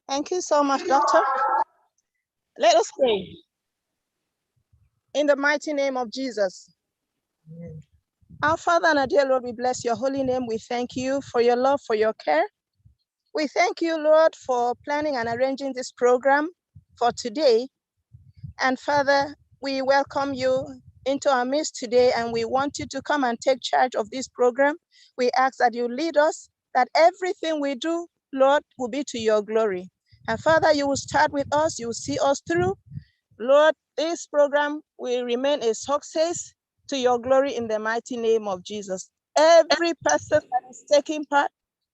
Thank you so much, Doctor. Let us pray. In the mighty name of Jesus. Amen. Our Father and our dear Lord, we bless your holy name. We thank you for your love, for your care. We thank you, Lord, for planning and arranging this program for today. And Father, we welcome you into our midst today, and we want you to come and take charge of this program. We ask that you lead us, that everything we do, Lord, will be to your glory. And Father, you will start with us, you will see us through. Lord, this program will remain a success to your glory in the mighty name of Jesus. Every person that is taking part,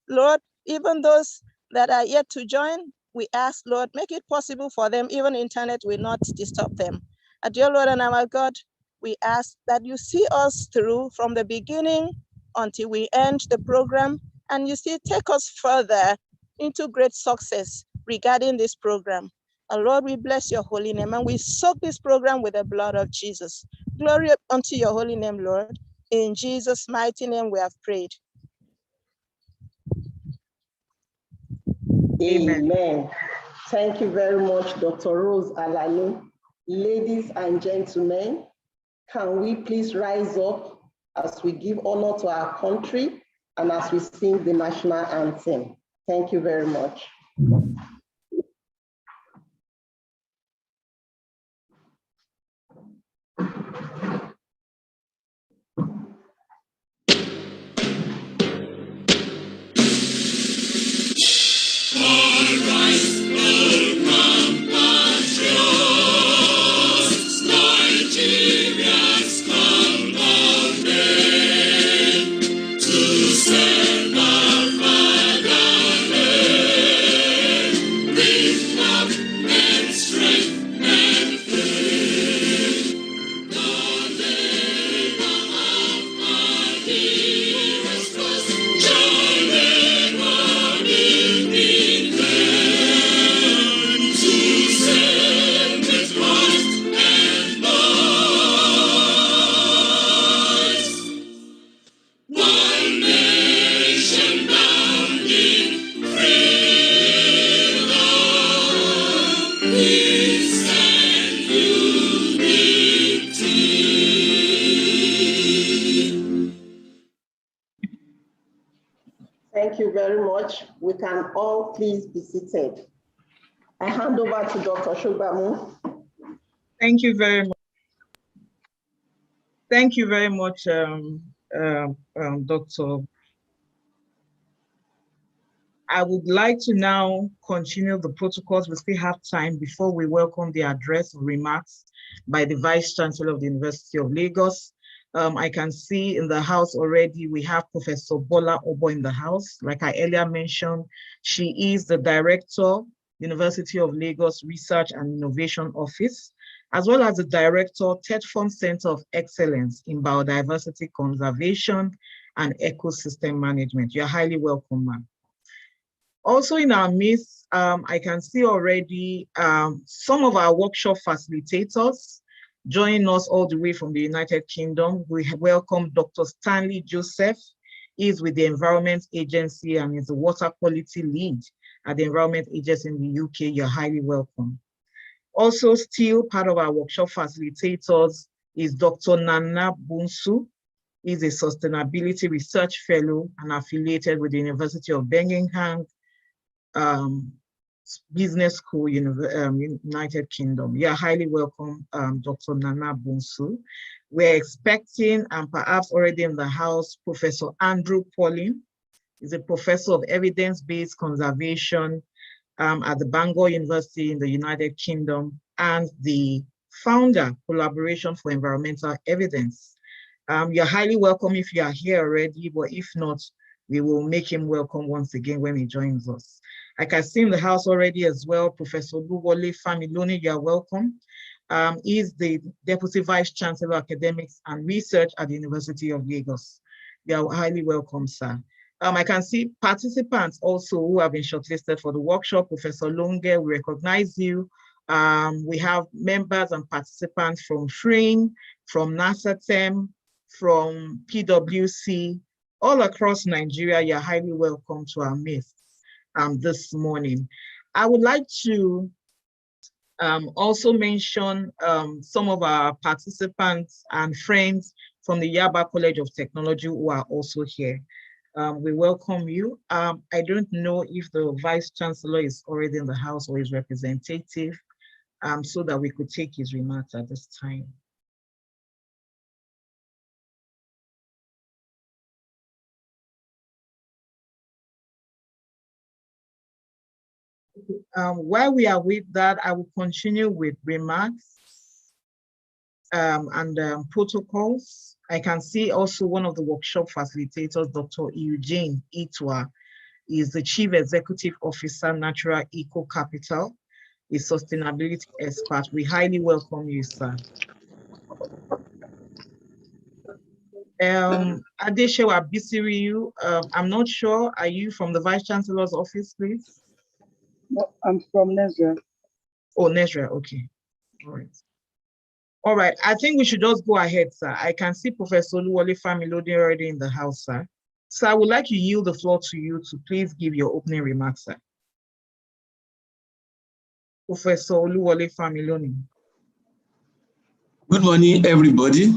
Lord, even those that are yet to join, we ask, Lord, make it possible for them, even internet will not disturb them. And dear Lord and our God, we ask that you see us through from the beginning until we end the program, and you still take us further into great success regarding this program. And Lord, we bless your holy name, and we soak this program with the blood of Jesus. Glory unto your holy name, Lord. In Jesus' mighty name we have prayed. Amen. Thank you very much, Dr. Rose Alani. Ladies and gentlemen, can we please rise up as we give honor to our country and as we sing the national anthem? Thank you very much. Thank you very much. We can all please be seated. I hand over to Dr. Shogbamu. Thank you very much. Thank you very much, Doctor. I would like to now continue the protocols. We still have time before we welcome the address or remarks by the Vice Chancellor of the University of Lagos. I can see in the house already, we have Professor Bola Obo in the house. Like I earlier mentioned, she is the Director, University of Lagos Research and Innovation Office, as well as the Director, TEDFund Center of Excellence in Biodiversity Conservation and Ecosystem Management. You're highly welcome, ma'am. Also in our midst, I can see already some of our workshop facilitators joining us all the way from the United Kingdom. We welcome Dr. Stanley Joseph. He's with the Environment Agency and is the Water Quality Lead at the Environment Agency in the UK. You're highly welcome. Also still part of our workshop facilitators is Dr. Nana Bunsu. He's a Sustainability Research Fellow and affiliated with the University of Birmingham Business School, United Kingdom. You're highly welcome, Dr. Nana Bunsu. We're expecting, and perhaps already in the house, Professor Andrew Pauling. He's a professor of evidence-based conservation at the Bangor University in the United Kingdom, and the founder, Collaboration for Environmental Evidence. You're highly welcome if you are here already, but if not, we will make him welcome once again when he joins us. I can see in the house already as well, Professor Luwole Familoni, you're welcome. He's the Deputy Vice Chancellor of Academics and Research at the University of Lagos. You're highly welcome, sir. I can see participants also who have been shortlisted for the workshop. Professor Longe, we recognize you. We have members and participants from FRIN, from NASATEM, from PwC, all across Nigeria. You're highly welcome to our midst. this morning. I would like to also mention some of our participants and friends from the Yaba College of Technology who are also here. We welcome you. I don't know if the Vice Chancellor is already in the house or his representative, so that we could take his remarks at this time. While we are with that, I will continue with remarks and protocols. I can see also one of the workshop facilitators, Dr. Eugene Itwa, is the Chief Executive Officer, Natural Eco Capital, a sustainability expert. We highly welcome you, sir. Adeshewa Bisiriyu, I'm not sure, are you from the Vice Chancellor's office, please? No, I'm from Nesra. Oh, Nesra, okay. All right. All right, I think we should just go ahead, sir. I can see Professor Oluwole Familode already in the house, sir. So I would like to yield the floor to you to please give your opening remarks, sir. Professor Oluwole Familode. Good morning, everybody.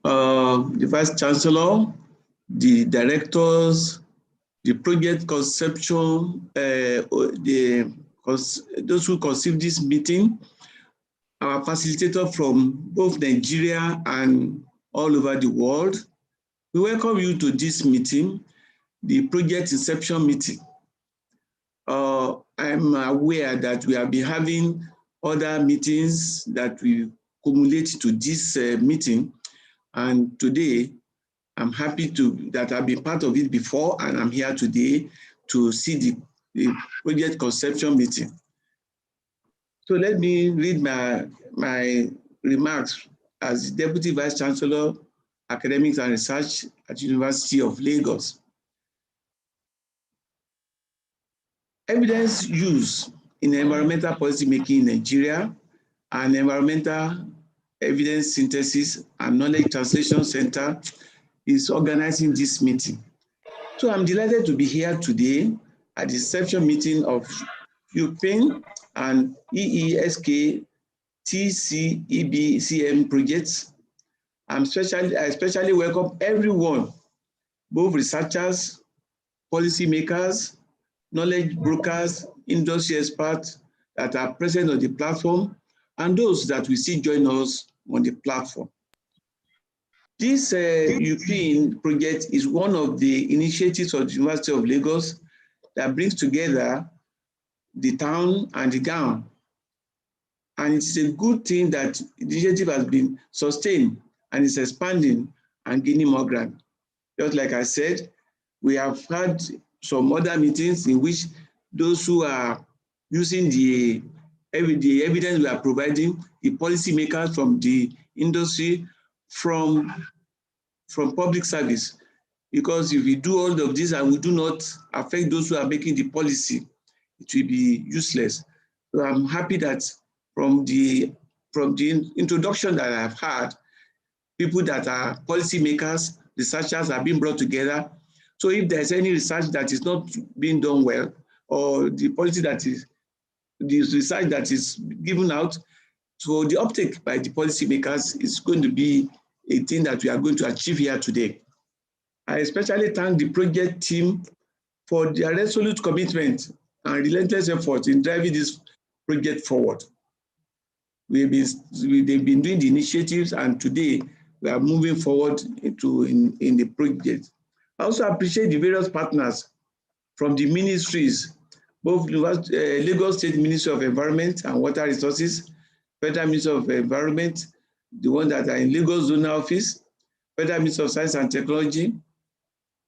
The Vice Chancellor, the directors, the project conception, those who conceived this meeting, our facilitator from both Nigeria and all over the world. We welcome you to this meeting, the project Inception meeting. I'm aware that we have been having other meetings that we accumulate to this meeting. And today, I'm happy that I've been part of it before, and I'm here today to see the project conception meeting. So let me read my remarks as Deputy Vice Chancellor, Academics and Research at University of Lagos. Evidence use in environmental policy making in Nigeria and Environmental Evidence Synthesis and Knowledge Translation Center is organizing this meeting. So I'm delighted to be here today at the Inception meeting of EUEPiN and EESKT-TCEBCEM projects. I especially welcome everyone, both researchers, policymakers, knowledge brokers, industry experts that are present on the platform, and those that we see join us on the platform. This EUEPiN project is one of the initiatives of the University of Lagos that brings together the town and the gown. And it's a good thing that the initiative has been sustained and is expanding and gaining more ground. Just like I said, we have had some other meetings in which those who are using the evidence we are providing, the policymakers from the industry, from public service, because if we do all of this and we do not affect those who are making the policy, it will be useless. So I'm happy that from the introduction that I've had, people that are policymakers, researchers are being brought together. So if there's any research that is not being done well, or the policy that is, the research that is given out, so the uptake by the policymakers is going to be a thing that we are going to achieve here today. I especially thank the project team for their resolute commitment and relentless effort in driving this project forward. They've been doing the initiatives, and today we are moving forward in the project. I also appreciate the various partners from the ministries, both Lagos State Ministry of Environment and Water Resources, Federal Ministry of Environment, the ones that are in Lagos Zonal Office, Federal Ministry of Science and Technology,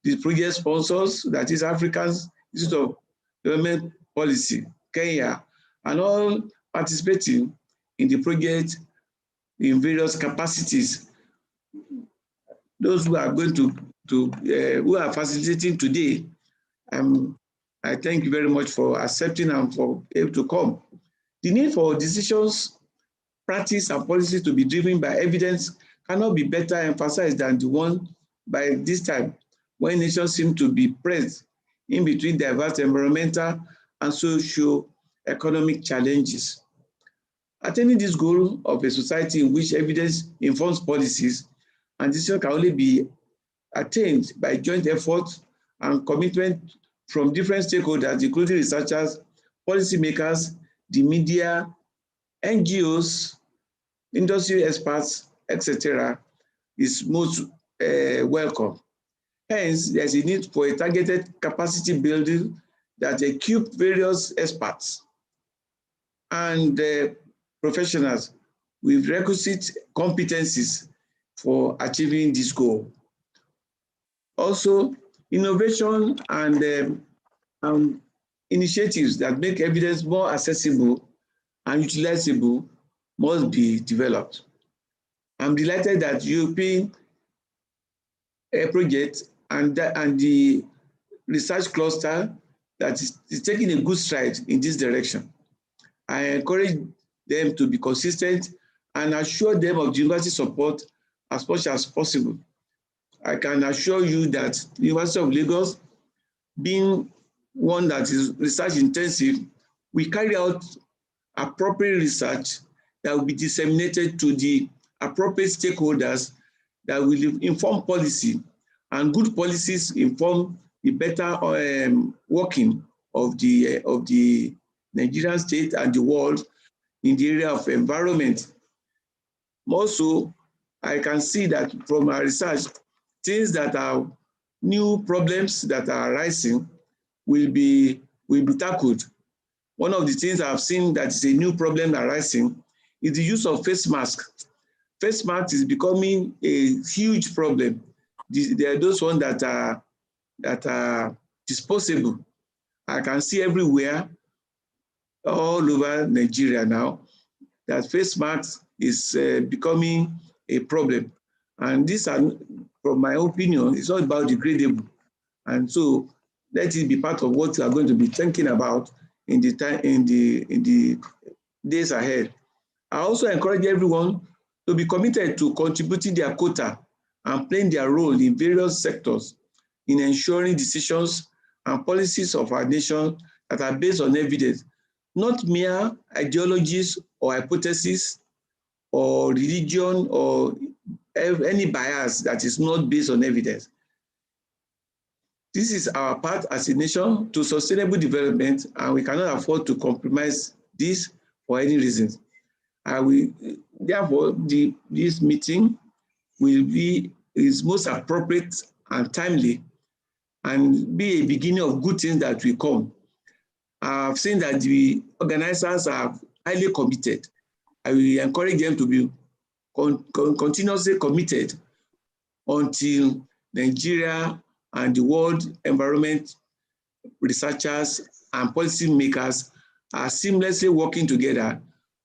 the project sponsors, that is African Institute of Development Policy, Kenya, and all participating in the project in various capacities. Those who are going who are facilitating today, I thank you very much for accepting and for able to come. The need for decisions, practice, and policy to be driven by evidence cannot be better emphasized than the one by this time, when nations seem to be pressed in between diverse environmental and socio-economic challenges. Attaining this goal of a society in which evidence informs policies and decisions can only be attained by joint effort and commitment from different stakeholders, including researchers, policymakers, the media, NGOs, industry experts, etc., is most welcome. Hence, there's a need for a targeted capacity building that equip various experts and professionals with requisite competencies for achieving this goal. Also, innovation and initiatives that make evidence more accessible and utilizable must be developed. I'm delighted that EUEPiN project and the research cluster that is taking a good stride in this direction. I encourage them to be consistent and assure them of the university support as much as possible. I can assure you that the University of Lagos, being one that is research intensive, we carry out appropriate research that will be disseminated to the appropriate stakeholders that will inform policy, and good policies inform the better working of the Nigerian state and the world in the area of environment. Also, I can see that from our research, things that are new problems that are arising will be tackled. One of the things I've seen that is a new problem arising is the use of face masks. Face masks is becoming a huge problem. There are those ones that are disposable. I can see everywhere, all over Nigeria now, that face masks is becoming a problem. And this, from my opinion, is all about degradable. And so let it be part of what we are going to be thinking about in the days ahead. I also encourage everyone to be committed to contributing their quota and playing their role in various sectors in ensuring decisions and policies of our nation that are based on evidence, not mere ideologies or hypotheses or religion or any bias that is not based on evidence. This is our part as a nation to sustainable development, and we cannot afford to compromise this for any reasons. Therefore, this meeting is most appropriate and timely and be a beginning of good things that will come. I've seen that the organizers are highly committed. I will encourage them to be continuously committed until Nigeria and the world environment researchers and policymakers are seamlessly working together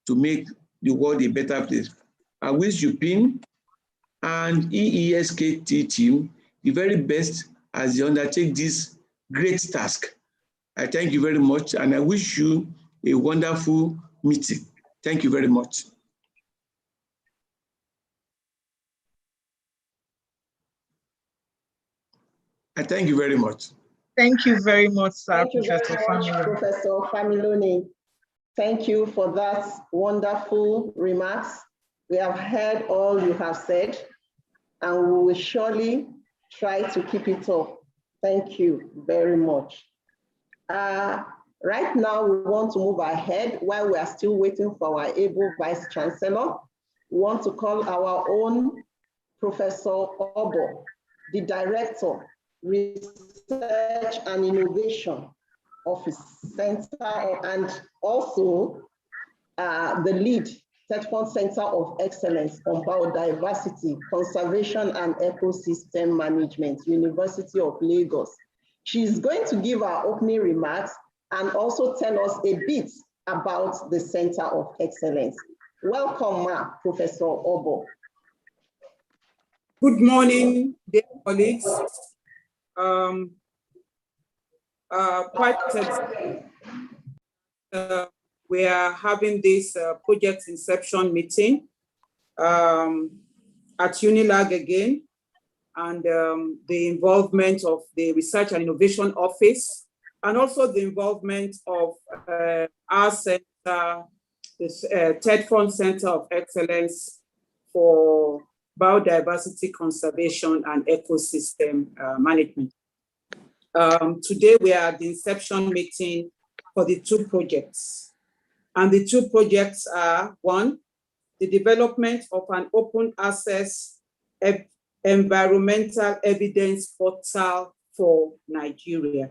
to make the world a better place. I wish EUEPiN and EESKT team the very best as they undertake this great task. I thank you very much, and I wish you a wonderful meeting. Thank you very much. I thank you very much. Thank you very much, sir. Thank you very much, Professor Familoni. Thank you for that wonderful remarks. We have heard all you have said, and we will surely try to keep it up. Thank you very much. Right now, we want to move ahead while we are still waiting for our able Vice Chancellor. We want to call our own Professor Obo, the Director, Research and Innovation Office Center, and also the lead TETFund Center of Excellence on Biodiversity, Conservation and Ecosystem Management, University of Lagos. She's going to give our opening remarks and also tell us a bit about the Center of Excellence. Welcome, Professor Obo. Good morning, dear colleagues. We are having this project Inception meeting at Unilag again. and the involvement of the Research and Innovation Office, and also the involvement of our center, the Third Fund Center of Excellence for Biodiversity Conservation and Ecosystem Management. Today we are at the inception meeting for the two projects. And the two projects are, one, the development of an open access environmental evidence portal for Nigeria.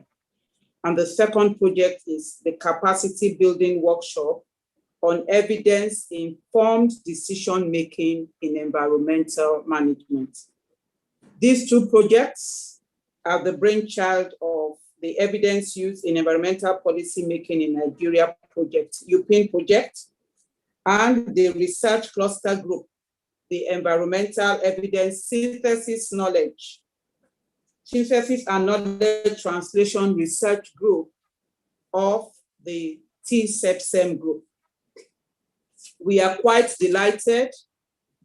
And the second project is the capacity building workshop on evidence-informed decision-making in environmental management. These two projects are the brainchild of the Evidence Use in Environmental Policy Making in Nigeria project, EUEPiN project, and the Research Cluster Group, the Environmental Evidence Synthesis and Knowledge Translation Research Group of the TCEBCEM group. We are quite delighted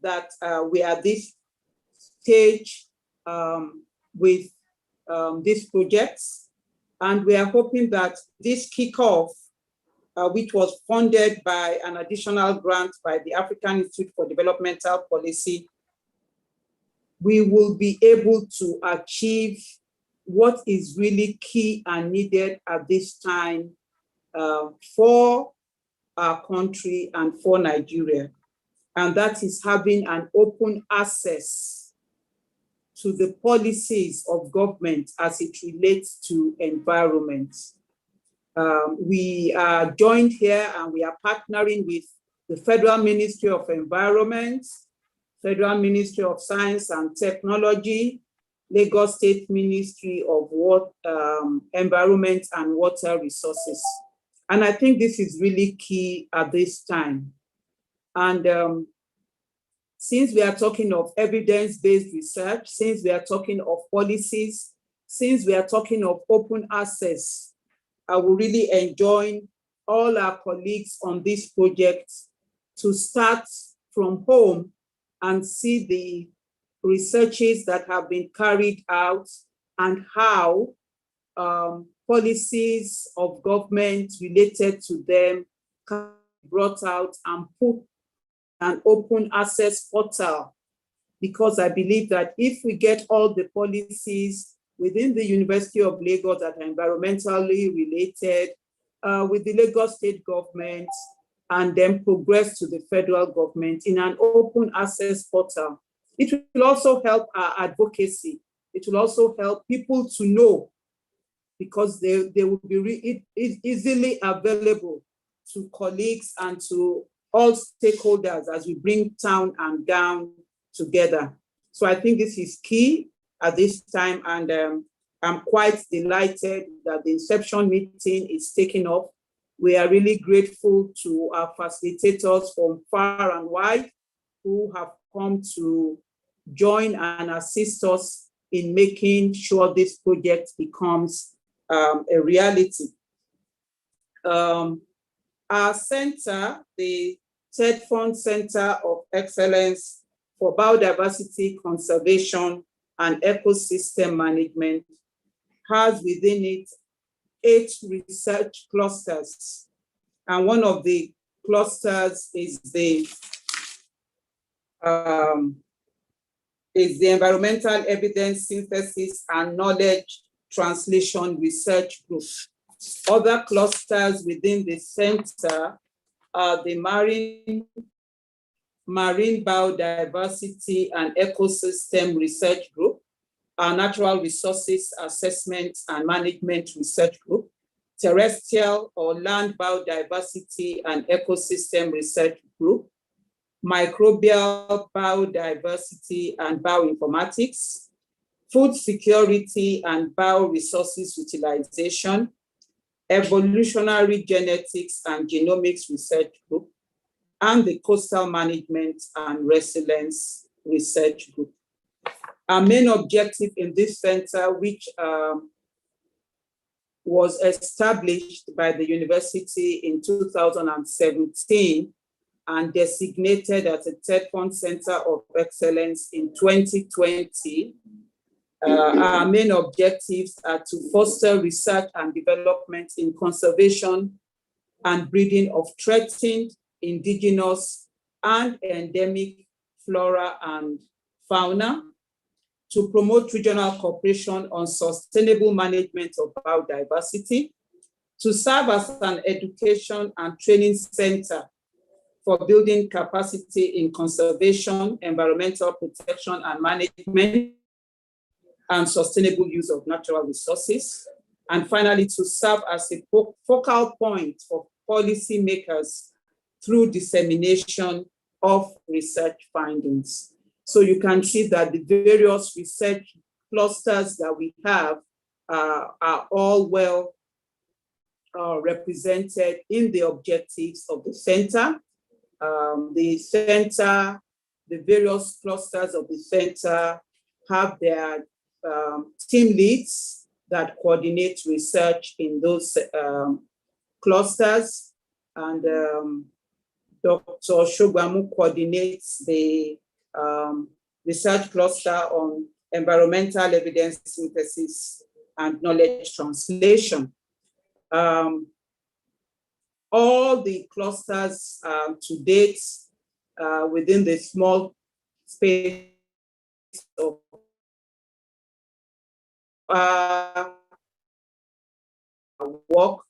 that we are at this stage with these projects, and we are hoping that this kickoff, which was funded by an additional grant by the African Institute for Developmental Policy, we will be able to achieve what is really key and needed at this time for our country and for Nigeria. And that is having an open access to the policies of government as it relates to environment. We are joined here and we are partnering with the Federal Ministry of Environment, Federal Ministry of Science and Technology, Lagos State Ministry of Environment and Water Resources. And I think this is really key at this time. And since we are talking of evidence-based research, since we are talking of policies, since we are talking of open access, I will really enjoin all our colleagues on this project to start from home and see the researches that have been carried out and how policies of government related to them can be brought out and put an open access portal. Because I believe that if we get all the policies within the University of Lagos that are environmentally related with the Lagos state government, and then progress to the federal government in an open access portal, it will also help our advocacy. It will also help people to know, because they will be easily available to colleagues and to all stakeholders as we bring town and gown together. So I think this is key at this time, and I'm quite delighted that the inception meeting is taking off. We are really grateful to our facilitators from far and wide who have come to join and assist us in making sure this project becomes a reality. Our center, the Third Fund Center of Excellence for Biodiversity Conservation and Ecosystem Management, has within it 8 research clusters. And one of the clusters is the Environmental Evidence Synthesis and Knowledge Translation Research Group. Other clusters within the center are the Marine Biodiversity and Ecosystem Research Group, our Natural Resources Assessment and Management Research Group, Terrestrial or Land Biodiversity and Ecosystem Research Group, Microbial Biodiversity and Bioinformatics, Food Security and Bioresources Utilization, Evolutionary Genetics and Genomics Research Group, and the Coastal Management and Resilience Research Group. Our main objective in this center, which was established by the university in 2017 and designated as a Third Fund Center of Excellence in 2020, Our main objectives are to foster research and development in conservation and breeding of threatened, indigenous, and endemic flora and fauna, to promote regional cooperation on sustainable management of biodiversity, to serve as an education and training center for building capacity in conservation, environmental protection and management, and sustainable use of natural resources. And finally, to serve as a focal point for policymakers through dissemination of research findings. So you can see that the various research clusters that we have are all well represented in the objectives of the center. The various clusters of the center have their team leads that coordinate research in those clusters. And Dr. Shogbamu coordinates the research cluster on environmental evidence synthesis and knowledge translation. All the clusters to date within the small space of work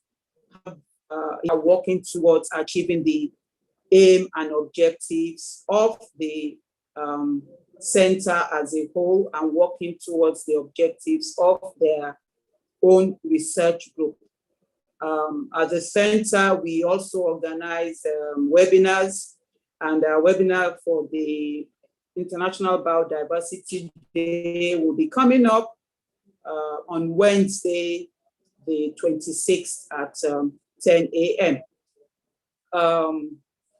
are working towards achieving the aim and objectives of the center as a whole, and working towards the objectives of their own research group. At the center, we also organize webinars, and a webinar for the International Biodiversity Day will be coming up on Wednesday, the 26th at 10 a.m.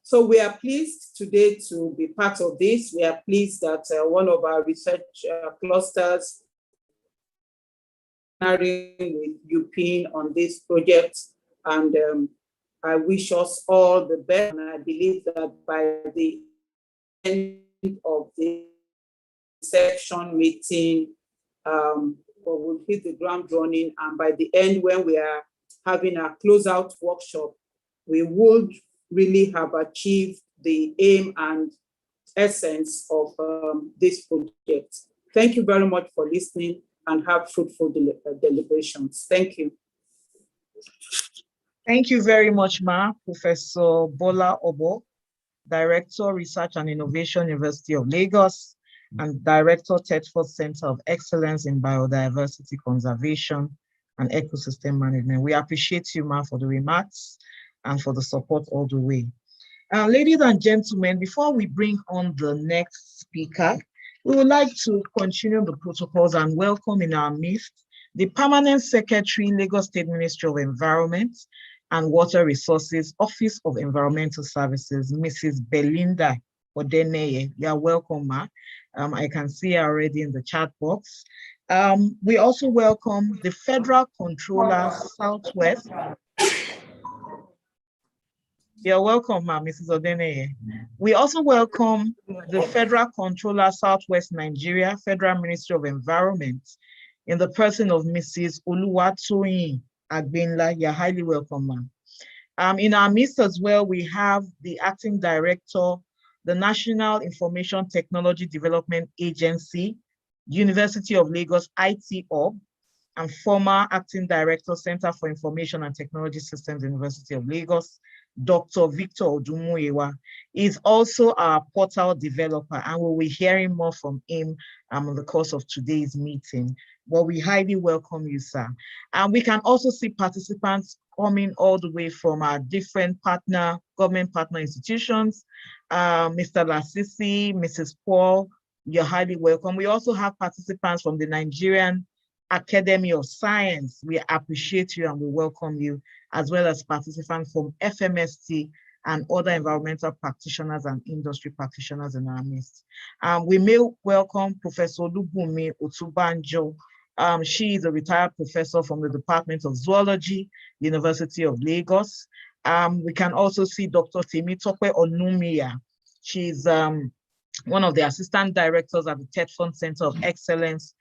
So we are pleased today to be part of this. We are pleased that one of our research clusters with EUEPiN on this project, and I wish us all the best, and I believe that by the end of the section meeting, we'll hit the ground running, and by the end, when we are having a closeout workshop, we would really have achieved the aim and essence of this project. Thank you very much for listening, and have fruitful deliberations. Thank you. Thank you very much, Ma. Professor Bola Obo, Director, Research and Innovation, University of Lagos, and Director, Tedford Center of Excellence in Biodiversity Conservation and Ecosystem Management. We appreciate you, Ma, for the remarks and for the support all the way. Ladies and gentlemen, before we bring on the next speaker, we would like to continue the protocols and welcome in our midst the Permanent Secretary, Lagos State Ministry of Environment and Water Resources, Office of Environmental Services, Mrs. Belinda Odeneye. You are welcome, Ma. I can see her already in the chat box. We also welcome the Federal Controller, Southwest. You're welcome, Ma, Mrs. Odeneye. We also welcome the Federal Controller, Southwest Nigeria, Federal Ministry of Environment, in the person of Mrs. Oluwatoyin Agbenla. You're highly welcome, Ma. In our midst as well, we have the Acting Director, the National Information Technology Development Agency, University of Lagos IT Hub, and former Acting Director, Center for Information and Technology Systems, University of Lagos, Dr. Victor Odumuyiwa. Is also our portal developer, and we'll be hearing more from him in the course of today's meeting. But we highly welcome you, sir. And we can also see participants coming all the way from our different government partner institutions. Mr. Lasisi, Mrs. Paul, you're highly welcome. We also have participants from the Nigerian Academy of Science. We appreciate you and we welcome you, as well as participants from FMST and other environmental practitioners and industry practitioners in our midst. We may welcome Professor Lubumi Otubanjo. She is a retired professor from the Department of Zoology, University of Lagos. We can also see Dr. Temitope Onumia. She's one of the assistant directors at the Tedford Center of Excellence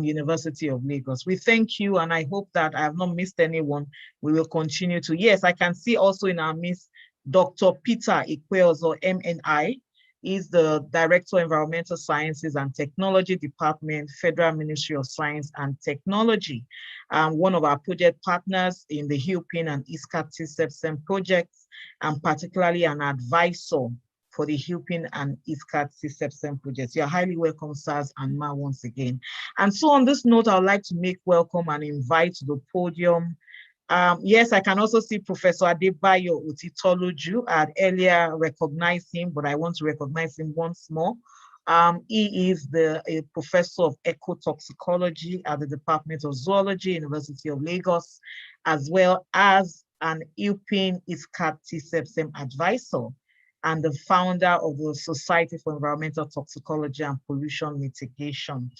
University of Lagos. We thank you, and I hope that I have not missed anyone. We will continue to. Yes, I can see also in our midst Dr. Peter Ikweozo, MNI. He's the Director of Environmental Sciences and Technology Department, Federal Ministry of Science and Technology. One of our project partners in the EUEPiN and EESKT-TCEBCEM projects, and particularly an advisor for the EUEPiN and EESKT-TCEBCEM projects. You're highly welcome, sirs and ma, once again. And so on this note, I would like to make welcome and invite to the podium. Yes, I can also see Professor Adebayo Utitoluju. I had earlier recognized him, but I want to recognize him once more. He is a professor of ecotoxicology at the Department of Zoology, University of Lagos, as well as an EUEPiN EESKT-TCEBCEM advisor and the founder of the Society for Environmental Toxicology and Pollution Mitigation.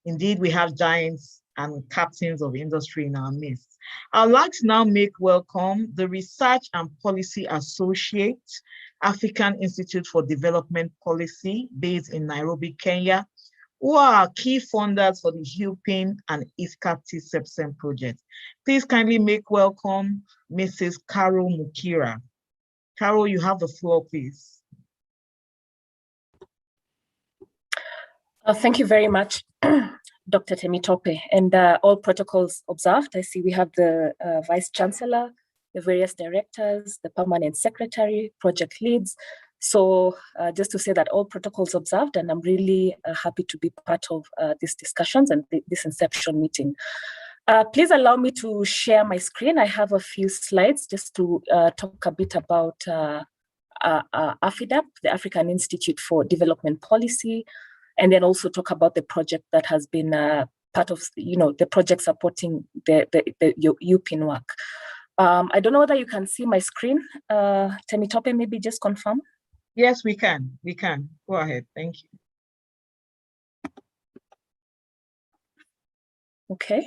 Indeed, we have giants and captains of industry in our midst. I'd like to now make welcome the Research and Policy Associate, African Institute for Development Policy, based in Nairobi, Kenya, who are key funders for the EUEPiN and EESKT-TCEBCEM project. Please kindly make welcome Mrs. Carol Mukira. Carol, you have the floor, please. Thank you very much, Dr. Temitope, and all protocols observed. I see we have the Vice Chancellor, the various directors, the Permanent Secretary, project leads. So just to say that all protocols observed, and I'm really happy to be part of these discussions and this Inception meeting. Please allow me to share my screen. I have a few slides just to talk a bit about AFIDEP, the African Institute for Development Policy, and then also talk about the project that has been part of, the project supporting the EUEPiN work. I don't know whether you can see my screen. Temitope, maybe just confirm. Yes, we can. We can. Go ahead. Thank you. Okay,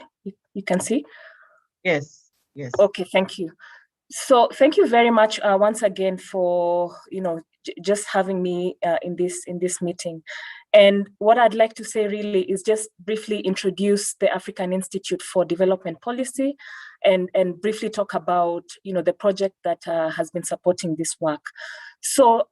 you can see? Yes, yes. Okay, thank you. So thank you very much once again for, just having me in this meeting. And what I'd like to say really is just briefly introduce the African Institute for Development Policy and briefly talk about, the project that has been supporting this work. So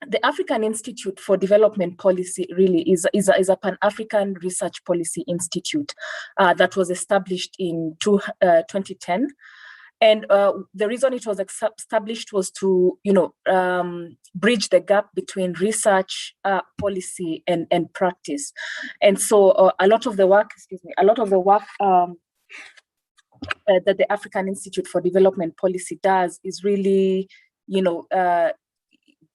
the African Institute for Development Policy really is a Pan-African Research Policy Institute that was established in 2010. And the reason it was established was to, bridge the gap between research, policy, and practice. And so a lot of the work, that the African Institute for Development Policy does is really,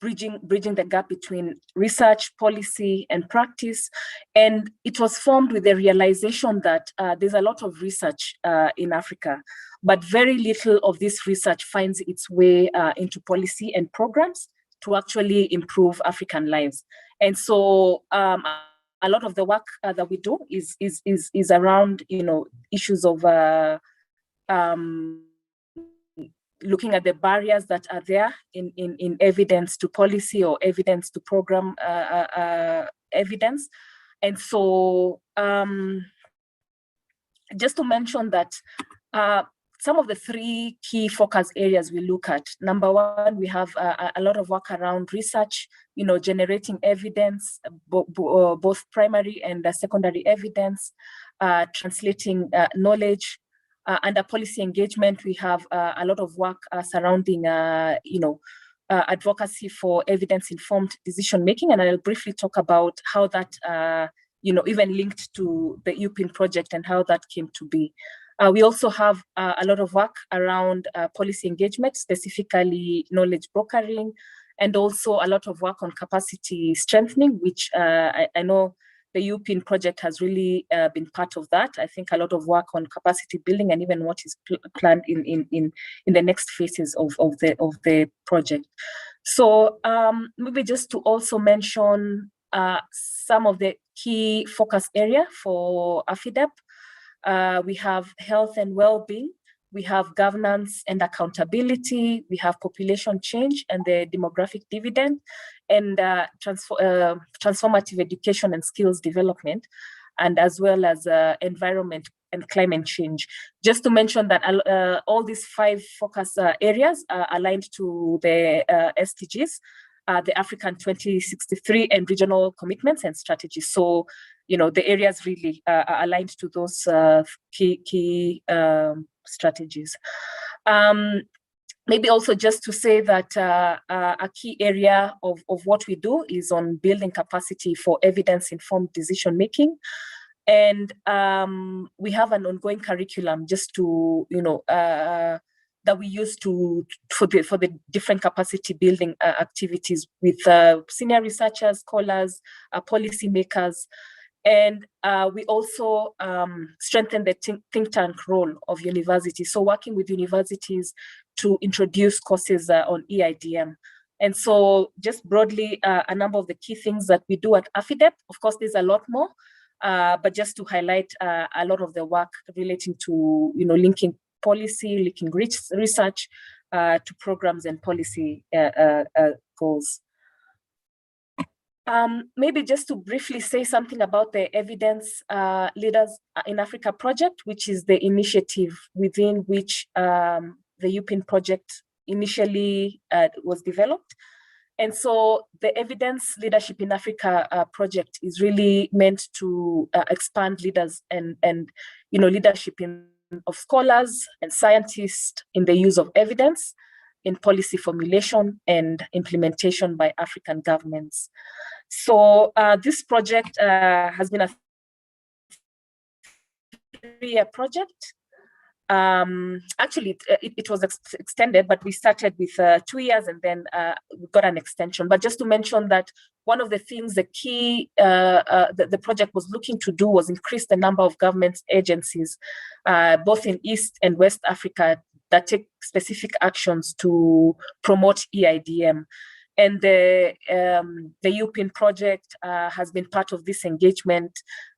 bridging the gap between research, policy, and practice. And it was formed with the realization that there's a lot of research in Africa, but very little of this research finds its way into policy and programs to actually improve African lives. And so a lot of the work that we do is around, issues of looking at the barriers that are there in evidence to policy or evidence to program evidence. And so just to mention that some of the three key focus areas we look at. Number one, we have a lot of work around research, generating evidence, both primary and secondary evidence, translating knowledge. Under policy engagement, we have a lot of work surrounding, advocacy for evidence-informed decision-making, and I'll briefly talk about how that, even linked to the EUEPiN project and how that came to be. We also have a lot of work around policy engagement, specifically knowledge brokering, and also a lot of work on capacity strengthening, which I know the EUEPiN project has really been part of that. I think a lot of work on capacity building and even what is planned in the next phases of the project. So maybe just to also mention some of the key focus area for AFIDEP. We have health and well-being, we have governance and accountability, we have population change and the demographic dividend, and transformative education and skills development. and as well as environment and climate change. Just to mention that all these 5 focus areas are aligned to the SDGs, the African 2063 and regional commitments and strategies. So, the areas really are aligned to those key strategies. Maybe also just to say that a key area of what we do is on building capacity for evidence-informed decision-making. And we have an ongoing curriculum just to, that we use for the different capacity building activities with senior researchers, scholars, policymakers. And we also strengthen the think tank role of universities. So working with universities to introduce courses on EIDM. And so just broadly, a number of the key things that we do at AFIDEP, of course, there's a lot more, but just to highlight a lot of the work relating to, linking policy, linking research to programs and policy goals. Maybe just to briefly say something about the Evidence Leaders in Africa project, which is the initiative within which the EUEPiN project initially was developed. And so the Evidence Leadership in Africa project is really meant to expand leaders and leadership of scholars and scientists in the use of evidence in policy formulation and implementation by African governments. So this project has been a 3-year project. Actually, it was extended, but we started with 2 years and then we got an extension. But just to mention that one of the things, the key, the project was looking to do was increase the number of government agencies, both in East and West Africa, that take specific actions to promote EIDM. And the EUEPiN project has been part of this engagement.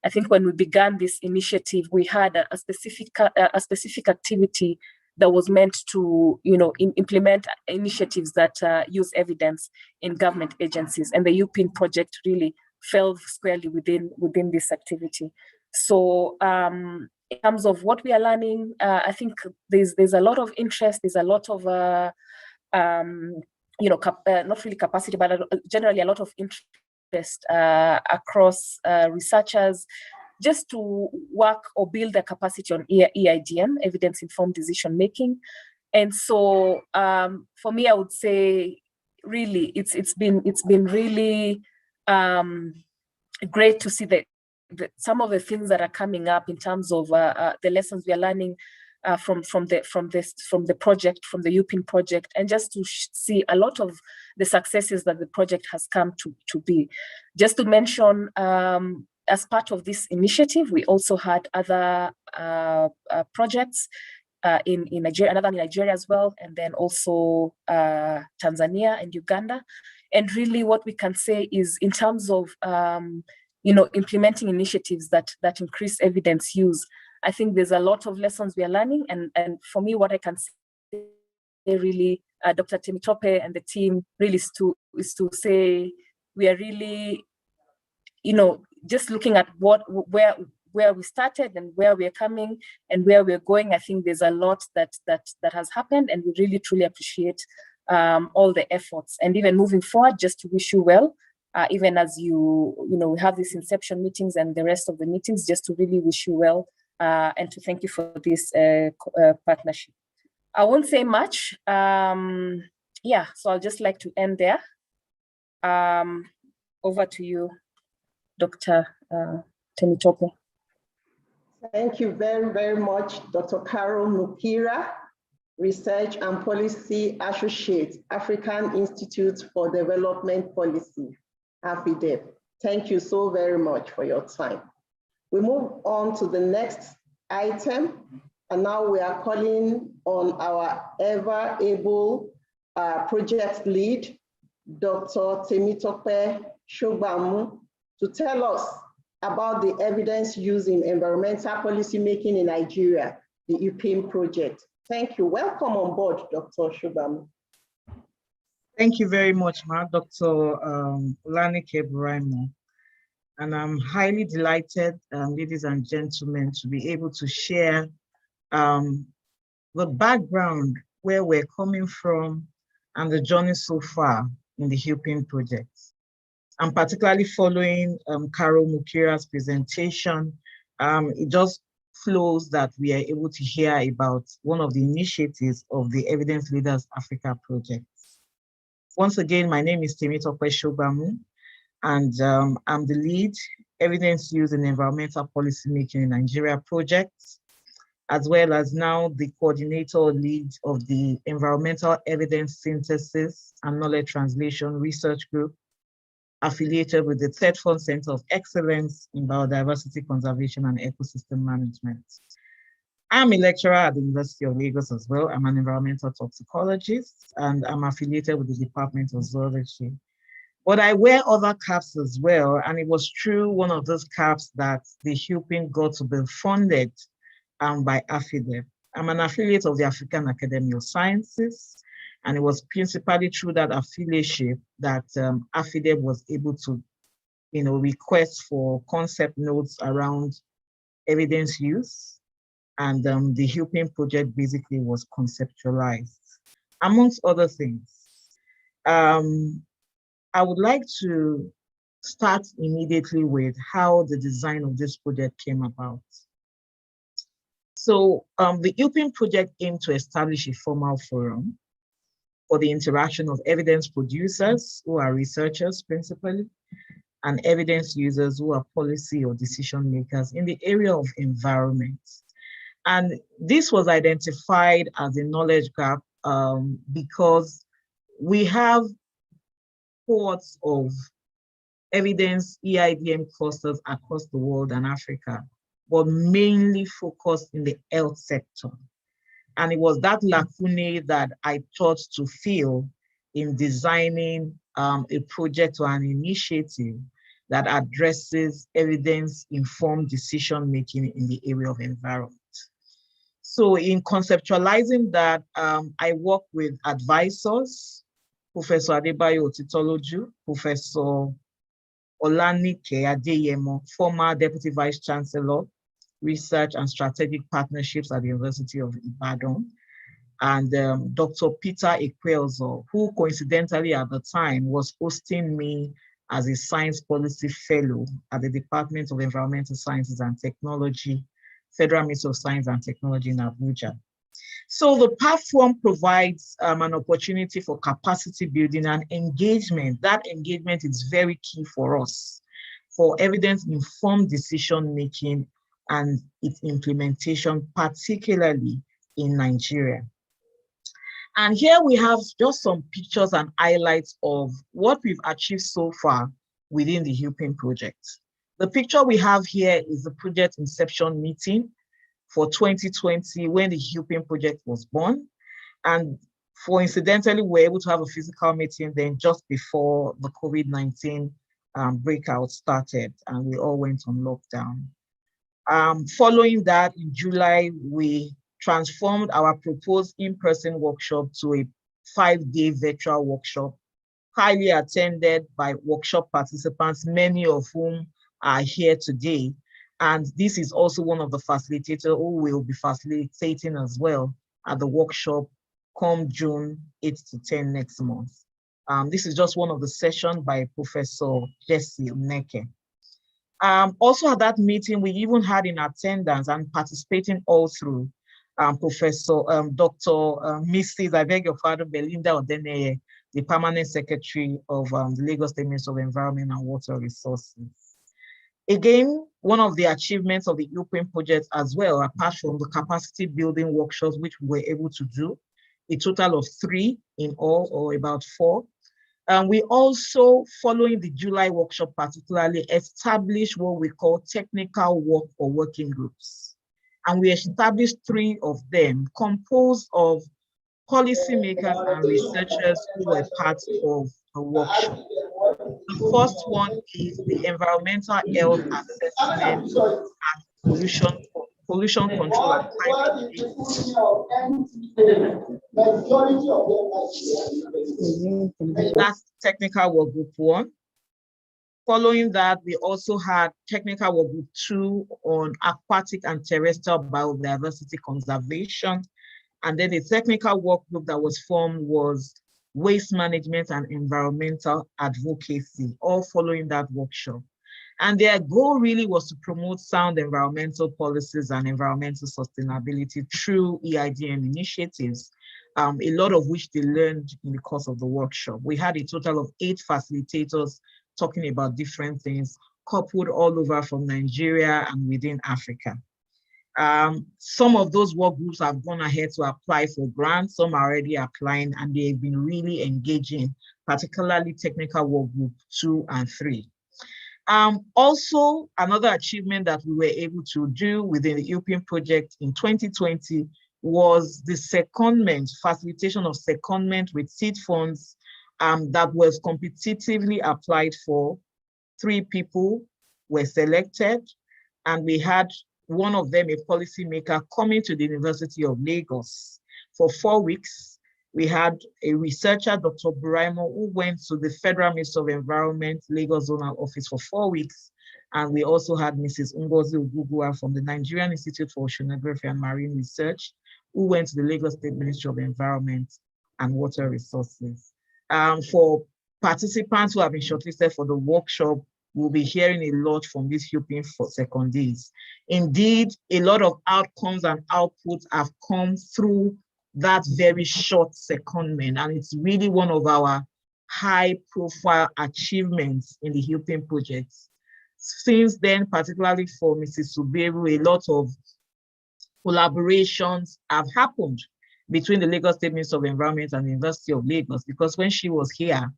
I think when we began this initiative, we had a specific activity that was meant to, implement initiatives that use evidence in government agencies. And the EUEPiN project really fell squarely within this activity. So in terms of what we are learning, I think there's a lot of interest. There's a lot of not really capacity, but generally a lot of interest across researchers just to work or build their capacity on EIDM, evidence-informed decision-making. And so for me, I would say really it's been really great to see that some of the things that are coming up in terms of the lessons we are learning from the project, from the EUEPiN project, and just to see a lot of the successes that the project has come to be. Just to mention, as part of this initiative, we also had other projects in Nigeria, another in Nigeria as well, and then also Tanzania and Uganda. And really what we can say is in terms of implementing initiatives that increase evidence use, I think there's a lot of lessons we are learning. And for me, what I can say really, Dr. Temitope and the team really is to say we are really, just looking at where we started and where we're coming and where we're going. I think there's a lot that has happened, and we really truly appreciate all the efforts. And even moving forward, just to wish you well, even as we have these inception meetings and the rest of the meetings, just to really wish you well. And to thank you for this partnership. I won't say much. So I'll just like to end there. Over to you, Dr. Temitope. Thank you very, very much, Dr. Carol Mukira, Research and Policy Associate, African Institute for Development Policy, AFIDEP. Thank you so very much for your time. We move on to the next item, and now we are calling on our ever able project lead, Dr. Temitope Shogbamu, to tell us about the evidence used in environmental policy making in Nigeria, the EUEPiN project. Thank you. Welcome on board, Dr. Shogbamu. Thank you very much, Dr. Lanike Braimo. and I'm highly delighted, ladies and gentlemen, to be able to share the background, where we're coming from, and the journey so far in the EUEPiN project. I'm particularly following Carol Mukira's presentation. It just flows that we are able to hear about one of the initiatives of the Evidence Leaders Africa project. Once again, my name is Temitope Shobamu, and I'm the lead Evidence Use in Environmental Policy Making in Nigeria project, as well as now the coordinator or lead of the Environmental Evidence Synthesis and Knowledge Translation Research Group, affiliated with the Third Fund Center of Excellence in Biodiversity Conservation and Ecosystem Management. I'm a lecturer at the University of Lagos as well. I'm an environmental toxicologist, and I'm affiliated with the Department of Zoology. But I wear other caps as well, and it was through one of those caps that the EUEPiN got to be funded by AFIDEP. I'm an affiliate of the African Academy of Sciences, and it was principally through that affiliation that AFIDEP was able to, request for concept notes around evidence use, and the EUEPiN project basically was conceptualized, amongst other things. I would like to start immediately with how the design of this project came about. So the EUEPiN project aimed to establish a formal forum for the interaction of evidence producers, who are researchers principally, and evidence users, who are policy or decision makers in the area of environment. And this was identified as a knowledge gap because we have cohorts of evidence EIDM clusters across the world and Africa, but mainly focused in the health sector. And it was that lacunae that I thought to fill in designing a project or an initiative that addresses evidence-informed decision-making in the area of environment. So in conceptualizing that, I work with advisors, Professor Adebayo Otitoloju, Professor Olanike Adeyemo, former Deputy Vice Chancellor, Research and Strategic Partnerships at the University of Ibadan, and Dr. Peter Ekweozo, who coincidentally at the time was hosting me as a science policy fellow at the Department of Environmental Sciences and Technology, Federal Ministry of Science and Technology in Abuja. So the platform provides an opportunity for capacity building and engagement. That engagement is very key for us, for evidence-informed decision-making and its implementation, particularly in Nigeria. And here we have just some pictures and highlights of what we've achieved so far within the EUEPiN project. The picture we have here is the project Inception meeting for 2020, when the EUEPiN project was born. And coincidentally, we were able to have a physical meeting then just before the COVID-19 breakout started, and we all went on lockdown. Following that, in July, we transformed our proposed in-person workshop to a 5-day virtual workshop, highly attended by workshop participants, many of whom are here today. And this is also one of the facilitators who will be facilitating as well at the workshop come June 8 to 10 next month. This is just one of the sessions by Professor Jesse Uneke. Also at that meeting, we even had in attendance and participating all through Professor Dr. Mrs. I beg your pardon, Belinda Odeneye, the Permanent Secretary of the Lagos State Ministry of Environment and Water Resources. Again, one of the achievements of the EUEPiN project as well, apart from the capacity building workshops, which we were able to do, a total of 3 in all, or about 4. We also, following the July workshop particularly, established what we call technical work or working groups. And we established 3 of them, composed of policymakers and researchers who were part of the workshop. The first one is the environmental health assessment and pollution control and climate change. That's technical work group 1. Following that, we also had Technical Work Group 2 on aquatic and terrestrial biodiversity conservation. And then the technical work group that was formed was waste management and environmental advocacy, all following that workshop. And their goal really was to promote sound environmental policies and environmental sustainability through EIDM initiatives, a lot of which they learned in the course of the workshop. We had a total of 8 facilitators talking about different things, coupled all over from Nigeria and within Africa. Some of those work groups have gone ahead to apply for grants. Some are already applying, and they've been really engaging, particularly Technical Work Group 2 and 3. Also, another achievement that we were able to do within the EUEPiN project in 2020 was the secondment, facilitation of secondment with seed funds that was competitively applied for. 3 people were selected, and we had one of them, a policymaker, coming to the University of Lagos for 4 weeks. We had a researcher, Dr. Buraimo, who went to the Federal Ministry of Environment, Lagos Zonal office for 4 weeks. And we also had Mrs. Ngozi Ogugua from the Nigerian Institute for Oceanography and Marine Research, who went to the Lagos State Ministry of Environment and Water Resources. For participants who have been shortlisted for the workshop, we'll be hearing a lot from these EUEPiN for secondees. Indeed, a lot of outcomes and outputs have come through that very short secondment, and it's really one of our high-profile achievements in the EUEPiN project. Since then, particularly for Mrs. Suberu, a lot of collaborations have happened between the Lagos State Ministry of Environment and the University of Lagos, because when she was here,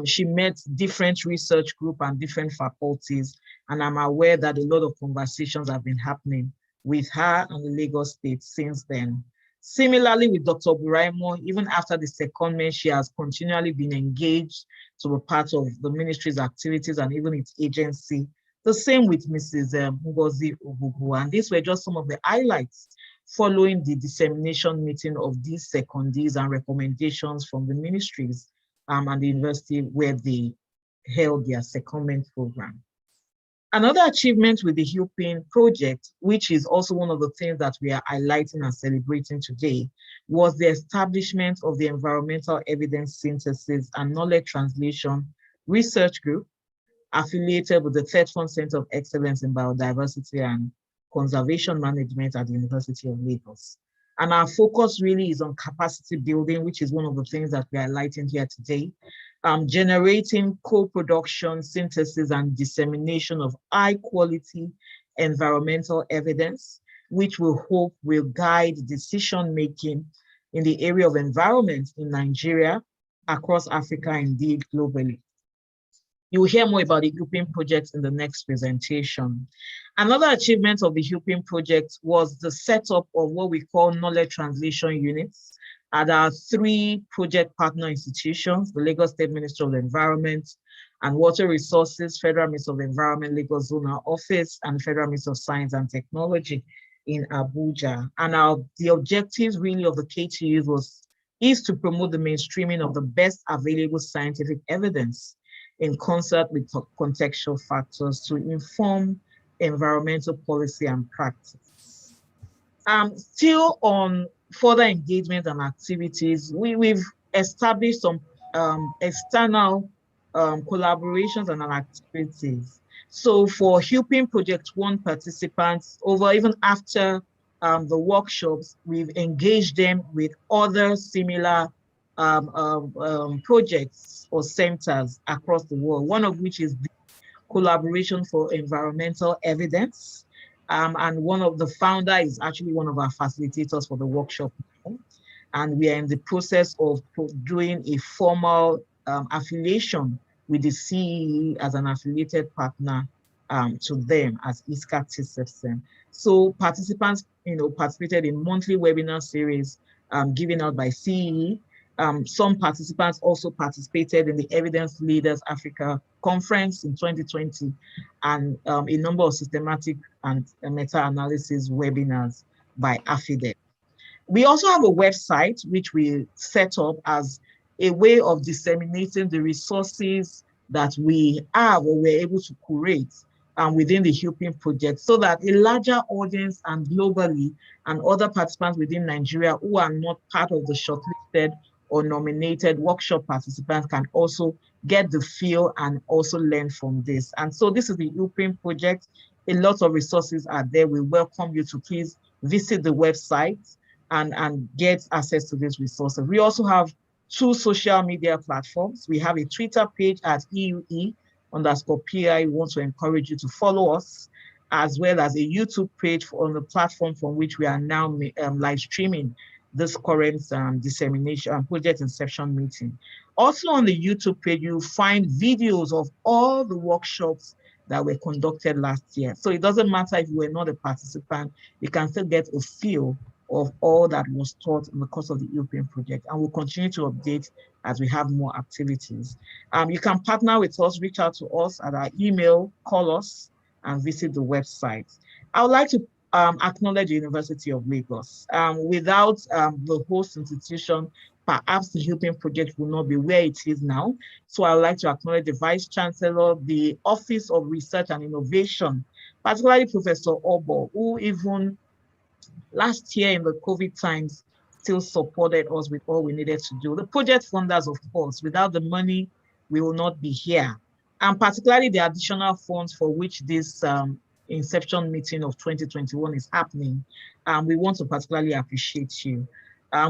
she met different research groups and different faculties, and I'm aware that a lot of conversations have been happening with her and the Lagos State since then. Similarly with Dr. Buraimo, even after the secondment, she has continually been engaged to be part of the ministry's activities and even its agency. The same with Mrs. Ngozi Ogugua. And these were just some of the highlights following the dissemination meeting of these secondees and recommendations from the ministries and the university where they held their secondment program. Another achievement with the EUEPiN project, which is also one of the things that we are highlighting and celebrating today, was the establishment of the Environmental Evidence Synthesis and Knowledge Translation Research Group, affiliated with the Third Fund Center of Excellence in Biodiversity and Conservation Management at the University of Lagos. And our focus really is on capacity building, which is one of the things that we are highlighting here today. Generating co-production, synthesis, and dissemination of high-quality environmental evidence, which we hope will guide decision-making in the area of environment in Nigeria, across Africa, indeed globally. You will hear more about the EUEPiN project in the next presentation. Another achievement of the EUEPiN project was the setup of what we call knowledge translation units at our 3 project partner institutions, the Lagos State Ministry of Environment and Water Resources, Federal Ministry of Environment, Lagos Zonal Office, and Federal Ministry of Science and Technology in Abuja. And the objectives really of the KTUs is to promote the mainstreaming of the best available scientific evidence in concert with contextual factors to inform environmental policy and practice. Still on further engagement and activities, we've established some external collaborations and activities. So for EUEPiN Project 1 participants, even after the workshops, we've engaged them with other similar projects or centers across the world, one of which is the Collaboration for Environmental Evidence. And one of the founder is actually one of our facilitators for the workshop. And we are in the process of doing a formal affiliation with the CEE as an affiliated partner to them as EESKT-TCEBCEM. So participants, participated in monthly webinar series given out by CEE. Some participants also participated in the Evidence Leaders Africa Conference in 2020 and a number of systematic and meta-analysis webinars by AFIDEP. We also have a website which we set up as a way of disseminating the resources that we have or we're able to curate within the EUEPiN project, so that a larger audience and globally and other participants within Nigeria who are not part of the shortlisted or nominated workshop participants can also get the feel and also learn from this. And so this is the EUEPiN project. A lot of resources are there. We welcome you to please visit the website and get access to these resources. We also have 2 social media platforms. We have a Twitter page at EUE_PI. We want to encourage you to follow us, as well as a YouTube page on the platform from which we are now live streaming this current dissemination project inception meeting. Also on the YouTube page, you'll find videos of all the workshops that were conducted last year. So it doesn't matter if you were not a participant, you can still get a feel of all that was taught in the course of the EUEPiN project, and we'll continue to update as we have more activities. You can partner with us, reach out to us at our email, call us, and visit the website. I would like to acknowledge the University of Lagos. Without the host institution, perhaps the EUEPiN project will not be where it is now. So I would like to acknowledge the Vice Chancellor, the Office of Research and Innovation, particularly Professor Obo, who even last year in the COVID times still supported us with all we needed to do. The project funders, of course, without the money, we will not be here. And particularly the additional funds for which this Inception meeting of 2021 is happening. We want to particularly appreciate you.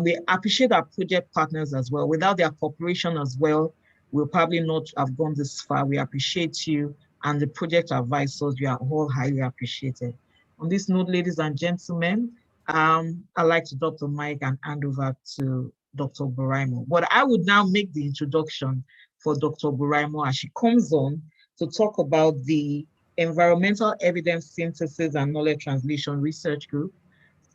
We appreciate our project partners as well. Without their cooperation as well, we'll probably not have gone this far. We appreciate you, and the project advisors, you are all highly appreciated. On this note, ladies and gentlemen, I'd like to drop the mic and hand over to Dr. Buraimo. But I would now make the introduction for Dr. Buraimo as she comes on to talk about the Environmental Evidence Synthesis and Knowledge Translation Research Group,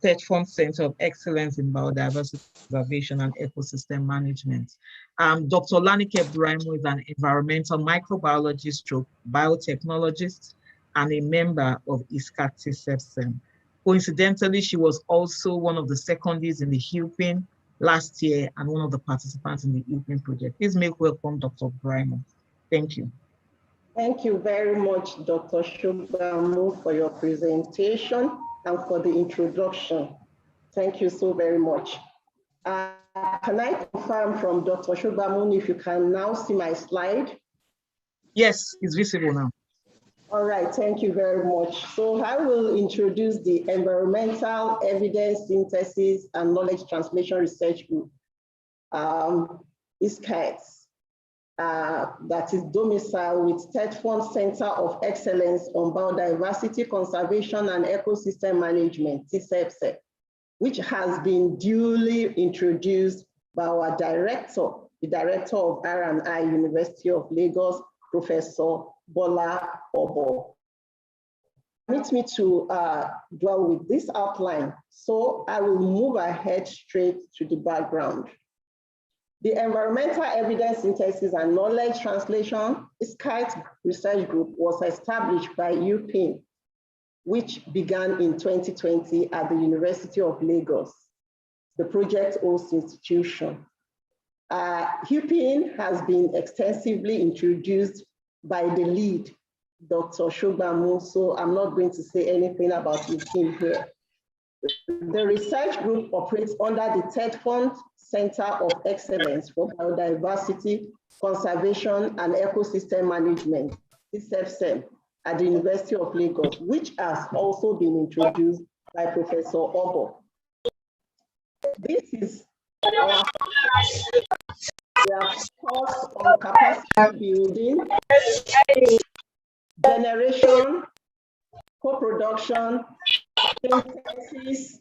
Tetford Center of Excellence in Biodiversity Conservation and Ecosystem Management. Dr. Lanike Buraimo is an environmental microbiologist, biotechnologist, and a member of EESKT-TCEBCEM. Coincidentally, she was also one of the secondees in the EUEPiN last year and one of the participants in the EUEPiN project. Please make welcome Dr. Buraimo. Thank you. Thank you very much, Dr. Shugbamu, for your presentation and for the introduction. Thank you so very much. Can I confirm from Dr. Shugbamu if you can now see my slide? Yes, it's visible now. All right, thank you very much. So I will introduce the Environmental Evidence Synthesis and Knowledge Translation Research Group, EESKT, that is domiciled with Tetford Center of Excellence on Biodiversity Conservation and Ecosystem Management, TCEBCEM, which has been duly introduced by our director, the director of R&I, University of Lagos, Professor Bola Obo. Permit me to dwell with this outline, so I will move ahead straight to the background. The Environmental Evidence Synthesis and Knowledge Translation EESKT Research Group was established by EUEPiN, which began in 2020 at the University of Lagos, the project host institution. EUEPiN has been extensively introduced by the lead, Dr. Shugbamu, so I'm not going to say anything about EUEPiN here. The research group operates under the Tetford Center of Excellence for Biodiversity, Conservation and Ecosystem Management, TCEBCEM, at the University of Lagos, which has also been introduced by Professor Obo. This is our course on capacity building, generation, co-production, synthesis,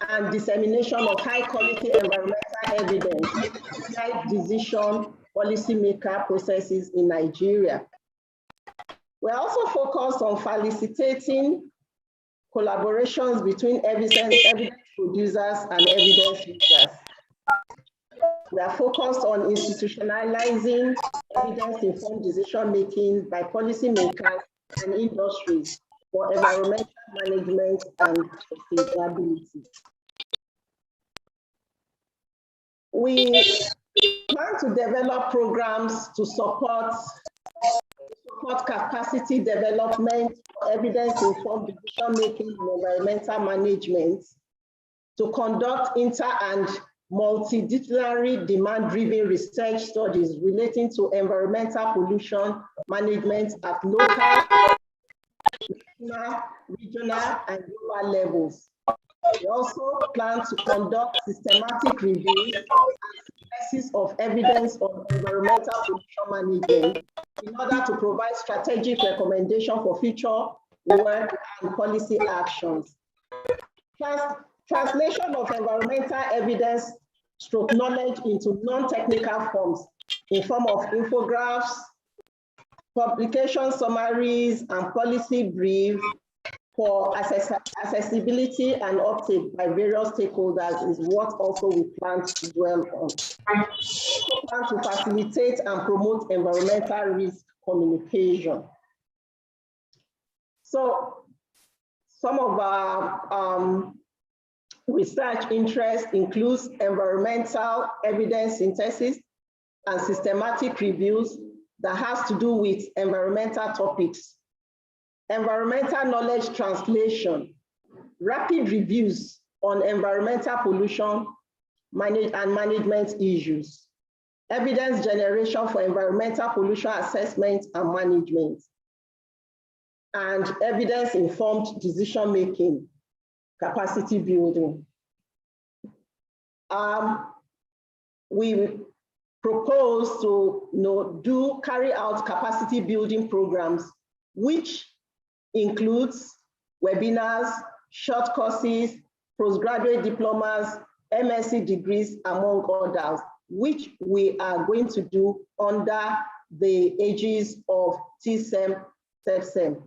and dissemination of high-quality environmental evidence to guide decision policymaker processes in Nigeria. We're also focused on facilitating collaborations between evidence producers and evidence users. We are focused on institutionalizing evidence-informed decision-making by policymakers and industries for environmental management and sustainability. We plan to develop programs to support support capacity development for evidence-informed decision-making and environmental management, to conduct inter- and multidisciplinary demand-driven research studies relating to environmental pollution management at local, regional, and global levels. We also plan to conduct systematic reviews and synthesis of evidence on environmental pollution management in order to provide strategic recommendations for future work and policy actions. Translation of environmental evidence stroke knowledge into non-technical forms in form of infographics, publication summaries, and policy briefs for accessibility and uptake by various stakeholders is what also we plan to dwell on. We also plan to facilitate and promote environmental risk communication. So some of our research interest includes environmental evidence synthesis and systematic reviews that has to do with environmental topics, environmental knowledge translation, rapid reviews on environmental pollution and management issues, evidence generation for environmental pollution assessment and management, and evidence-informed decision-making, capacity building. We propose to carry out capacity building programs, which includes webinars, short courses, postgraduate diplomas, MSc degrees, among others, which we are going to do under the aegis of TCEBCEM.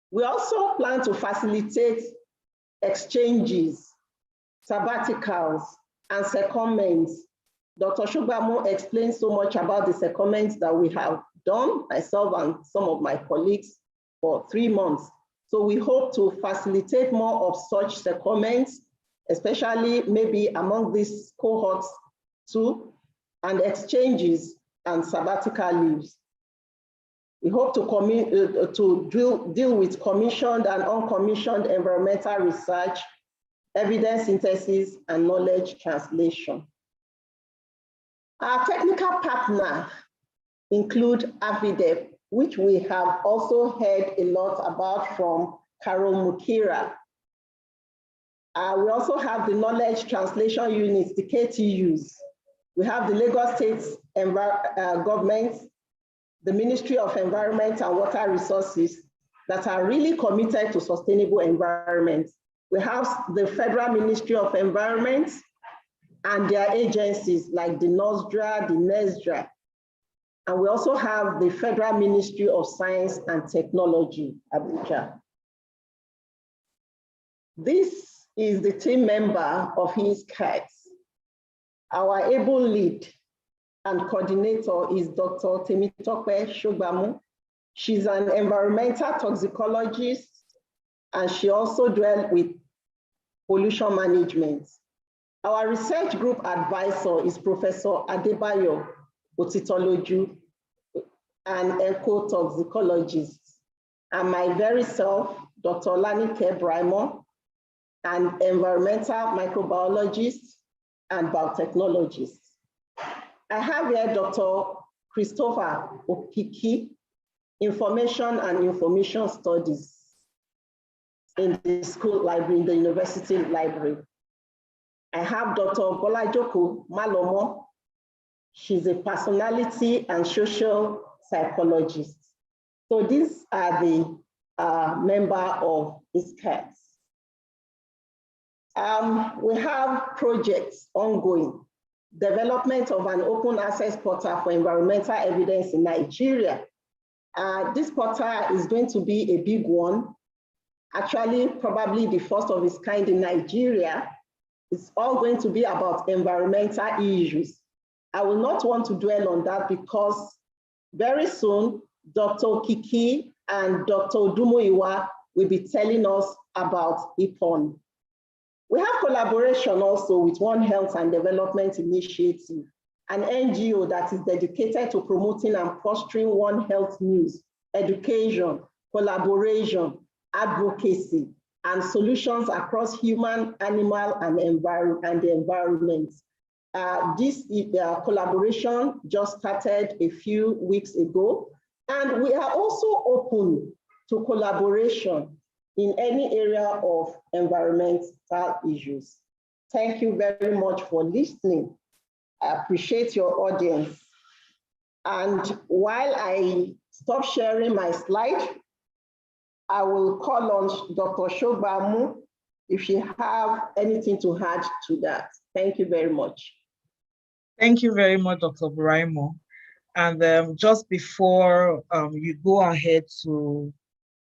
We also plan to facilitate exchanges, sabbaticals, and secondments. Dr. Shugbamu explained so much about the secondments that we have done, myself and some of my colleagues, for 3 months. So we hope to facilitate more of such secondments, especially maybe among these cohorts too, and exchanges and sabbatical leaves. We hope to deal with commissioned and uncommissioned environmental research, evidence synthesis, and knowledge translation. Our technical partner include AFIDEP, which we have also heard a lot about from Carol Mukira. We also have the knowledge translation units, the KTUs. We have the Lagos State government, the Ministry of Environment and Water Resources that are really committed to sustainable environment. We have the Federal Ministry of Environment and their agencies like the NOSDRA, the NESDRA. And we also have the Federal Ministry of Science and Technology, Abuja. This is the team member of EESKT. Our able lead and coordinator is Dr. Temitope Shugbamu. She's an environmental toxicologist, and she also dealt with pollution management. Our research group advisor is Professor Adebayo Otitoloju, an eco-toxicologist, and my very self, Dr. Lanike Braimo, an environmental microbiologist and biotechnologist. I have here Dr. Christopher Okiki, Information and Information Studies in the school library, in the university library. I have Dr. Bolajoko Malomo. She's a personality and social psychologist. So these are the members of EESKT. We have projects ongoing. Development of an open access portal for environmental evidence in Nigeria. This portal is going to be a big one. Actually, probably the first of its kind in Nigeria. It's all going to be about environmental issues. I will not want to dwell on that because very soon, Dr. Kiki and Dr. Dumuyiwa will be telling us about EPON. We have collaboration also with One Health and Development Initiative an NGO that is dedicated to promoting and fostering One Health news, education, collaboration, advocacy, and solutions across human, animal, and the environment. This collaboration just started a few weeks ago, and we are also open to collaboration in any area of environmental issues. Thank you very much for listening. I appreciate your audience. And while I stop sharing my slide, I will call on Dr. Shogbamu if she have anything to add to that. Thank you very much. Thank you very much, Dr. Buraimo. And just before you go ahead to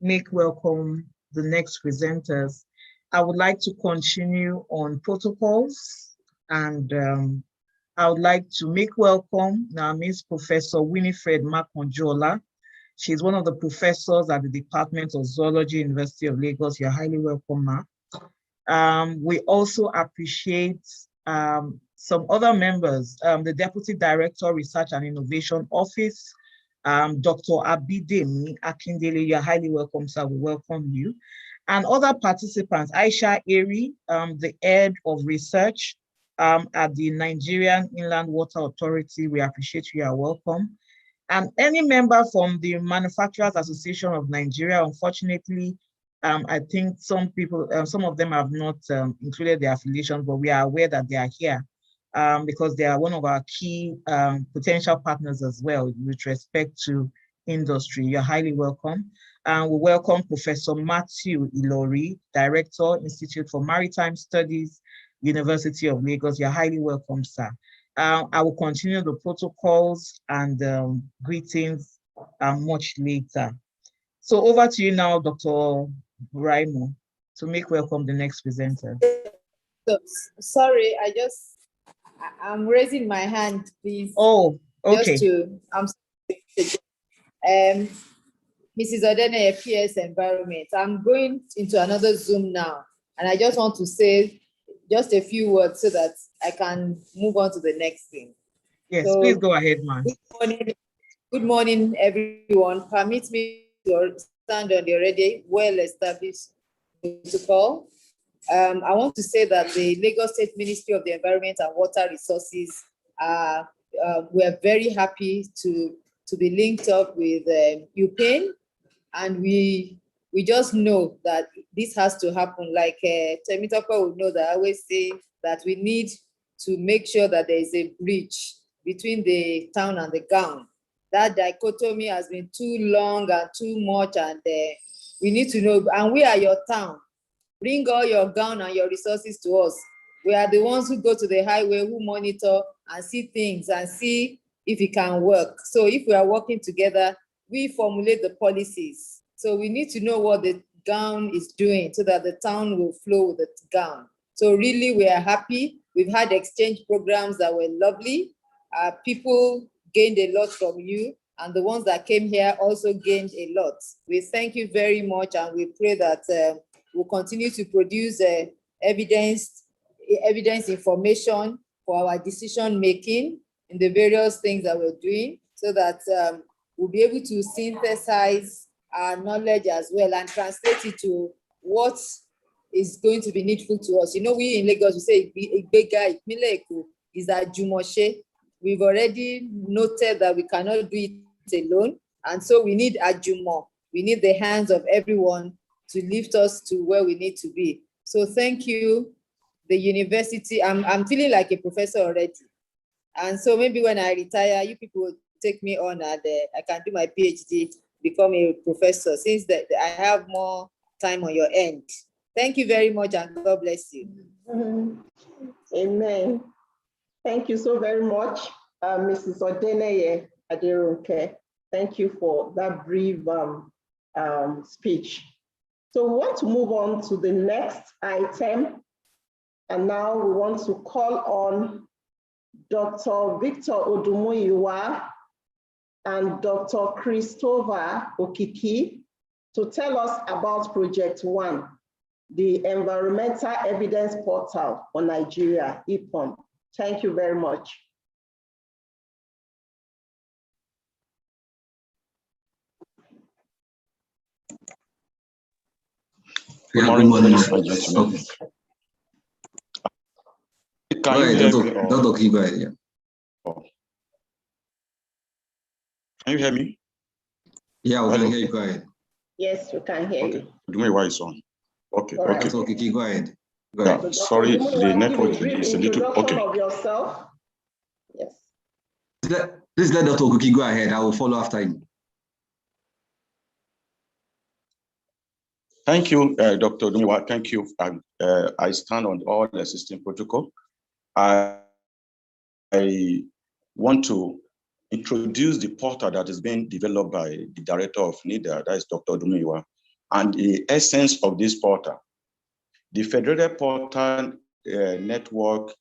make welcome the next presenters, I would like to continue on protocols, and I would like to make welcome now Ms. Professor Winifred Makonjola. She's one of the professors at the Department of Zoology, University of Lagos. You're highly welcome, ma'am. We also appreciate some other members, the Deputy Director, Research and Innovation Office, Dr. Abidemi Akindele. You're highly welcome, sir. We welcome you. And other participants, Aisha Eri, the Head of Research at the Nigerian Inland Water Authority. We appreciate you. Are welcome. And any member from the Manufacturers Association of Nigeria. Unfortunately, I think some people, some of them have not included their affiliation, but we are aware that they are here because they are one of our key potential partners as well with respect to industry. You're highly welcome. And we welcome Professor Matthew Ilori, Director, Institute for Maritime Studies, University of Lagos. You're highly welcome, sir. I will continue the protocols and greetings much later. So over to you now, Dr. Buraimo, to make welcome the next presenter. So, sorry, I'm raising my hand, please. Oh, okay. Mrs. Odene, PS Environment. I'm going into another Zoom now, and I just want to say just a few words so that I can move on to the next thing. Yes, so, please go ahead, ma'am. Good morning, everyone. Permit me to stand on the already well-established protocol. I want to say that the Lagos State Ministry of the Environment and Water Resources, we're very happy to be linked up with EUEPiN, and we just know that this has to happen. Like Temitope would know that I always say that we need to make sure that there is a bridge between the town and the gown. That dichotomy has been too long and too much, and we need to know, and we are your town. Bring all your gown and your resources to us. We are the ones who go to the highway, who monitor and see things and see if it can work. So if we are working together, we formulate the policies. So we need to know what the gown is doing so that the town will flow with the gown. So really, we are happy. We've had exchange programs that were lovely. People gained a lot from you, and the ones that came here also gained a lot. We thank you very much, and we pray that we'll continue to produce evidence information for our decision making in the various things that we're doing, so that we'll be able to synthesize our knowledge as well and translate it to what is going to be needful to us. You know, we in Lagos, we say Igbega Ipinle is that Jumoshe. We've already noted that we cannot do it alone, and so we need Ajumo. We need the hands of everyone to lift us to where we need to be. So thank you, the university. I'm feeling like a professor already. And so maybe when I retire, you people will take me on and I can do my PhD, become a professor, since that I have more time on your end. Thank you very much, and God bless you. Amen. Thank you so very much, Mrs. Odeneye Aderonke. Thank you for that brief speech. So we want to move on to the next item. And now we want to call on Dr. Victor Odumuyiwa and Dr. Christopher Okiki to tell us about Project 1, the Environmental Evidence Portal for Nigeria, EPON. Thank you very much. Good morning, ladies and gentlemen. Okay. Can you hear me? Dr. Go ahead, yeah. Oh. Can you hear me? Yeah, we can hear you. Go ahead. Yes, we can hear you. Do me why it's on. Okay, All right. okay. Go ahead. Go Yeah, ahead. sorry, the network is a little okay. Of yourself. Yes. Please let Dr. Okuki go ahead. I will follow after him. Thank you, Dr. Dumiwa. Thank you. I stand on all the existing protocol. I want to introduce the portal that is being developed by the director of NIDA, that is Dr. Dumiwa, and the essence of this portal. The federated portal network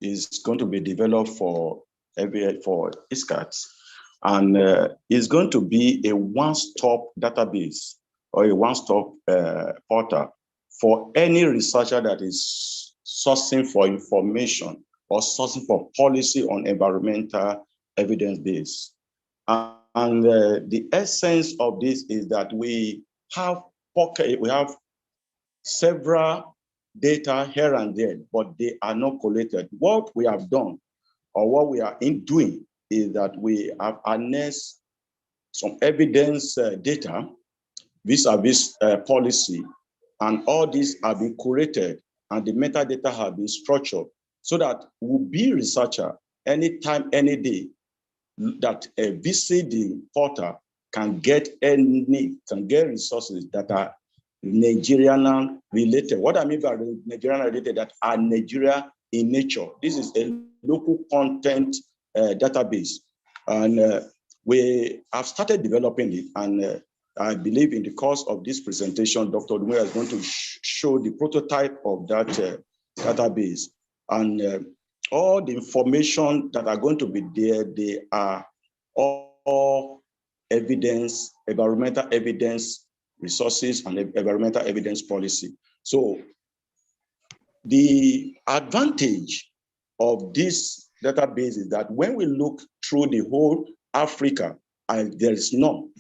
is going to be developed for EESKT, and it's going to be a one-stop database or a one-stop portal for any researcher that is sourcing for information or sourcing for policy on environmental evidence base. And the essence of this is that we have several data here and there, but they are not collated. What we have done, or what we are doing, is that we have harnessed some evidence data vis-a-vis policy, and all these have been curated, and the metadata have been structured so that we'll be researcher anytime, any day, that a VCD portal can get resources that are Nigerian related. What I mean by Nigerian related, that are Nigeria in nature. This is a local content database, and we have started developing it, and I believe in the course of this presentation, Dr. Dumiwa is going to show the prototype of that database, and all the information that are going to be there, they are all evidence, environmental evidence resources and environmental evidence policy. So the advantage of this database is that when we look through the whole Africa, and there is none,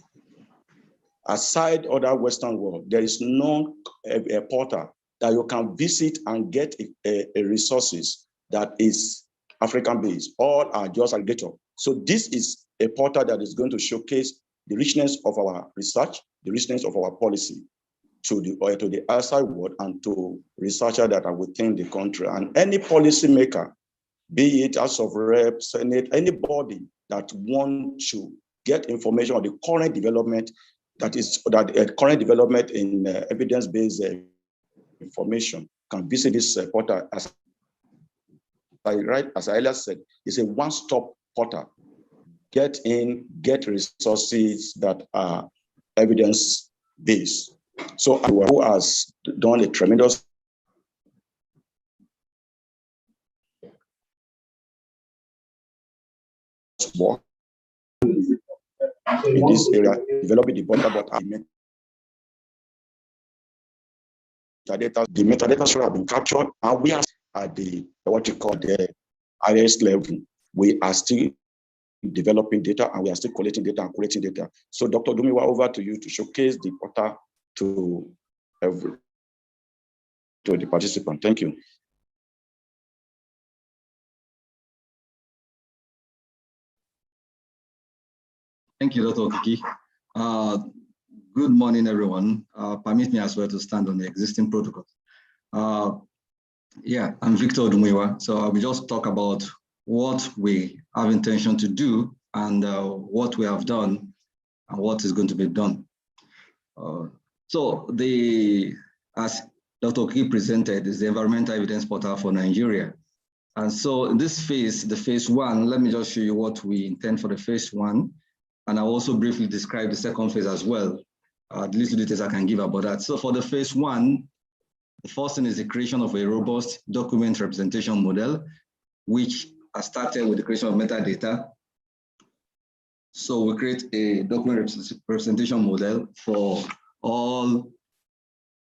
aside other Western world, there is no a portal that you can visit and get a resources that is African based. All are just aggregator. So this is a portal that is going to showcase the richness of our research, the richness of our policy to the outside world and to researchers that are within the country. And any policymaker, be it House of Reps, Senate, anybody that wants to get information on the current development, current development in evidence-based information, can visit this portal. As I earlier said, it's a one-stop portal. Get in, get resources that are evidence-based. So who has done a tremendous work in this area, developing the border, but the metadata should have been captured, and we are at the what you call the highest level. We are still developing data, and we are still collecting data and creating data. So Dr. Dumiwa, over to you to showcase the portal to the participant. Thank you. Thank you, Dr. Okiki. Good morning, everyone. Permit me as well to stand on the existing protocol. Yeah, I'm Victor Dumiwa. So I will just talk about what we have intention to do and what we have done and what is going to be done. So as Dr. Okiki presented, is the environmental evidence portal for Nigeria. And so in this phase, the phase one, let me just show you what we intend for the phase one. And I'll also briefly describe the second phase as well. The little details I can give about that. So for the phase one, the first thing is the creation of a robust document representation model, which has started with the creation of metadata. So we create a document representation model for all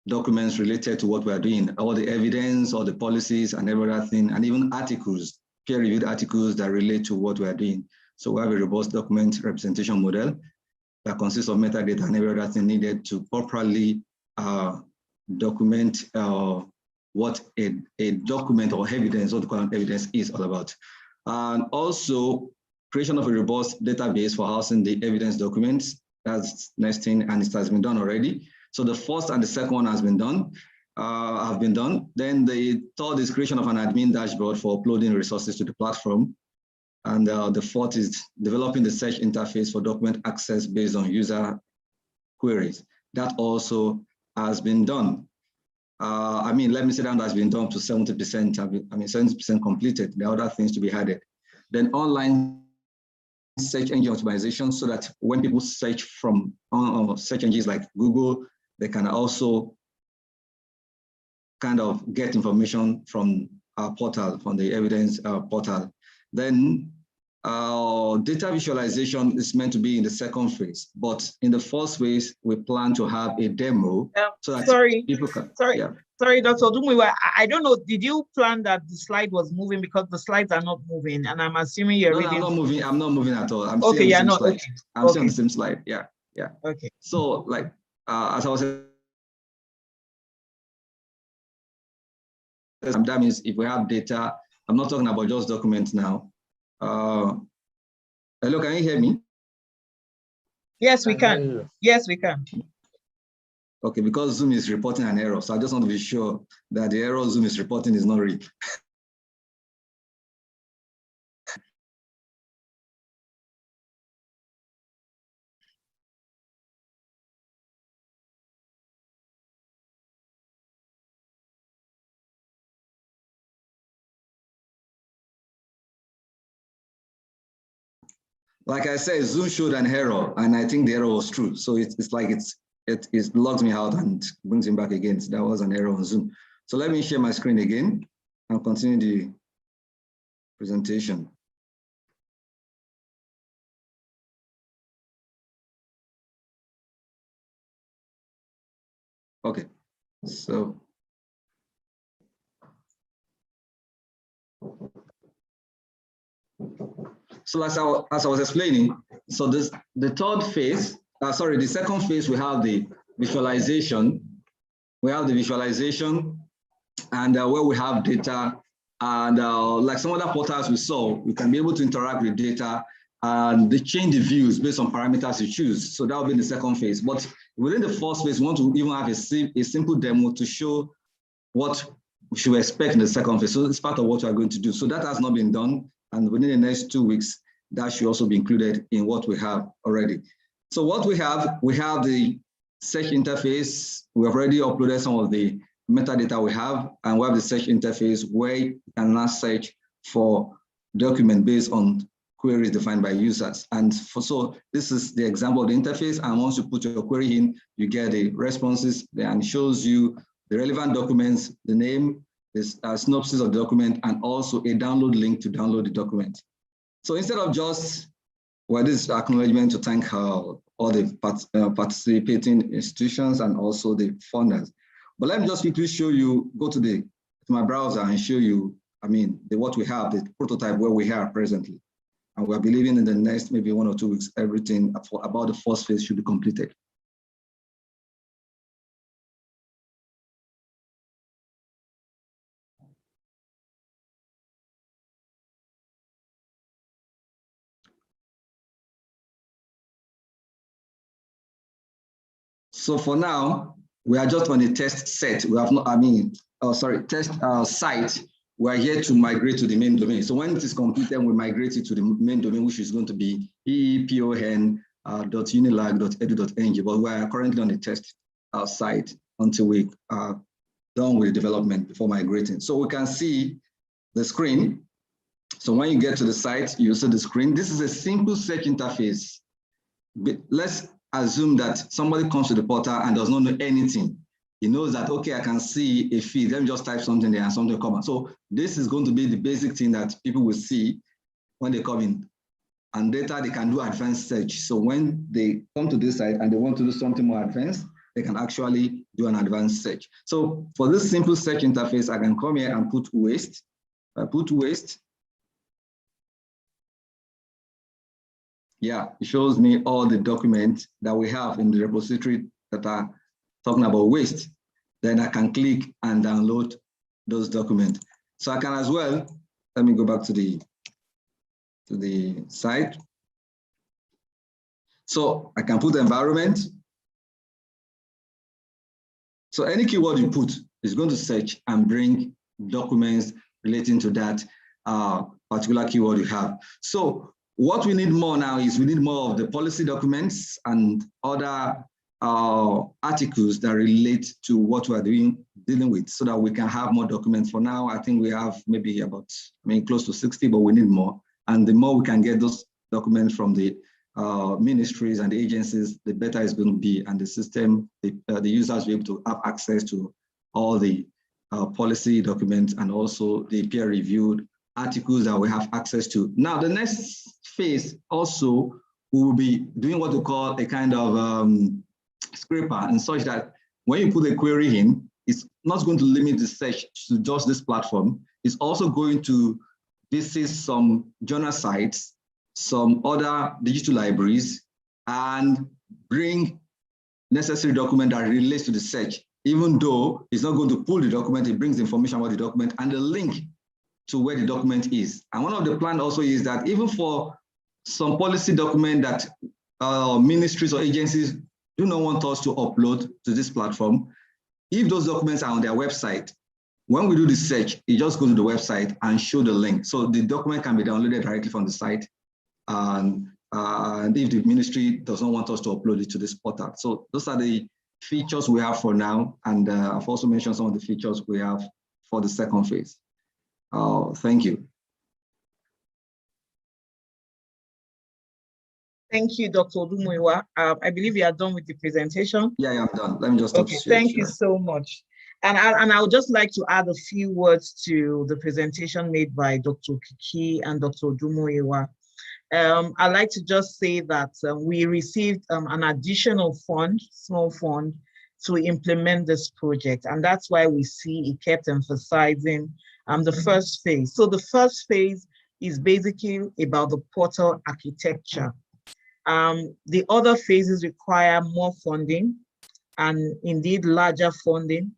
documents related to what we are doing, all the evidence, all the policies and everything, and even articles, peer-reviewed articles that relate to what we are doing. So we have a robust document representation model that consists of metadata and everything needed to properly document what a document or evidence, what the current evidence is all about. And also creation of a robust database for housing the evidence documents. That's next thing, and it has been done already. So the first and the second one has been done, have been done. Then the third is creation of an admin dashboard for uploading resources to the platform. And the fourth is developing the search interface for document access based on user queries. That also has been done. Let me say that has been done to 70%, 70% completed. There are other things to be added. Then online search engine optimization, so that when people search from search engines like Google, they can also kind of get information from our portal, from the evidence portal. Then data visualization is meant to be in the second phase, but in the first phase, we plan to have a demo. So that people can, Sorry, Dr. Odumiwa, I don't know, did you plan that the slide was moving, because the slides are not moving, and I'm assuming you're reading. I'm not moving at all. I'm okay, still on the same slide. Okay. I'm still on the same slide, yeah. Okay. So like, as I was saying, that means if we have data, I'm not talking about just documents now. Hello, can you hear me? Yes, we can. Yes, we can. Okay, because Zoom is reporting an error, so I just want to be sure that the error Zoom is reporting is not real. Like I said, Zoom showed an error, and I think the error was true. So it's like it logs me out and brings me back again. So that was an error on Zoom. So let me share my screen again and continue the presentation. Okay, so. So as I was explaining, so the second phase, we have the visualization. We have the visualization, and where we have data, and like some other portals we saw, we can be able to interact with data and they change the views based on parameters you choose. So that will be the second phase. But within the first phase, we want to even have a simple demo to show what we should expect in the second phase. So it's part of what we are going to do. So that has not been done. And within the next 2 weeks, that should also be included in what we have already. So what we have the search interface. We have already uploaded some of the metadata we have, and we have the search interface where you can now search for document based on queries defined by users. And so this is the example of the interface. And once you put your query in, you get the responses and shows you the relevant documents, the name, this synopsis of the document, and also a download link to download the document. So instead of just, well, this is acknowledgement to thank all the participating institutions and also the funders. But let me just quickly show you, go to my browser and show you, what we have, the prototype where we are presently. And we're believing in the next maybe 1 or 2 weeks, everything about the first phase should be completed. So for now, we are just on a test set. We have not, test site. We are here to migrate to the main domain. So when it is completed, we migrate it to the main domain, which is going to be eepon.unilag.edu.ng. But we are currently on the test site until we are done with the development before migrating. So we can see the screen. So when you get to the site, you see the screen. This is a simple search interface. Let's assume that somebody comes to the portal and does not know anything. He knows that, okay, I can see a feed. Let me just type something there and something will come out. So this is going to be the basic thing that people will see when they come in. And later they can do advanced search. So when they come to this site and they want to do something more advanced, they can actually do an advanced search. So for this simple search interface, I can come here and put waste. I put waste. Yeah, it shows me all the documents that we have in the repository that are talking about waste. then I can click and download those documents. So I can as well, let me go back to the site. So I can put environment. So any keyword you put is going to search and bring documents relating to that particular keyword you have. So what we need more now is we need more of the policy documents and other articles that relate to what we are dealing with, so that we can have more documents. For now, I think we have maybe about, close to 60, but we need more. And the more we can get those documents from the ministries and the agencies, the better it's going to be. And the system, the users will be able to have access to all the policy documents and also the peer-reviewed articles that we have access to. Now, the next phase also, we will be doing what we call a kind of scraper, and such that when you put a query in, it's not going to limit the search to just this platform. It's also going to visit some journal sites, some other digital libraries, and bring necessary document that relates to the search. Even though it's not going to pull the document, it brings information about the document and the link to where the document is. And one of the plans also is that even for some policy document that ministries or agencies do not want us to upload to this platform, if those documents are on their website, when we do the search, it just goes to the website and show the link. So the document can be downloaded directly from the site. And if the ministry does not want us to upload it to this portal. So those are the features we have for now. And I've also mentioned some of the features we have for the second phase. Thank you. Thank you, Dr. Odumuyiwa. I believe you are done with the presentation. Yeah, I'm done. Let me just Okay, thank you so much. And I would just like to add a few words to the presentation made by Dr. Kiki and Dr. Odumuyiwa. I'd like to just say that we received an additional fund, small fund, to implement this project. And that's why we see it kept emphasizing the first phase. So the first phase is basically about the portal architecture. The other phases require more funding and indeed larger funding.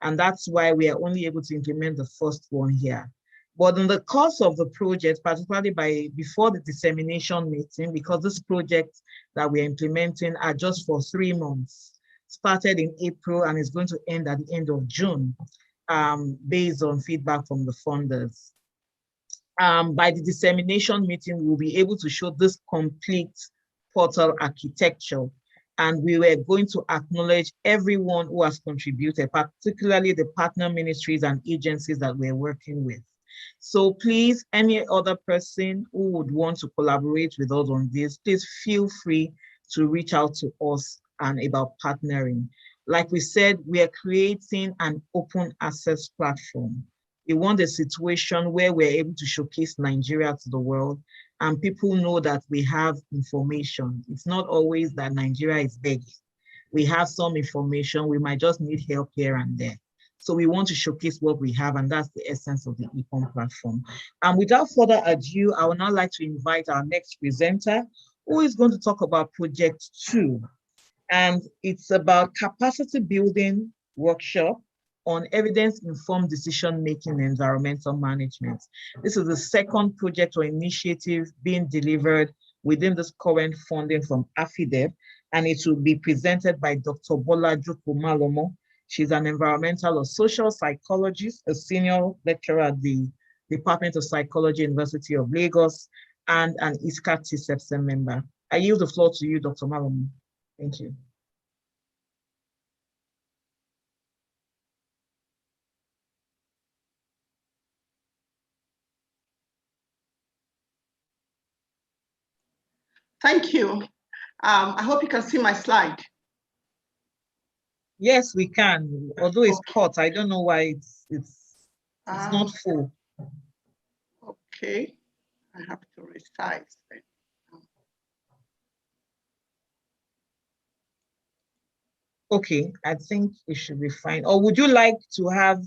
And that's why we are only able to implement the first one here. But in the course of the project, particularly before the dissemination meeting, because this project that we're implementing are just for 3 months, started in April and is going to end at the end of June, based on feedback from the funders. By the dissemination meeting, we'll be able to show this complete portal architecture. And we were going to acknowledge everyone who has contributed, particularly the partner ministries and agencies that we're working with. So please, any other person who would want to collaborate with us on this, please feel free to reach out to us and about partnering. Like we said, we are creating an open access platform. We want a situation where we're able to showcase Nigeria to the world and people know that we have information. It's not always that Nigeria is begging. We have some information, we might just need help here and there. So we want to showcase what we have, and that's the essence of the EPON platform. And without further ado, I would now like to invite our next presenter, who is going to talk about Project 2. And it's about capacity building workshop on evidence-informed decision-making and environmental management. This is the second project or initiative being delivered within this current funding from AFIDEP, and it will be presented by Dr. Bola Malomo. She's an environmental or social psychologist, a senior lecturer at the Department of Psychology, University of Lagos, and an EESKT-TCEBCEM member. I yield the floor to you, Dr. Malomo. Thank you. Thank you. I hope you can see my slide. Yes, we can. Although it's cut, I don't know why it's not full. Okay, I have to resize it. Okay, I think it should be fine. Or would you like to have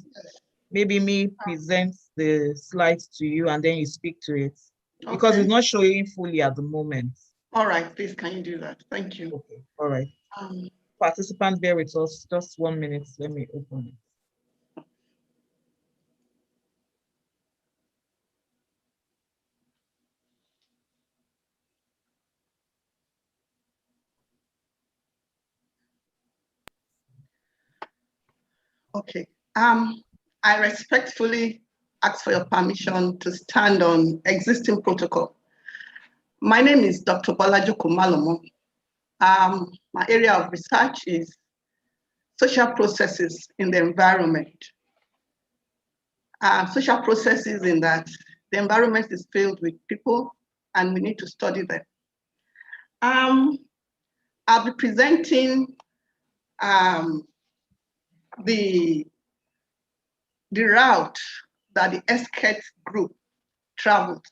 maybe me present the slides to you and then you speak to it? Because it's not showing fully at the moment. All right, please, can you do that? Thank you. Okay, all right. Participants, bear with us. Just 1 minute. Let me open it. Okay. I respectfully ask for your permission to stand on existing protocol. My name is Dr. Bolajuko Malomo. My area of research is social processes in the environment. Social processes in that the environment is filled with people and we need to study them. I'll be presenting the route that the EESKT group traveled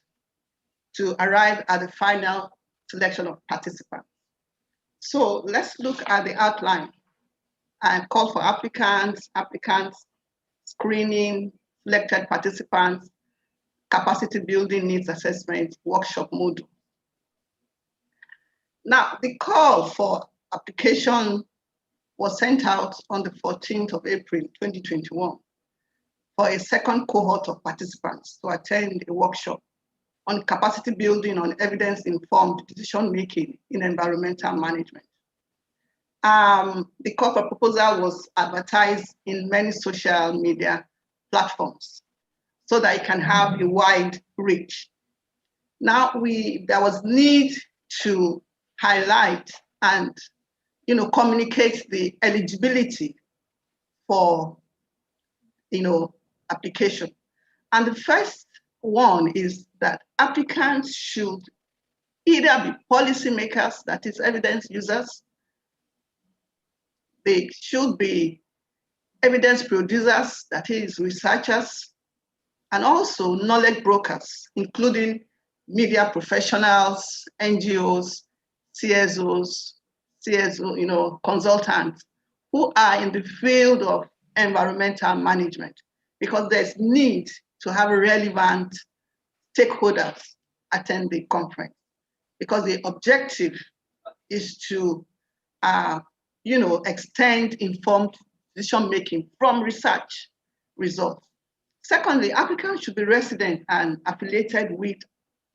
to arrive at the final selection of participants. So let's look at the outline and call for applicants, screening, selected participants, capacity building, needs assessment, workshop module. Now, the call for application was sent out on the 14th of April, 2021 for a second cohort of participants to attend a workshop on capacity building on evidence-informed decision-making in environmental management. The call for proposal was advertised in many social media platforms so that it can have a wide reach. Now, there was need to highlight and communicate the eligibility for application. And the first one is that applicants should either be policymakers, that is evidence users, they should be evidence producers, that is researchers, and also knowledge brokers, including media professionals, NGOs, CSOs, consultants who are in the field of environmental management, because there's need to have relevant stakeholders attend the conference, because the objective is to extend informed decision-making from research results. Secondly, applicants should be resident and affiliated with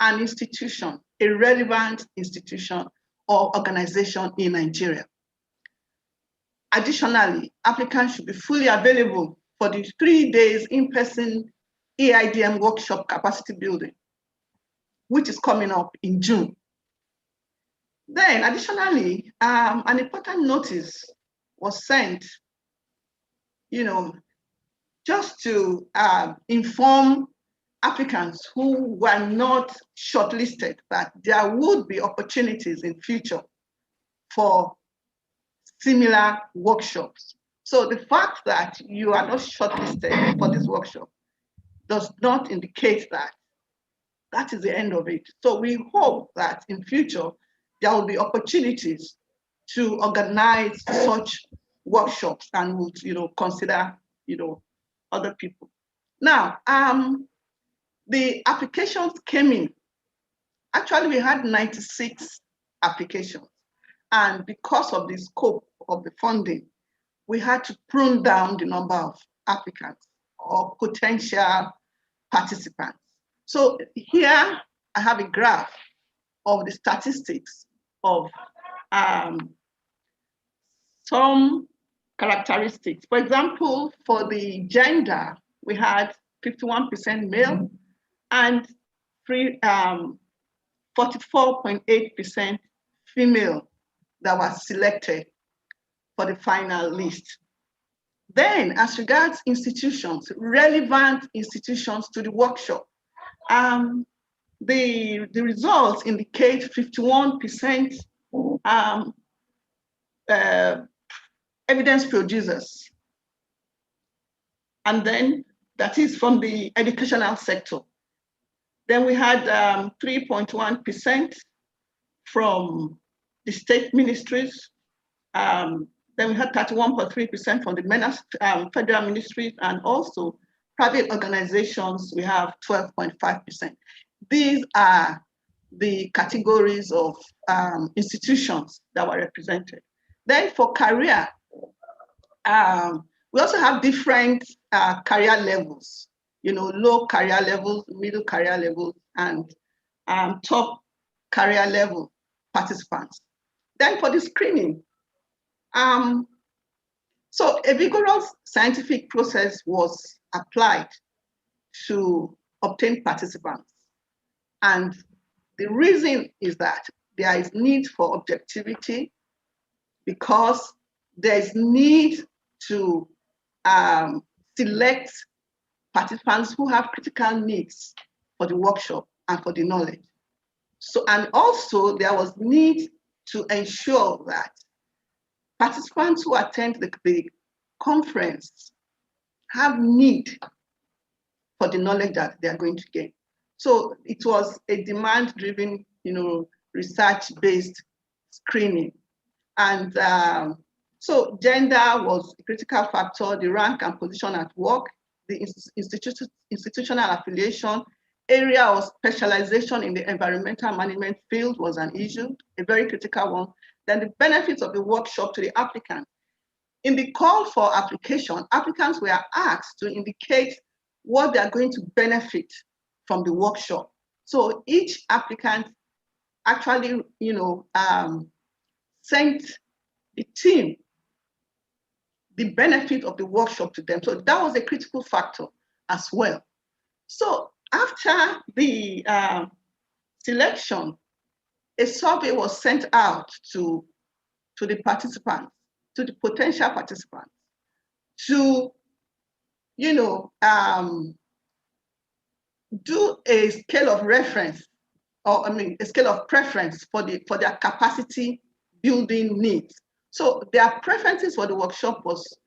an institution, a relevant institution or organization in Nigeria. Additionally, applicants should be fully available for the 3 days in-person EIDM workshop capacity building, which is coming up in June. Then additionally, an important notice was sent, just to inform applicants who were not shortlisted that there would be opportunities in future for similar workshops. So the fact that you are not shortlisted for this workshop does not indicate that that is the end of it. So we hope that in future, there will be opportunities to organize such workshops and would, consider, other people. Now, the applications came in. Actually, we had 96 applications. And because of the scope of the funding, we had to prune down the number of applicants or potential participants. So here I have a graph of the statistics of some characteristics. For example, for the gender, we had 51% male and 44.8% female that was selected for the final list. Then, as regards institutions, relevant institutions to the workshop, the results indicate 51% evidence producers. And then that is from the educational sector. Then we had 3.1% from the state ministries. Then we had 31.3% from the federal ministries, and also private organizations, we have 12.5%. These are the categories of institutions that were represented. Then for career, we also have different career levels, low career levels, middle career levels, and top career level participants. Then for the screening, so a vigorous scientific process was applied to obtain participants. And the reason is that there is need for objectivity, because there is need to select participants who have critical needs for the workshop and for the knowledge. So, and also there was need to ensure that participants who attend the conference have need for the knowledge that they are going to gain. So it was a demand-driven, research-based screening. And so gender was a critical factor, the rank and position at work, the institutional affiliation, area of specialization in the environmental management field was an issue, a very critical one. Then the benefits of the workshop to the applicant. In the call for application, applicants were asked to indicate what they are going to benefit from the workshop. So each applicant actually, sent the team the benefit of the workshop to them. So that was a critical factor as well. So after the selection, a survey was sent out to the participants, to the potential participants, to do a scale of reference, or a scale of preference for their capacity building needs. So their preferences for the workshop was,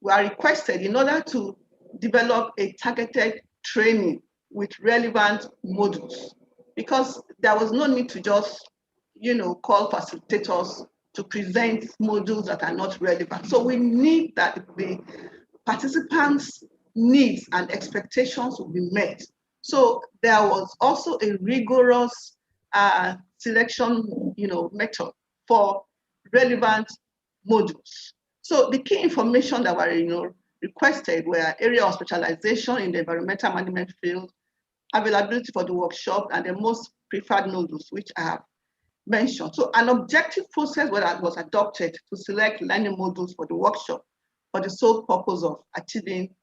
were requested in order to develop a targeted training with relevant modules, because there was no need to just, call facilitators to present modules that are not relevant. So we need that the participants' needs and expectations will be met. So there was also a rigorous selection, method for relevant modules. So the key information that were, requested were area of specialization in the environmental management field, availability for the workshop, and the most preferred modules, which I have mentioned. So an objective process was adopted to select learning modules for the workshop for the sole purpose of achieving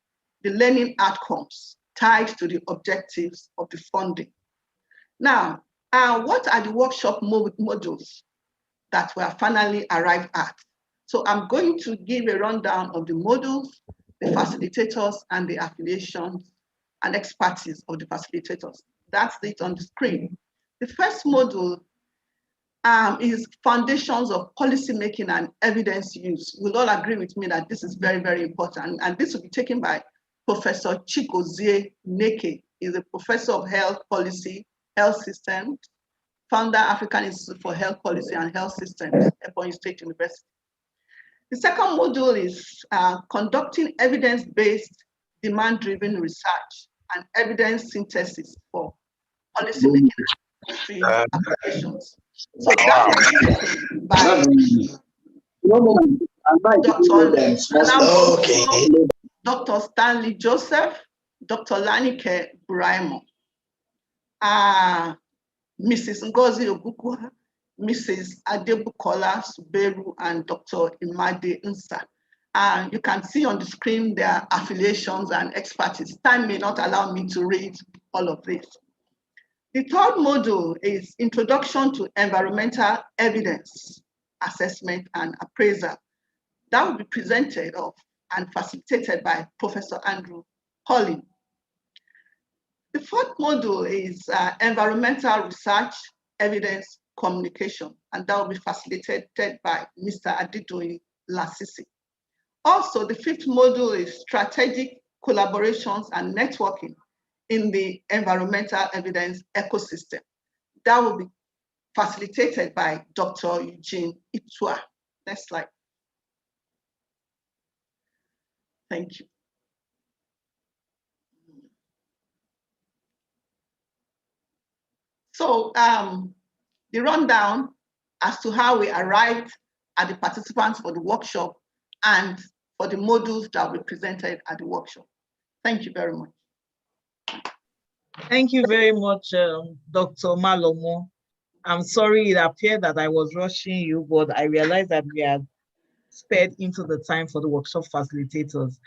the learning outcomes tied to the objectives of the funding. Now, what are the workshop modules that were finally arrived at? So I'm going to give a rundown of the modules, the facilitators, and the affiliations and expertise of the facilitators. That's it on the screen. The first module is Foundations of Policymaking and Evidence Use. You'll all agree with me that this is very, very important. And this will be taken by Professor Chigozie Neke. He's a professor of health policy, health systems, founder African Institute for Health Policy and Health Systems, Ebonyi State University. The second module is Conducting Evidence-Based Demand-Driven Research and Evidence Synthesis for Policymaking and applications. So that is by Dr. Stanley Joseph, Dr. Lanike Buraimo, Mrs. Ngozi Ogukuha, Mrs. Adebukola Suberu, and Dr. Imade Nsa. You can see on the screen their affiliations and expertise. Time may not allow me to read all of this. The third module is Introduction to Environmental Evidence Assessment and Appraisal. That will be presented and facilitated by Professor Andrew Collin. The fourth module is Environmental Research Evidence Communication, and that will be facilitated by Mr. Adidoyin Lasisi. Also, the fifth module is Strategic Collaborations and Networking in the Environmental Evidence Ecosystem. That will be facilitated by Dr. Eugene Itua. Next slide. Thank you. So the rundown as to how we arrived at the participants for the workshop and for the modules that will be presented at the workshop. Thank you very much. Thank you very much, Dr. Malomo. I'm sorry, it appeared that I was rushing you, but I realized that we had sped into the time for the workshop facilitators.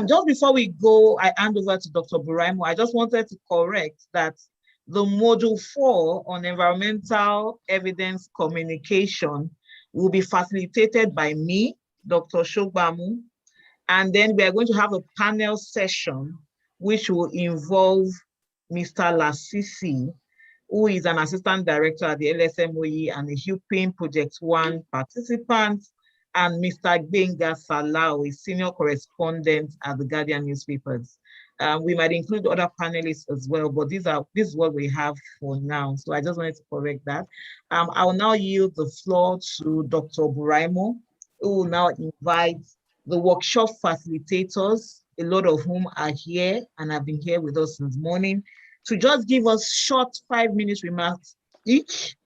Just before we go, I hand over to Dr. Buraimo. I just wanted to correct that the module 4 on environmental evidence communication will be facilitated by me, Dr. Shogbamu, and then we are going to have a panel session which will involve Mr. Lasisi, who is an assistant director at the LSMOE and a EUEPiN Project 1 participant, and Mr. Gbenga Salau, a senior correspondent at the Guardian newspapers. We might include other panelists as well, but this is what we have for now. So I just wanted to correct that. I will now yield the floor to Dr. Buraimo, who will now invite the workshop facilitators, a lot of whom are here and have been here with us since morning, to just give us short 5-minute remarks each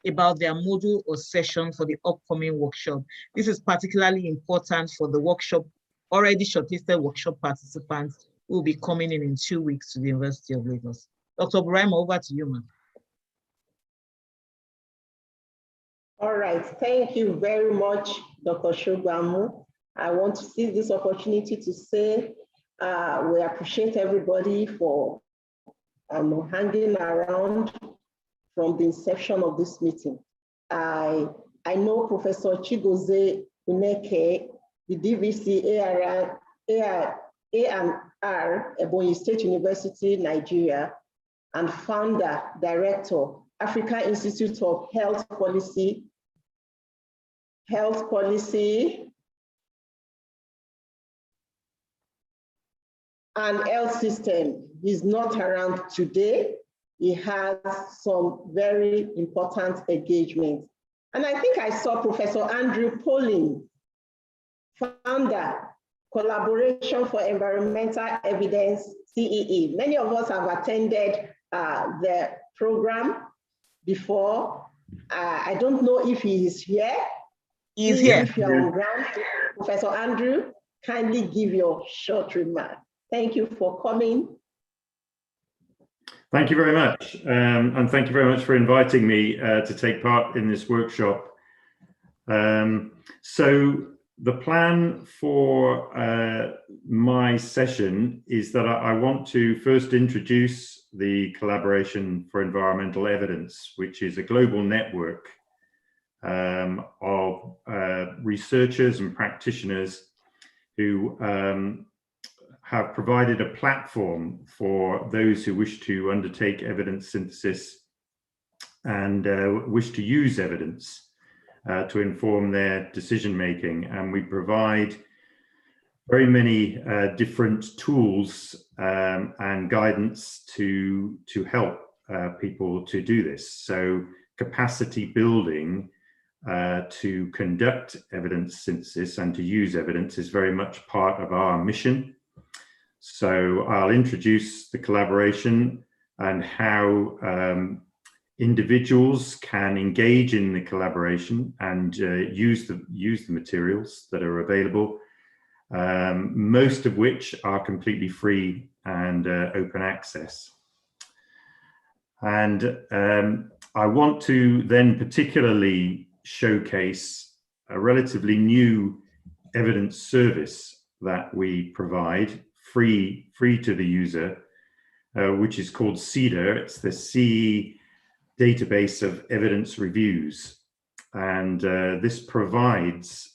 about their module or session for the upcoming workshop. This is particularly important for the workshop, already shortlisted workshop participants who will be coming in 2 weeks to the University of Lagos. Dr. Buraimo, over to you, ma'am. All right, thank you very much, Dr. Shogbamu. I want to seize this opportunity to say we appreciate everybody for hanging around from the inception of this meeting. I know Professor Chigozie Uneke, the DVC A&R, Ebonyi State University, Nigeria, and founder, director, Africa Institute of Health Policy and Health System. He's not around today. He has some very important engagements. And I think I saw Professor Andrew Polling, founder, Collaboration for Environmental Evidence, CEE. Many of us have attended the program before. I don't know if he is here. He's here. If you're on ground, Professor Andrew, kindly give your short remark. Thank you for coming. Thank you very much. And thank you very much for inviting me to take part in this workshop. So the plan for my session is that I want to first introduce the Collaboration for Environmental Evidence, which is a global network of researchers and practitioners who have provided a platform for those who wish to undertake evidence synthesis and wish to use evidence to inform their decision making. And we provide very many different tools and guidance to help people to do this. So capacity building to conduct evidence synthesis and to use evidence is very much part of our mission. So I'll introduce the collaboration and how individuals can engage in the collaboration and use the materials that are available, most of which are completely free and open access. And I want to then particularly showcase a relatively new evidence service that we provide free to the user, which is called CEDAR. It's the CE Database of Evidence Reviews. And this provides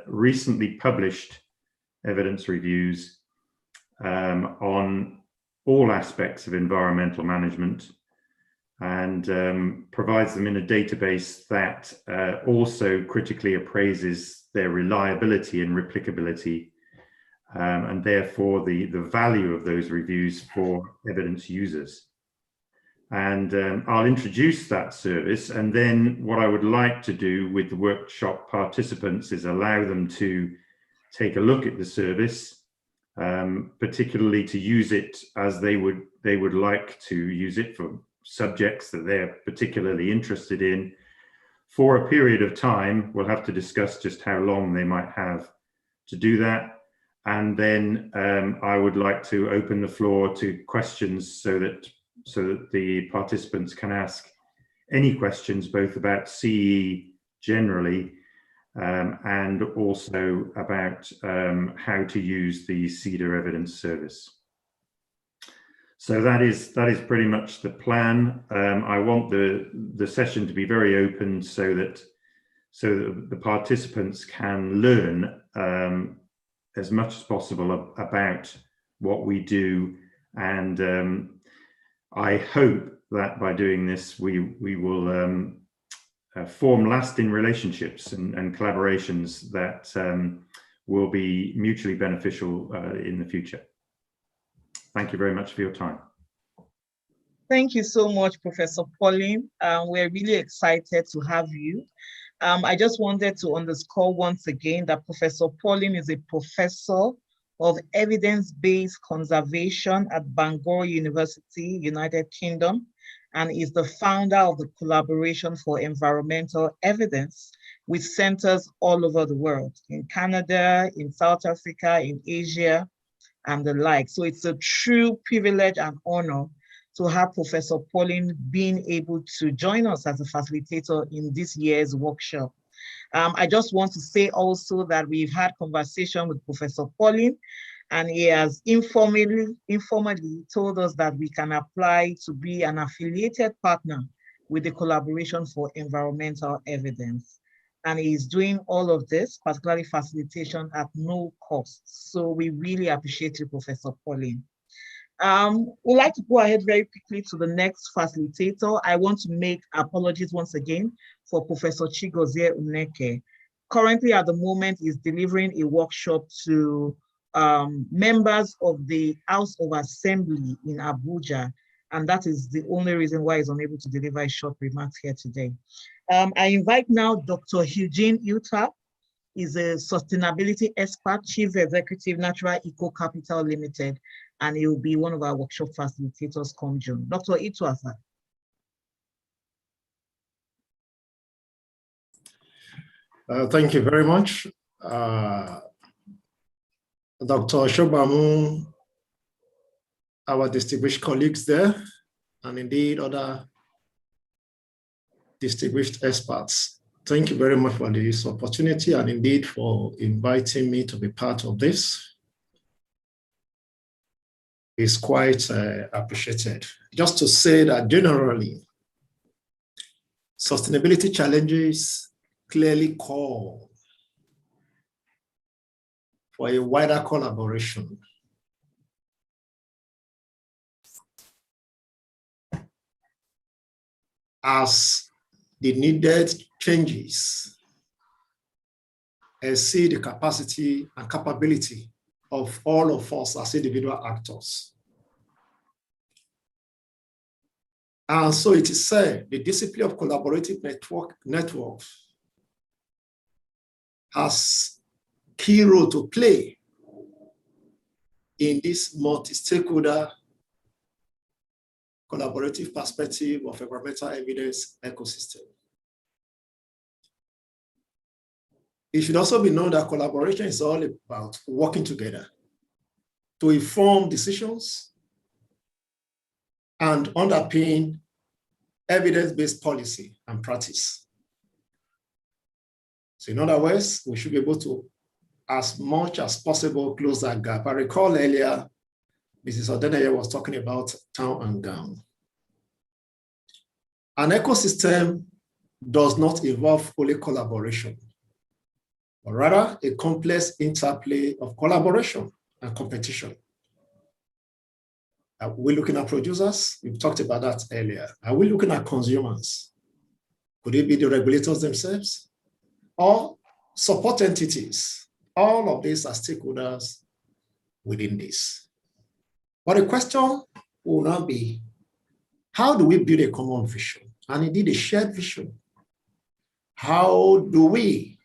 recently published evidence reviews on all aspects of environmental management, and provides them in a database that also critically appraises their reliability and replicability, and therefore the value of those reviews for evidence users. And I'll introduce that service, and then what I would like to do with the workshop participants is allow them to take a look at the service, particularly to use it as they would like to use it for subjects that they're particularly interested in, for a period of time. We'll have to discuss just how long they might have to do that. And then I would like to open the floor to questions so that the participants can ask any questions, both about CE generally and also about how to use the CEDA evidence service. So that is pretty much the plan. I want the session to be very open so that the participants can learn as much as possible about what we do, and I hope that by doing this we will form lasting relationships and collaborations that will be mutually beneficial in the future. Thank you very much for your time. Thank you so much, Professor Pauline. We're really excited to have you. I just wanted to underscore once again that Professor Pauline is a professor of evidence-based conservation at Bangor University, United Kingdom, and is the founder of the Collaboration for Environmental Evidence with centers all over the world, in Canada, in South Africa, in Asia, and the like. So it's a true privilege and honor to have Professor Pauline being able to join us as a facilitator in this year's workshop. I just want to say also that we've had conversation with Professor Pauline, and he has informally told us that we can apply to be an affiliated partner with the Collaboration for Environmental Evidence. And he's doing all of this, particularly facilitation, at no cost. So we really appreciate you, Professor Pauline. We'd like to go ahead very quickly to the next facilitator. I want to make apologies once again for Professor Chigozie Uneke. Currently, at the moment, is delivering a workshop to members of the House of Assembly in Abuja, and that is the only reason why he's unable to deliver his short remarks here today. I invite now Dr. Eugene Utah. He's a sustainability expert, Chief Executive, Natural Eco Capital Limited, and he will be one of our workshop facilitators come June. Dr. Utah, sir. Thank you very much. Dr. Shobamu, our distinguished colleagues there, and indeed other distinguished experts. Thank you very much for this opportunity and indeed for inviting me to be part of this. It's quite appreciated. Just to say that generally, sustainability challenges clearly call for a wider collaboration. As the needed changes exceed the capacity and capability of all of us as individual actors. And so it is said, the discipline of collaborative networks has key role to play in this multi-stakeholder collaborative perspective of environmental evidence ecosystem. It should also be known that collaboration is all about working together to inform decisions and underpin evidence-based policy and practice. So in other words, we should be able to, as much as possible, close that gap. I recall earlier, Mrs. Odeneye was talking about town and gown. An ecosystem does not involve only collaboration, but rather a complex interplay of collaboration and competition. Are we looking at producers? We've talked about that earlier. Are we looking at consumers? Could it be the regulators themselves or support entities? All of these are stakeholders within this. But the question will now be, how do we build a common vision? And indeed a shared vision. How do we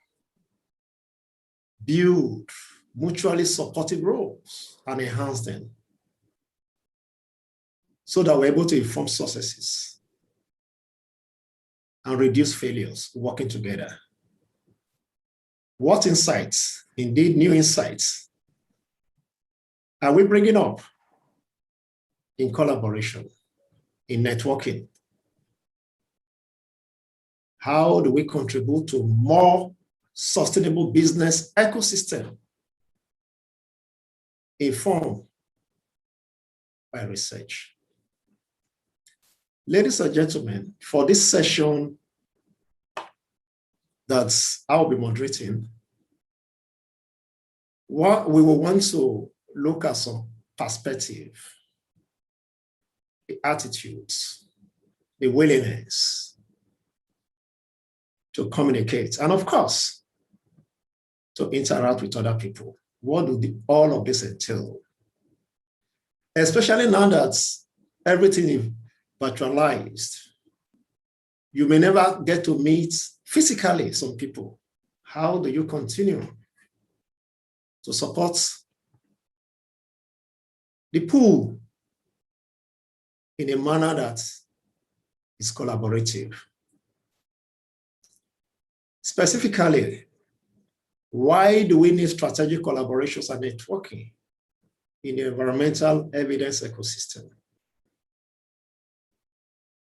build mutually supportive roles and enhance them so that we're able to inform successes and reduce failures working together. What insights, indeed new insights, are we bringing up in collaboration, in networking? How do we contribute to more sustainable business ecosystem informed by research? Ladies and gentlemen, for this session that I'll be moderating, what we will want to look at some perspective, the attitudes, the willingness to communicate, and of course, to interact with other people. What do all of this entail? Especially now that everything is virtualized, you may never get to meet physically some people. How do you continue to support the pool in a manner that is collaborative? Specifically, why do we need strategic collaborations and networking in the environmental evidence ecosystem?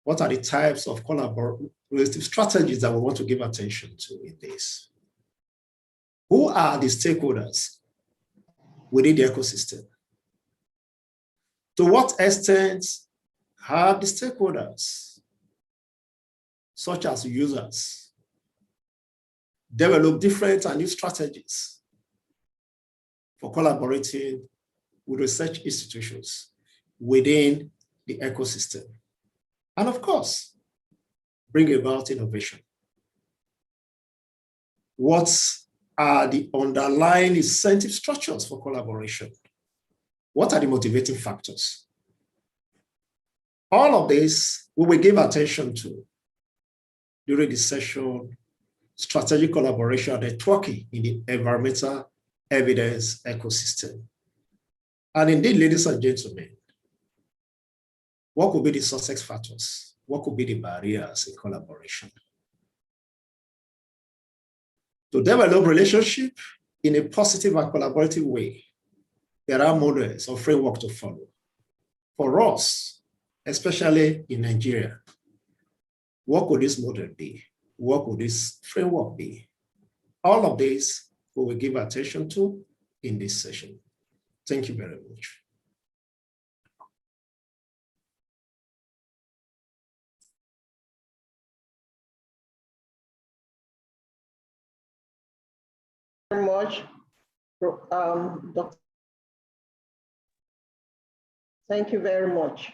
What are the types of collaborative strategies that we want to give attention to in this? Who are the stakeholders within the ecosystem? To what extent have the stakeholders, such as users, developed different and new strategies for collaborating with research institutions within the ecosystem? And of course, bring about innovation. What are the underlying incentive structures for collaboration? What are the motivating factors? All of this we will give attention to during this session, strategic collaboration and networking in the environmental evidence ecosystem. And indeed, ladies and gentlemen, what could be the success factors? What could be the barriers in collaboration? To develop relationship in a positive and collaborative way, there are models or framework to follow. For us, especially in Nigeria, what could this model be? What could this framework be? All of this we will give attention to in this session. Thank you very much. Very much, Dr. Thank you very much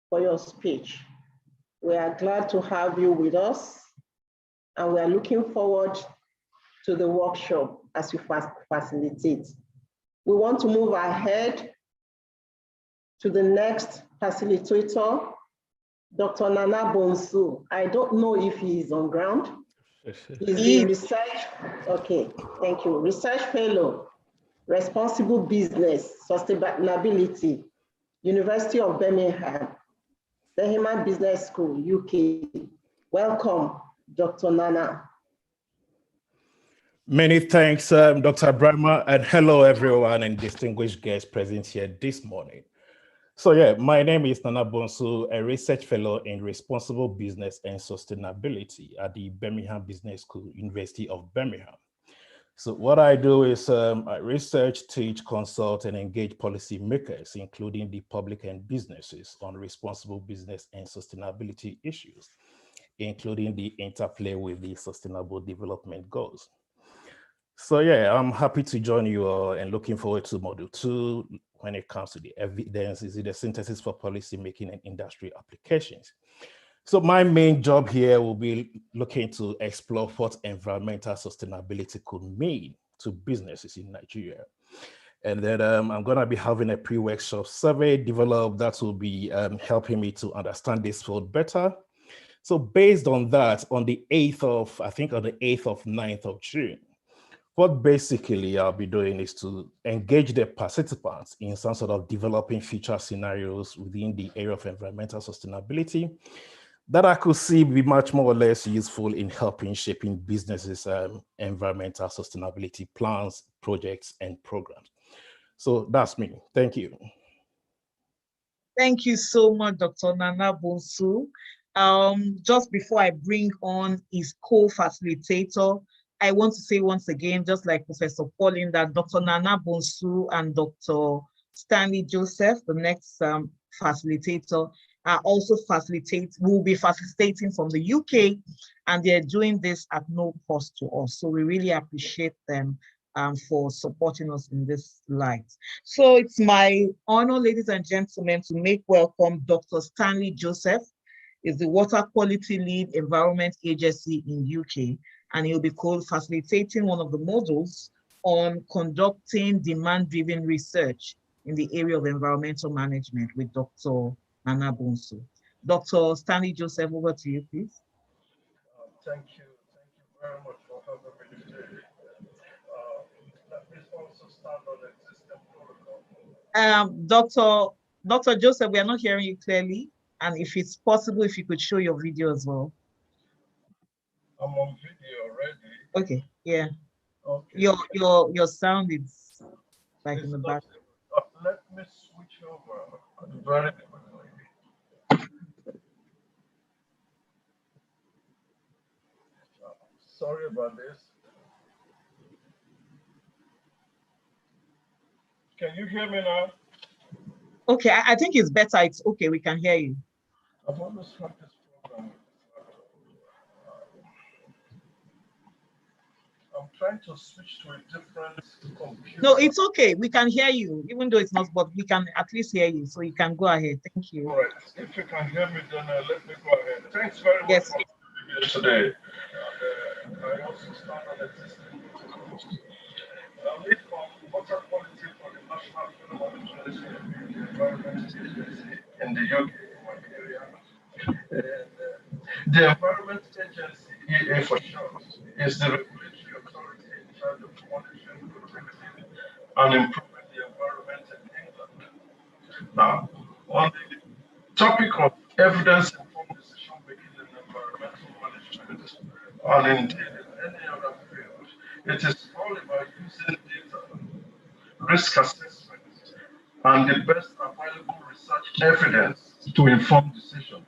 for your speech. We are glad to have you with us, and we are looking forward to the workshop as you facilitate. We want to move ahead to the next facilitator, Dr. Nana Bonsu. I don't know if he is on ground. He's the research, okay, thank you. Research Fellow, Responsible Business, Sustainability, University of Birmingham, Birmingham Business School, UK. Welcome, Dr. Nana. Many thanks, Dr. Brahma, and hello everyone and distinguished guests present here this morning. So yeah, my name is Nana Bonsu, a research fellow in responsible business and sustainability at the Birmingham Business School, University of Birmingham. So what I do is I research, teach, consult, and engage policymakers, including the public and businesses, on responsible business and sustainability issues, including the interplay with the Sustainable Development Goals. So yeah, I'm happy to join you all and looking forward to Module 2 when it comes to the evidence, is the synthesis for policy making and industry applications. So my main job here will be looking to explore what environmental sustainability could mean to businesses in Nigeria. And then I'm gonna be having a pre-workshop survey developed that will be helping me to understand this field better. So based on that, on the 8th of, I think on the 8th of 9th of June, what basically I'll be doing is to engage the participants in some sort of developing future scenarios within the area of environmental sustainability that I could see be much more or less useful in helping shaping businesses' environmental sustainability plans, projects, and programs. So that's me. Thank you. Thank you so much, Dr. Nana Bonsu. Just before I bring on his co-facilitator, I want to say once again, just like Professor Pauline, that Dr. Nana Bonsu and Dr. Stanley Joseph, the next facilitator, are also will be facilitating from the UK, and they're doing this at no cost to us. So we really appreciate them for supporting us in this light. So it's my honor, ladies and gentlemen, to make welcome Dr. Stanley Joseph, is the Water Quality Lead Environment Agency in UK, and he'll be co-facilitating one of the modules on conducting demand-driven research in the area of environmental management with Dr. Nana Bonsu. Dr. Stanley Joseph, over to you, please. Thank you very much for having me today. Let me also stand on existing protocol. Dr. Joseph, we are not hearing you clearly, and if it's possible, if you could show your video as well. I'm on video already. Okay, yeah. Okay. Your sound is like in the back. Let me switch over very quickly. Sorry about this. Can you hear me now? Okay, I think it's better. It's okay. We can hear you. I've always had this problem. I'm trying to switch to a different computer. No, it's okay. We can hear you, even though it's not, but we can at least hear you. So you can go ahead. Thank you. All right. If you can hear me, then let me go ahead. Thanks very much for being here today. I also stand on existing protocols. Lead from water quality for the National Environment Agency in the UK, my area. And, the Environment Agency, EA for short, is the regulatory authority in charge of monitoring, protecting, and improving the environment in England. Now, on the topic of evidence-informed decision-making in environmental management, and indeed in any other field, it is all about using data, risk assessment, and the best available research evidence to inform decision.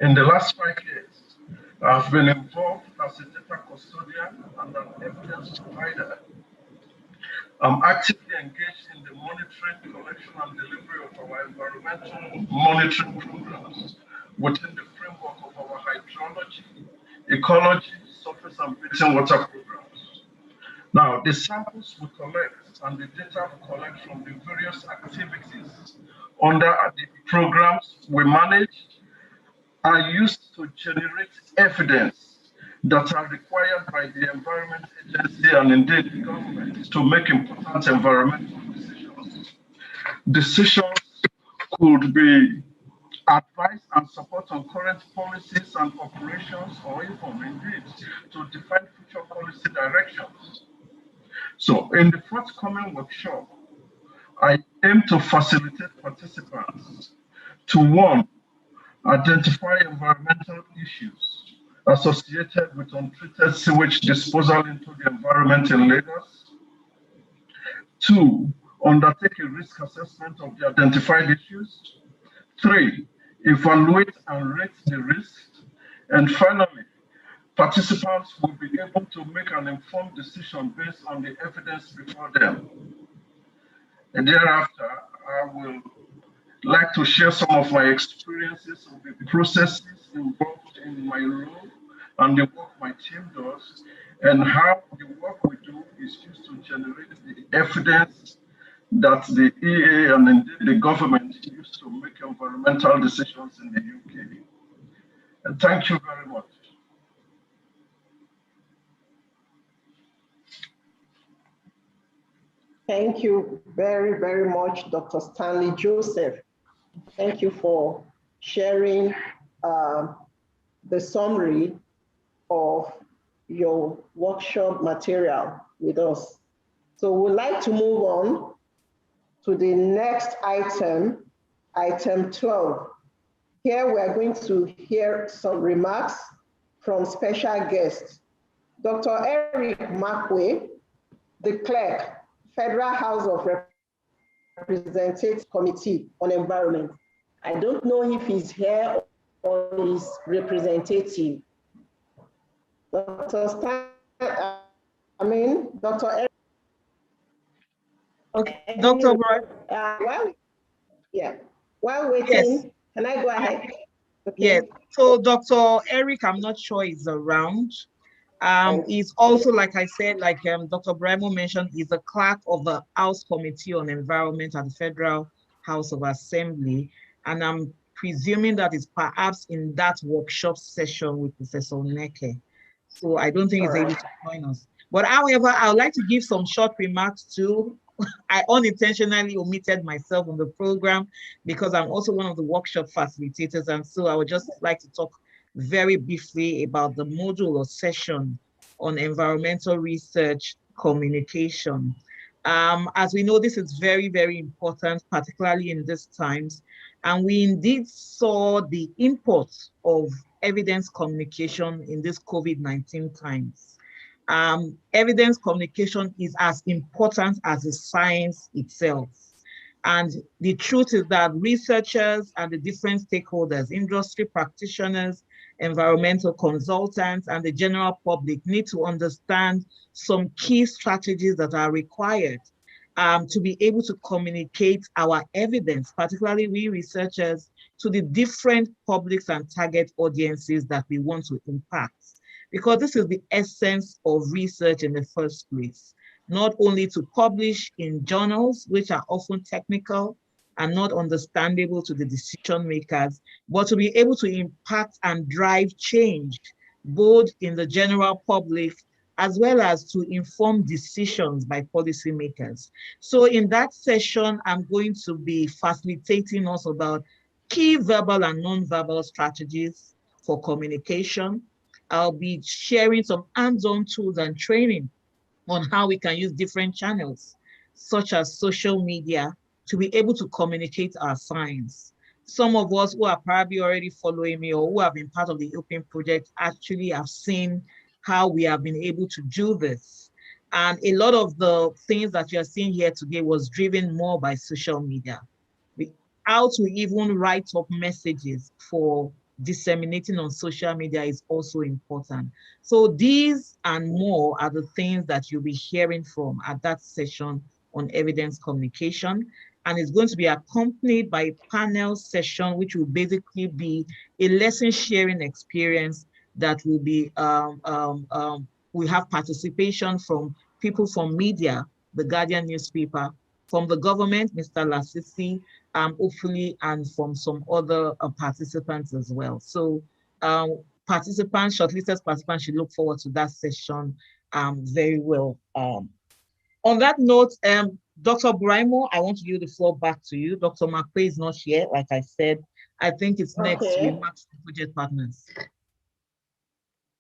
In the last 5 years, I've been involved as a data custodian and an evidence provider. I'm actively engaged in the monitoring, collection, and delivery of our environmental monitoring programs within the framework of our hydrology, ecology, surface and basin water programs. Now, the samples we collect and the data we collect from the various activities under the programs we manage are used to generate evidence that are required by the Environment Agency and indeed the government to make important environmental decisions. Decisions could be advice and support on current policies and operations, or even indeed to define future policy directions. So in the forthcoming workshop, I aim to facilitate participants to, one, identify environmental issues associated with untreated sewage disposal into the environment in Lagos. 2, undertake a risk assessment of the identified issues. 3, evaluate and rate the risks. And finally, participants will be able to make an informed decision based on the evidence before them. And thereafter, I will like to share some of my experiences of the processes involved in my role and the work my team does, and how the work we do is used to generate the evidence that the EA and indeed the government use to make environmental decisions in the UK. And thank you very much. Thank you very, very much, Dr. Stanley Joseph. Thank you for sharing the summary of your workshop material with us. So we'd like to move on to the next item, item 12, Here we are going to hear some remarks from special guests. Dr. Eric Makwe, the clerk, Federal House of Representatives Committee on Environment. I don't know if he's here or his representative. Dr. Eric. Okay, Dr. While waiting, yes. Can I go ahead? Okay. Yes, so Dr. Eric, I'm not sure is around. He's also, like I said, like Dr. Bremo mentioned, he's a clerk of the House Committee on Environment at the Federal House of Assembly. And I'm presuming that is perhaps in that workshop session with Professor Neke. So I don't think he's able to join us. But however, I would like to give some short remarks too. I unintentionally omitted myself on the program because I'm also one of the workshop facilitators. And so I would just like to talk very briefly about the module or session on environmental research communication. As we know, this is very, very important, particularly in these times. And we indeed saw the import of evidence communication in this COVID-19 times. Evidence communication is as important as the science itself. And the truth is that researchers and the different stakeholders, industry practitioners, environmental consultants, and the general public need to understand some key strategies that are required to be able to communicate our evidence, particularly we researchers, to the different publics and target audiences that we want to impact. Because this is the essence of research in the first place, not only to publish in journals, which are often technical and not understandable to the decision makers, but to be able to impact and drive change, both in the general public, as well as to inform decisions by policymakers. So in that session, I'm going to be facilitating us about key verbal and non-verbal strategies for communication. I'll be sharing some hands-on tools and training on how we can use different channels, such as social media, to be able to communicate our science. Some of us who are probably already following me or who have been part of the EUEPiN project actually have seen how we have been able to do this. And a lot of the things that you're seeing here today was driven more by social media. How to even write up messages for disseminating on social media is also important. So these and more are the things that you'll be hearing from at that session on evidence communication. And it's going to be accompanied by a panel session, which will basically be a lesson sharing experience that will be, we have participation from people from media, the Guardian newspaper, from the government, Mr. Lasisi, hopefully, and from some other participants as well. So participants, shortlisted participants should look forward to that session very well. On that note, Dr. Braimo, I want to give the floor back to you. Dr. Makwe is not here, like I said. I think it's next to remarks from project partners.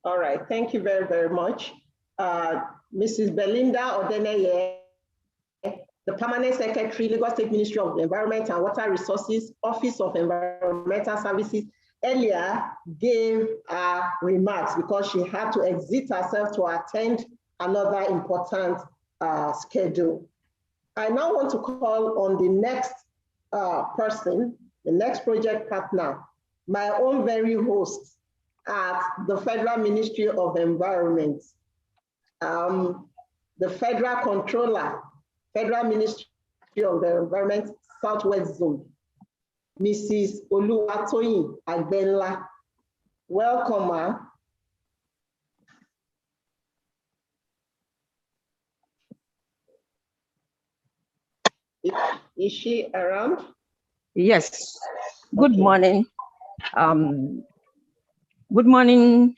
All right, thank you very, very much. Mrs. Belinda Odeneye, the Permanent Secretary, Lagos State Ministry of Environment and Water Resources, Office of Environmental Services, earlier gave remarks because she had to exit herself to attend another important schedule. I now want to call on the next person, the next project partner, my own very host at the Federal Ministry of Environment, the Federal Controller, Federal Ministry of the Environment, Southwest Zone, Mrs. Oluwatoyin Agbenla. Welcome, ma'am. Is she around? Yes. Good morning. Good morning,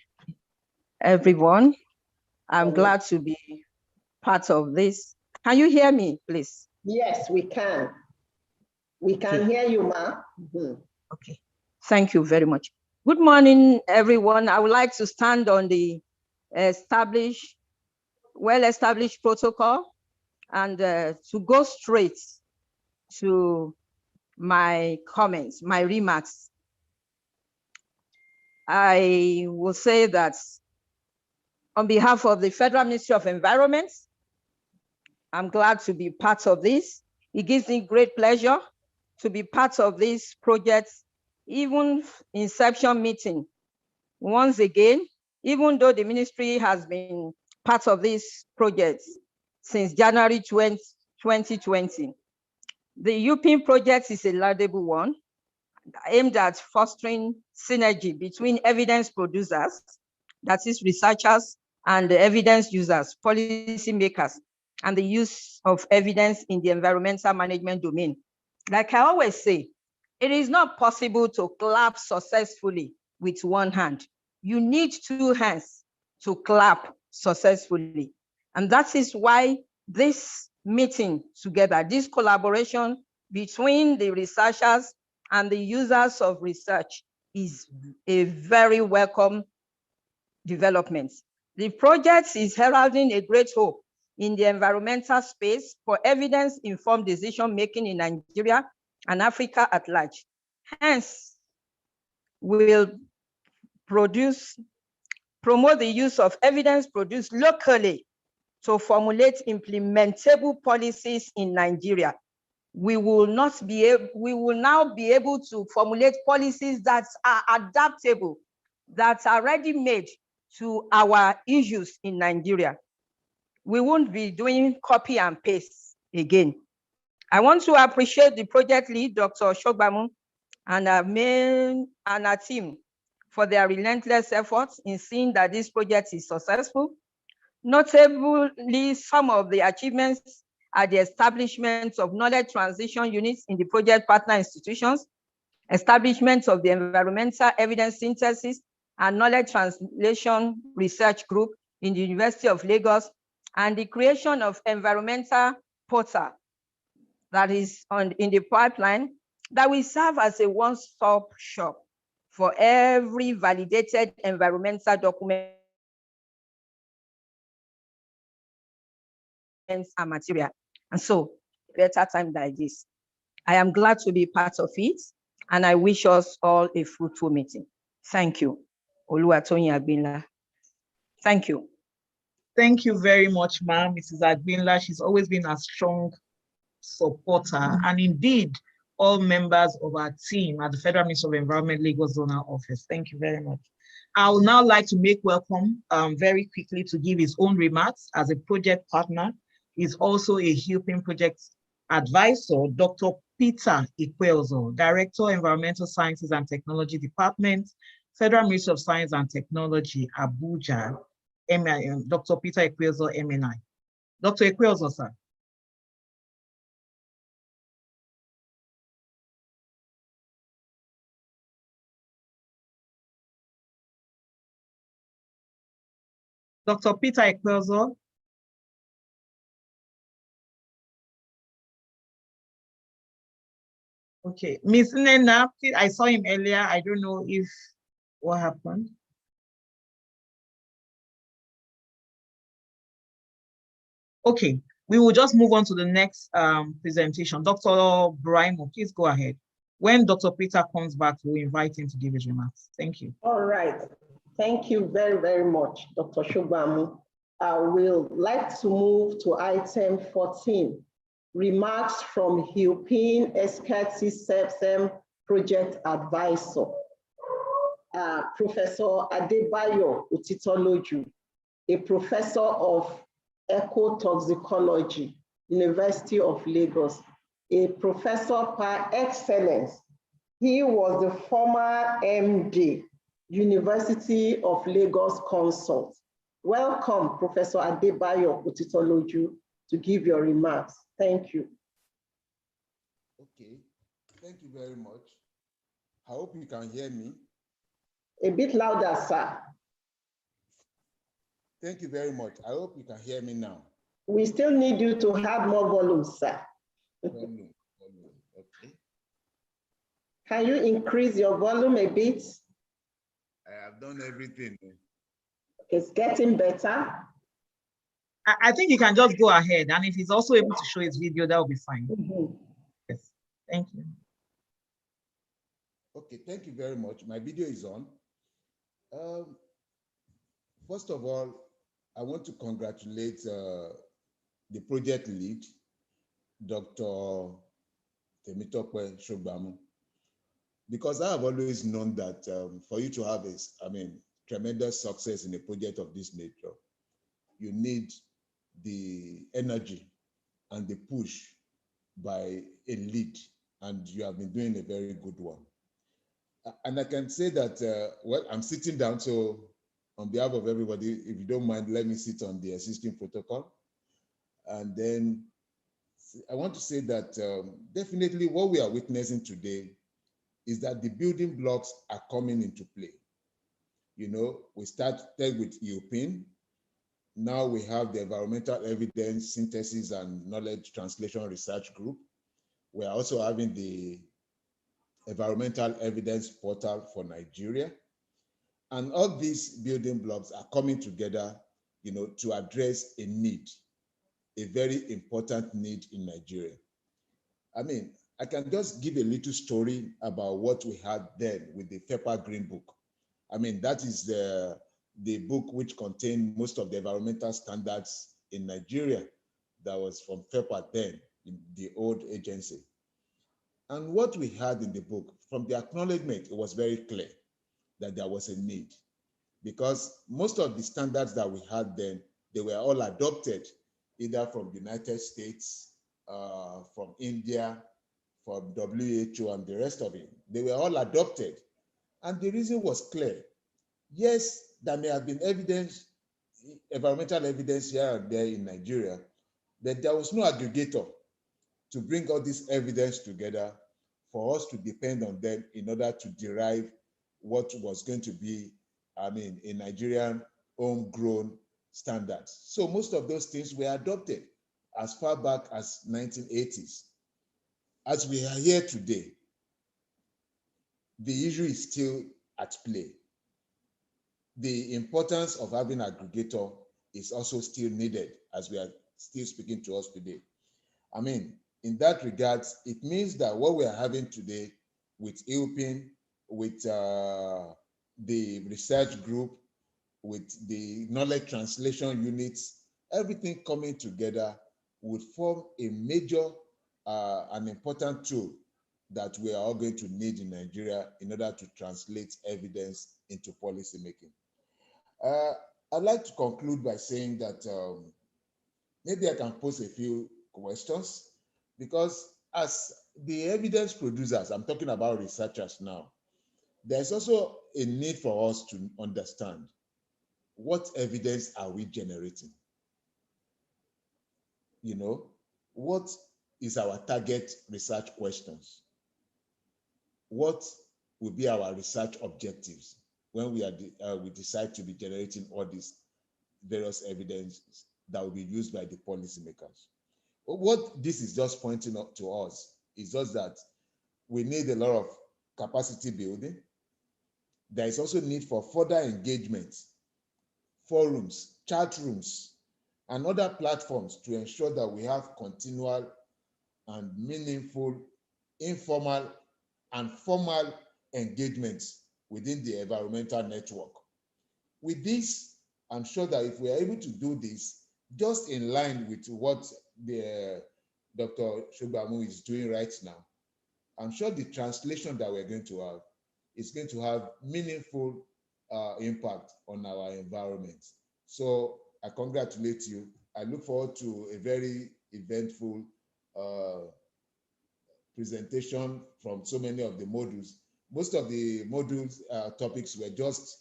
everyone. I'm glad to be part of this. Can you hear me, please? Yes, we can. We can hear you, ma. Okay. Thank you very much. Good morning, everyone. I would like to stand on the well-established protocol and to go straight to my comments, my remarks. I will say that on behalf of the Federal Ministry of Environment, I'm glad to be part of this. It gives me great pleasure to be part of this project, even Inception meeting. Once again, even though the ministry has been part of this project since January 2020, the EUEPiN project is a laudable one aimed at fostering synergy between evidence producers, that is researchers, and the evidence users, policy makers, and the use of evidence in the environmental management domain. Like I always say, it is not possible to clap successfully with one hand. You need two hands to clap successfully. And that is why this meeting together, this collaboration between the researchers and the users of research is a very welcome development. The project is heralding a great hope in the environmental space for evidence-informed decision-making in Nigeria and Africa at large. Hence, will promote the use of evidence produced locally to formulate implementable policies in Nigeria. We will now be able to formulate policies that are adaptable, that are ready-made to our issues in Nigeria. We won't be doing copy and paste again. I want to appreciate the project lead, Dr. Shogbamu, and our team for their relentless efforts in seeing that this project is successful. Notably, some of the achievements are the establishment of knowledge transition units in the project partner institutions, establishment of the environmental evidence synthesis and knowledge translation research group in the University of Lagos, and the creation of environmental portal that is in the pipeline that will serve as a one-stop shop for every validated environmental document and material. And so, better time like this. I am glad to be part of it, and I wish us all a fruitful meeting. Thank you. Oluwatoyin Agbinla. Thank you. Thank you very much, ma'am, Mrs. Agbinla. She's always been a strong supporter, and indeed, all members of our team at the Federal Ministry of Environment, Lagos Zonal Office. Thank you very much. I would now like to make welcome very quickly to give his own remarks as a project partner. He's also a EUEPiN project advisor, Dr. Peter Ikweozo, Director, Environmental Sciences and Technology Department, Federal Ministry of Science and Technology, Abuja, Dr. Peter Ikweozo, MNI. Dr. Ikweozo, sir. Dr. Peter Ikweozo. Okay, Ms. Nena, I saw him earlier. I don't know if what happened. Okay, we will just move on to the next presentation. Dr. Braimo, please go ahead. When Dr. Peter comes back, we'll invite him to give his remarks. Thank you. All right. Thank you very, very much, Dr. Shogbamu. I will like to move to item 14, remarks from EUEPiN project advisor, Professor Adebayo Utitoloju, a professor of ecotoxicology, University of Lagos, a professor par excellence. He was the former MD, University of Lagos Consult. Welcome, Professor Adebayo Utitoloju, to give your remarks. Thank you. Okay, thank you very much. I hope you can hear me. A bit louder, sir. Thank you very much. I hope you can hear me now. We still need you to have more volume, sir. Volume, okay. Can you increase your volume a bit? I have done everything. It's getting better. I think you can just go ahead, and if he's also able to show his video, that will be fine. Yes, thank you. Okay, thank you very much. My video is on. First of all, I want to congratulate the project lead, Dr. Temitope Shogbamu, because I have always known that for you to have tremendous success in a project of this nature, you need the energy and the push by a lead, and you have been doing a very good one. And I can say that, well, I'm sitting down, so on behalf of everybody, if you don't mind, let me sit on the existing protocol. And then I want to say that definitely what we are witnessing today is that the building blocks are coming into play. You know, we started with EUEPiN. Now we have the Environmental Evidence Synthesis and Knowledge Translation Research Group. We are also having the Environmental Evidence Portal for Nigeria. And all these building blocks are coming together, you know, to address a need, a very important need in Nigeria. I mean, I can just give a little story about what we had then with the FEPA Green Book. I mean, that is the book which contained most of the environmental standards in Nigeria that was from FEPA then, in the old agency. And what we had in the book, from the acknowledgement, it was very clear that there was a need, because most of the standards that we had then, they were all adopted either from the United States, from India, from WHO and the rest of it. They were all adopted. And the reason was clear. Yes, there may have been evidence, environmental evidence here and there in Nigeria, but there was no aggregator to bring all this evidence together for us to depend on them in order to derive what was going to be, I mean, a Nigerian homegrown standards. So most of those things were adopted as far back as 1980s. As we are here today, the issue is still at play. The importance of having an aggregator is also still needed as we are still speaking to us today. I mean, in that regard, it means that what we are having today with EUEPiN, with the research group, with the knowledge translation units, everything coming together would form a major, an important tool that we are all going to need in Nigeria in order to translate evidence into policy making. I'd like to conclude by saying that maybe I can pose a few questions, because as the evidence producers, I'm talking about researchers now, there's also a need for us to understand what evidence are we generating? You know, what is our target research questions? What will be our research objectives when we decide to be generating all these various evidence that will be used by the policymakers? What this is just pointing out to us is just that we need a lot of capacity building. There is also need for further engagement, forums, chat rooms, and other platforms to ensure that we have continual and meaningful, informal and formal engagements within the environmental network. With this, I'm sure that if we are able to do this, just in line with what the Dr. Shogbamu is doing right now, I'm sure the translation that we're going to have is going to have meaningful impact on our environment. So I congratulate you. I look forward to a very eventful presentation from so many of the modules. Most of the modules topics were just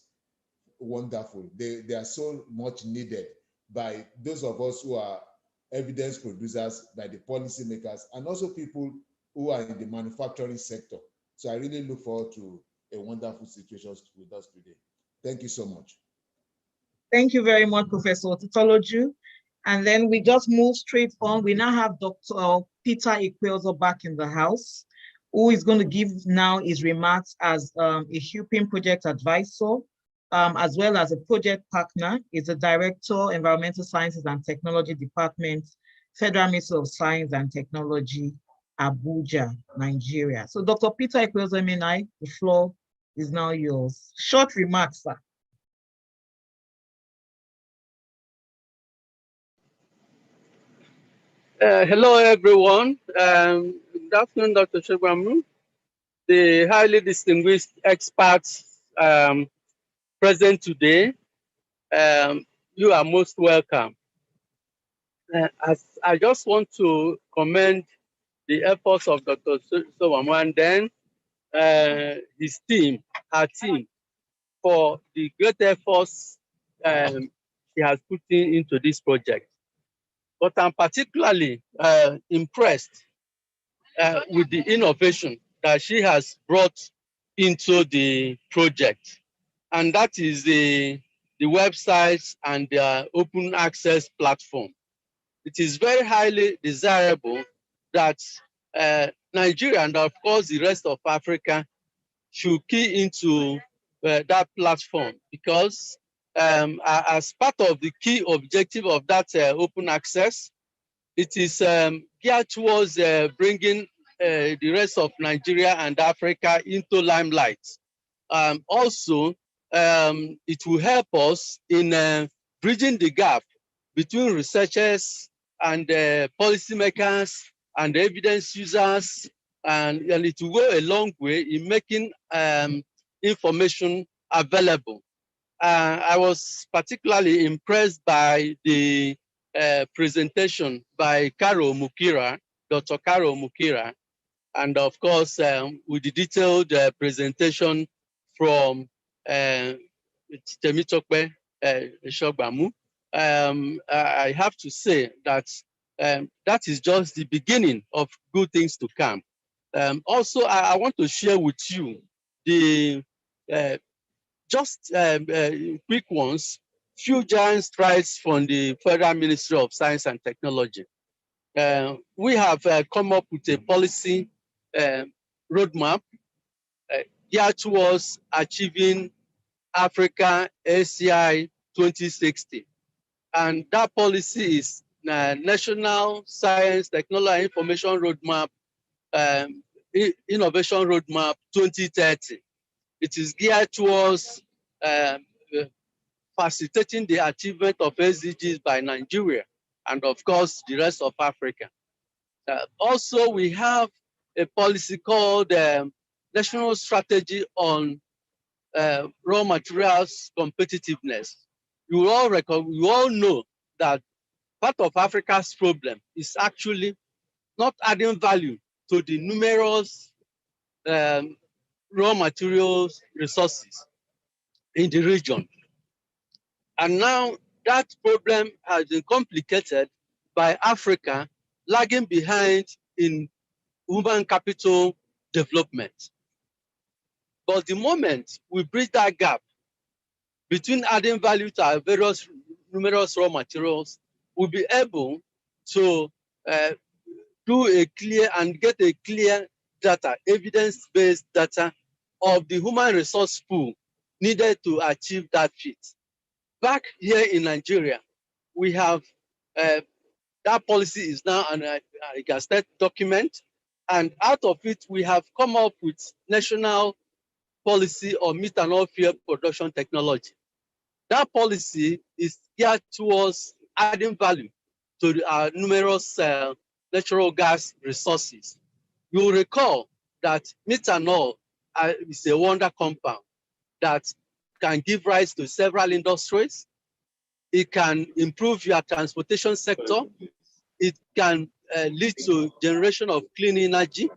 wonderful. They are so much needed by those of us who are evidence producers, by the policymakers, and also people who are in the manufacturing sector. So I really look forward to a wonderful situation with us today. Thank you so much. Thank you very much, Professor Otitoloju. And then we just move straight on. We now have Dr. Peter Ikweozo back in the house, who is going to give now his remarks as a EUEPiN project advisor, as well as a project partner. He's the Director, Environmental Sciences and Technology Department, Federal Ministry of Science and Technology, Abuja, Nigeria. So Dr. Peter Ikweozo, the floor is now yours. Short remarks, sir. Hello, everyone. Good afternoon, Dr. Shogbamu, the highly distinguished experts present today. You are most welcome. As I just want to commend the efforts of Dr. Shogbamu and then his team, her team, for the great efforts she has put into this project. But I'm particularly impressed with the innovation that she has brought into the project. And that is the websites and the open access platform. It is very highly desirable that Nigeria and of course the rest of Africa should key into that platform, because as part of the key objective of that open access, it is geared towards bringing the rest of Nigeria and Africa into limelight. Also, it will help us in bridging the gap between researchers and policymakers and evidence users, and it will go a long way in making information available. I was particularly impressed by the presentation by Caro Mukira, Dr. Caro Mukira, and of course with the detailed presentation from Temitope Shogbamu. I have to say that that is just the beginning of good things to come. Also, I want to share with you the quick ones, few giant strides from the Federal Ministry of Science and Technology. We have come up with a policy roadmap geared towards achieving Africa ACI 2060. And that policy is National Science, Technology, Information Roadmap, Innovation Roadmap 2030. It is geared towards facilitating the achievement of SDGs by Nigeria and of course the rest of Africa. Also, we have a policy called National Strategy on Raw Materials Competitiveness. You all know that part of Africa's problem is actually not adding value to the numerous raw materials resources in the region. And now that problem has been complicated by Africa lagging behind in human capital development. But the moment we bridge that gap between adding value to our various numerous raw materials, we'll be able to do a clear and get a clear data, evidence-based data of the human resource pool needed to achieve that feat. Back here in Nigeria, we have that policy is now a gazetted document, and out of it, we have come up with national policy on methanol fuel production technology. That policy is geared towards adding value to our numerous natural gas resources. You'll recall that methanol is a wonder compound that can give rise to several industries. It can improve your transportation sector. It can lead to generation of clean energy.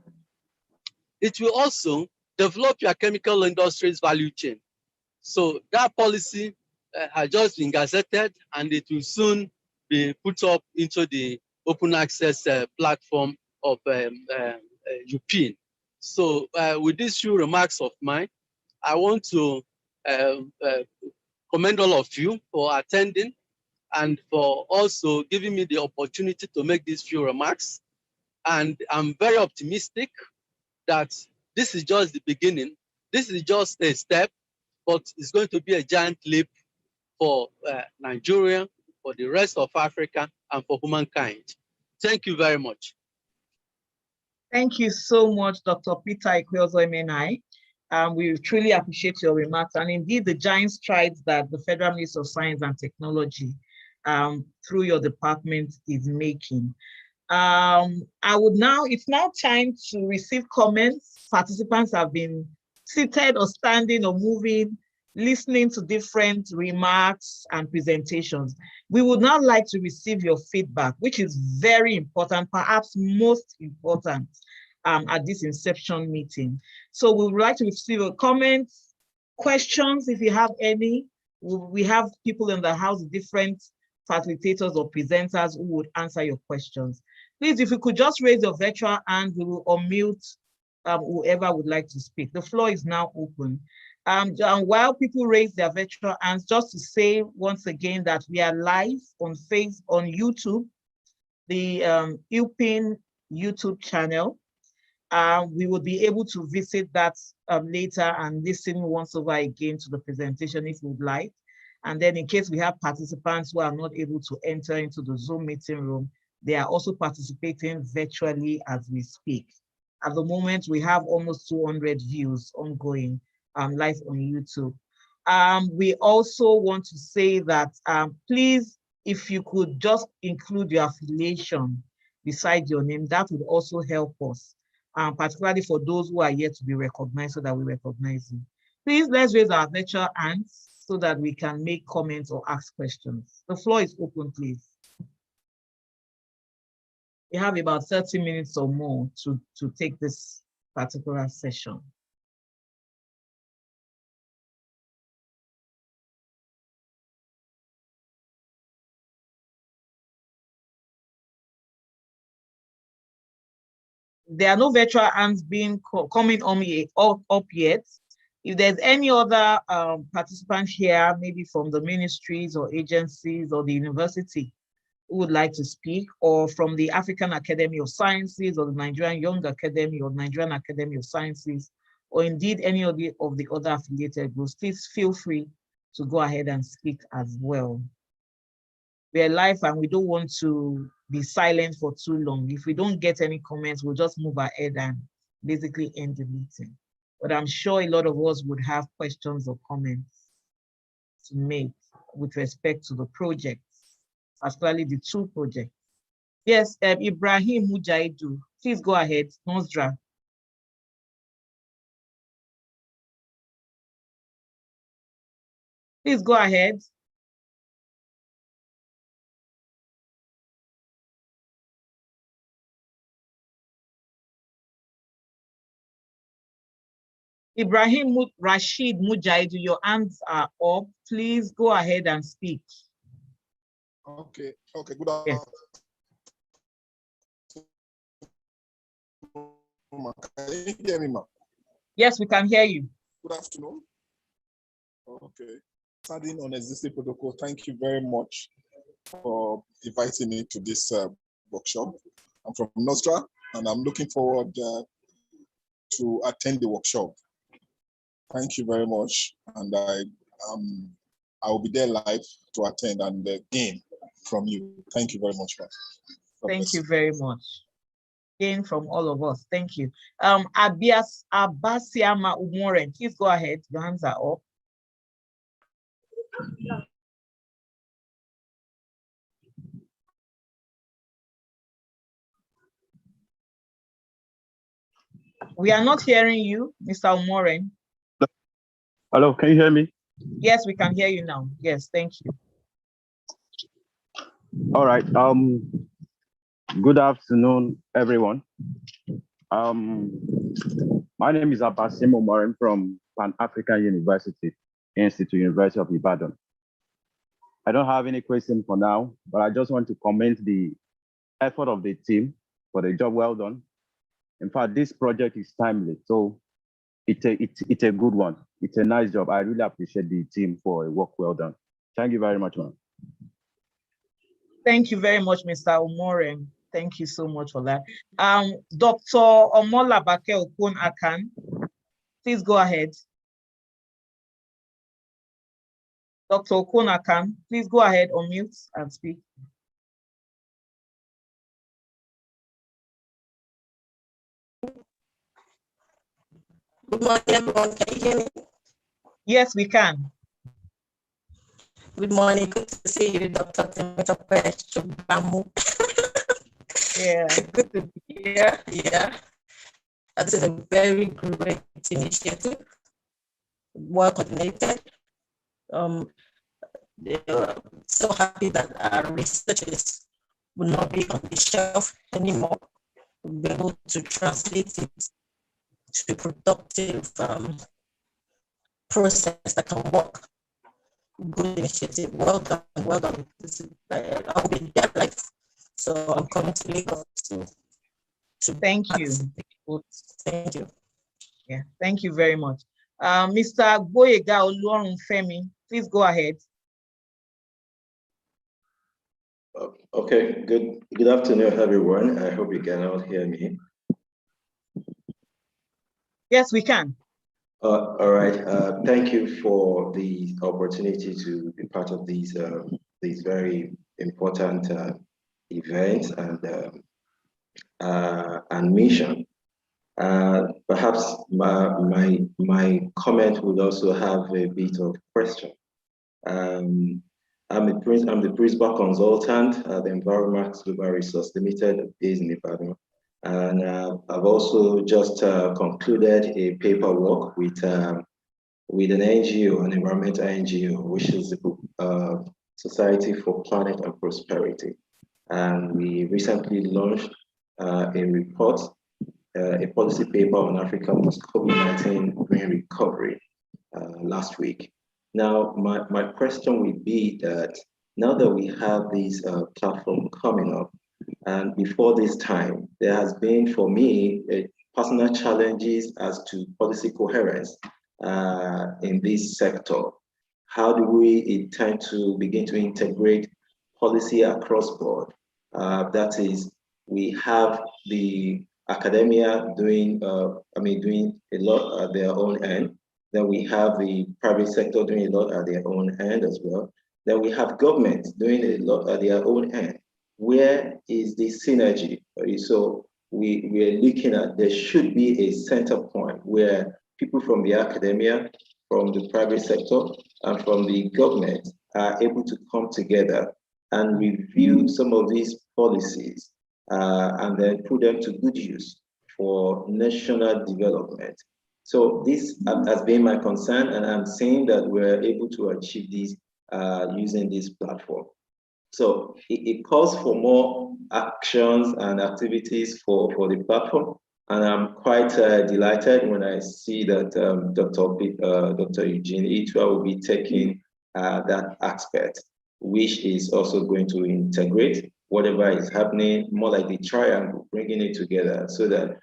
It will also develop your chemical industries value chain. So that policy has just been gazetted, and it will soon be put up into the open access platform of EUEPiN. So with these few remarks of mine, I want to commend all of you for attending and for also giving me the opportunity to make these few remarks. And I'm very optimistic that this is just the beginning. This is just a step, but it's going to be a giant leap for Nigeria, for the rest of Africa, and for humankind. Thank you very much. Thank you so much, Dr. Peter Ikweozo-Emenai. We truly appreciate your remarks, and indeed the giant strides that the Federal Ministry of Science and Technology through your department is making. It's now time to receive comments. Participants have been seated or standing or moving, listening to different remarks and presentations. We would now like to receive your feedback, which is very important, perhaps most important at this Inception meeting. So we would like to receive your comments, questions, if you have any. We have people in the house, different facilitators or presenters who would answer your questions. Please, if you could just raise your virtual hand, we will unmute whoever would like to speak. The floor is now open. And while people raise their virtual hands, just to say once again that we are live on YouTube, the EUEPiN YouTube channel. We will be able to visit that later and listen once over again to the presentation if you would like. And then in case we have participants who are not able to enter into the Zoom meeting room, they are also participating virtually as we speak. At the moment, we have almost 200 views ongoing live on YouTube. We also want to say that please, if you could just include your affiliation beside your name, that would also help us, particularly for those who are yet to be recognized so that we recognize you. Please, let's raise our virtual hands so that we can make comments or ask questions. The floor is open, please. We have about 30 minutes or more to take this particular session. There are no virtual hands coming up yet. If there's any other participant here, maybe from the ministries or agencies or the university who would like to speak, or from the African Academy of Sciences or the Nigerian Young Academy or Nigerian Academy of Sciences, or indeed any of the other affiliated groups, please feel free to go ahead and speak as well. We are live and we don't want to be silent for too long. If we don't get any comments, we'll just move ahead and basically end the meeting. But I'm sure a lot of us would have questions or comments to make with respect to the projects, particularly the two projects. Yes, Ibrahim Mujaidu, please go ahead, Nosdra. Please go ahead. Ibrahim Rashid Mujaidu, your hands are up. Please go ahead and speak. Okay, good afternoon. Can you hear me, ma'am? Yes, we can hear you. Good afternoon. Okay. Standing on existing protocol, thank you very much for inviting me to this workshop. I'm from Nostra, and I'm looking forward to attend the workshop. Thank you very much, and I will be there live to attend and gain from you. Thank you very much, ma'am. Thank you very much. Gain from all of us. Thank you. Abasiama Umoren, please go ahead. Your hands are up. We are not hearing you, Mr. Umoren. Hello, can you hear me? Yes, we can hear you now. Yes, thank you. All right. Good afternoon, everyone. My name is Abasiama Umoren from Pan-African University, University of Ibadan. I don't have any question for now, but I just want to commend the effort of the team for the job well done. In fact, this project is timely, so it's a good one. It's a nice job. I really appreciate the team for a work well done. Thank you very much, ma'am. Thank you very much, Mr. Umoren. Thank you so much for that. Dr. Omolabake Okun Akan, please go ahead. Dr. Okun Akan, please go ahead, unmute and speak. Good morning, everyone. Can you hear me? Yes, we can. Good morning. Good to see you, Dr. Temitope. Yeah. Good to be here. Yeah. This is a very great initiative, well coordinated. So happy that our researchers will not be on the shelf anymore. We'll be able to translate it to a productive process that can work. Good initiative. Well done. Well done. I'll be there life. So I'm coming to Lagos to thank you. Thank you. Yeah, thank you very much. Mr. Boyega Olorunfemi, please go ahead. Okay, good afternoon, everyone. I hope you can all hear me. Yes, we can. All right. Thank you for the opportunity to be part of these very important events and mission. Perhaps my comment would also have a bit of question. I'm the principal consultant at the Environment Global Resource Limited based in Ibadan. And I've also just concluded a paperwork with an NGO, an environmental NGO, which is the Society for Planet and Prosperity. And we recently launched a report, a policy paper on Africa post-COVID-19 green recovery last week. Now, my question would be that now that we have this platform coming up, and before this time, there has been, for me, personal challenges as to policy coherence in this sector. How do we intend to begin to integrate policy across board? That is, we have the academia doing a lot at their own end. Then we have the private sector doing a lot at their own end as well. Then we have government doing a lot at their own end. Where is the synergy? So we are looking at, there should be a center point where people from the academia, from the private sector, and from the government are able to come together and review some of these policies and then put them to good use for national development. So this has been my concern, and I'm saying that we're able to achieve this using this platform. So it calls for more actions and activities for the platform. And I'm quite delighted when I see that Dr. Eugene Itua will be taking that aspect, which is also going to integrate whatever is happening, more like the triangle, bringing it together so that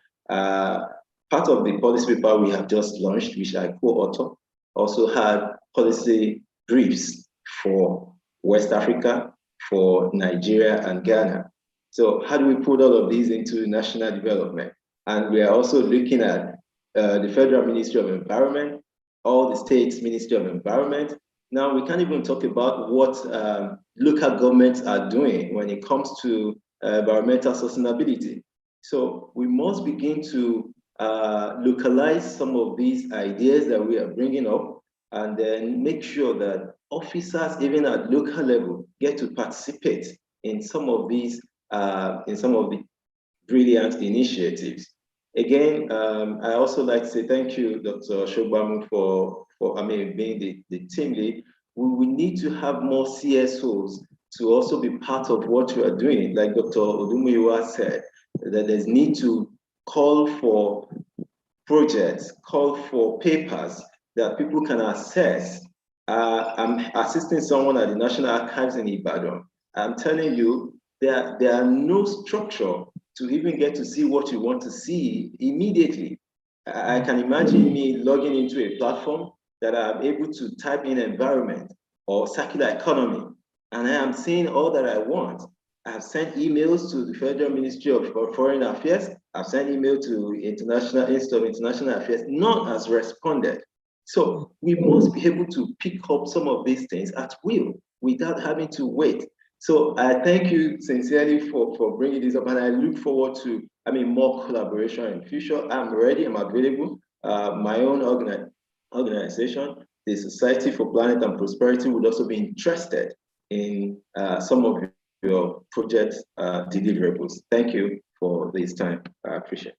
part of the policy paper we have just launched, which I co-author, also had policy briefs for West Africa, for Nigeria and Ghana. So how do we put all of these into national development? And we are also looking at the Federal Ministry of Environment, all the states' Ministry of Environment. Now we can't even talk about what local governments are doing when it comes to environmental sustainability. So we must begin to localize some of these ideas that we are bringing up, and then make sure that officers, even at local level, get to participate in some of these, in some of the brilliant initiatives. Again, I also like to say thank you, Dr. Shogbamu, for being the team lead. We need to have more CSOs to also be part of what we are doing. Like Dr. Odumuyiwa said, that there's need to call for projects, call for papers that people can access. I'm assisting someone at the National Archives in Ibadan. I'm telling you, there are no structure to even get to see what you want to see immediately. I can imagine me logging into a platform that I'm able to type in environment or circular economy, and I am seeing all that I want. I've sent emails to the Federal Ministry of Foreign Affairs. I've sent email to International Institute of International Affairs. None has responded. So we must be able to pick up some of these things at will without having to wait. So I thank you sincerely for bringing this up, and I look forward to more collaboration in the future. I'm ready, I'm available. My own organization, the Society for Planet and Prosperity, would also be interested in some of your project deliverables. Thank you for this time. I appreciate it.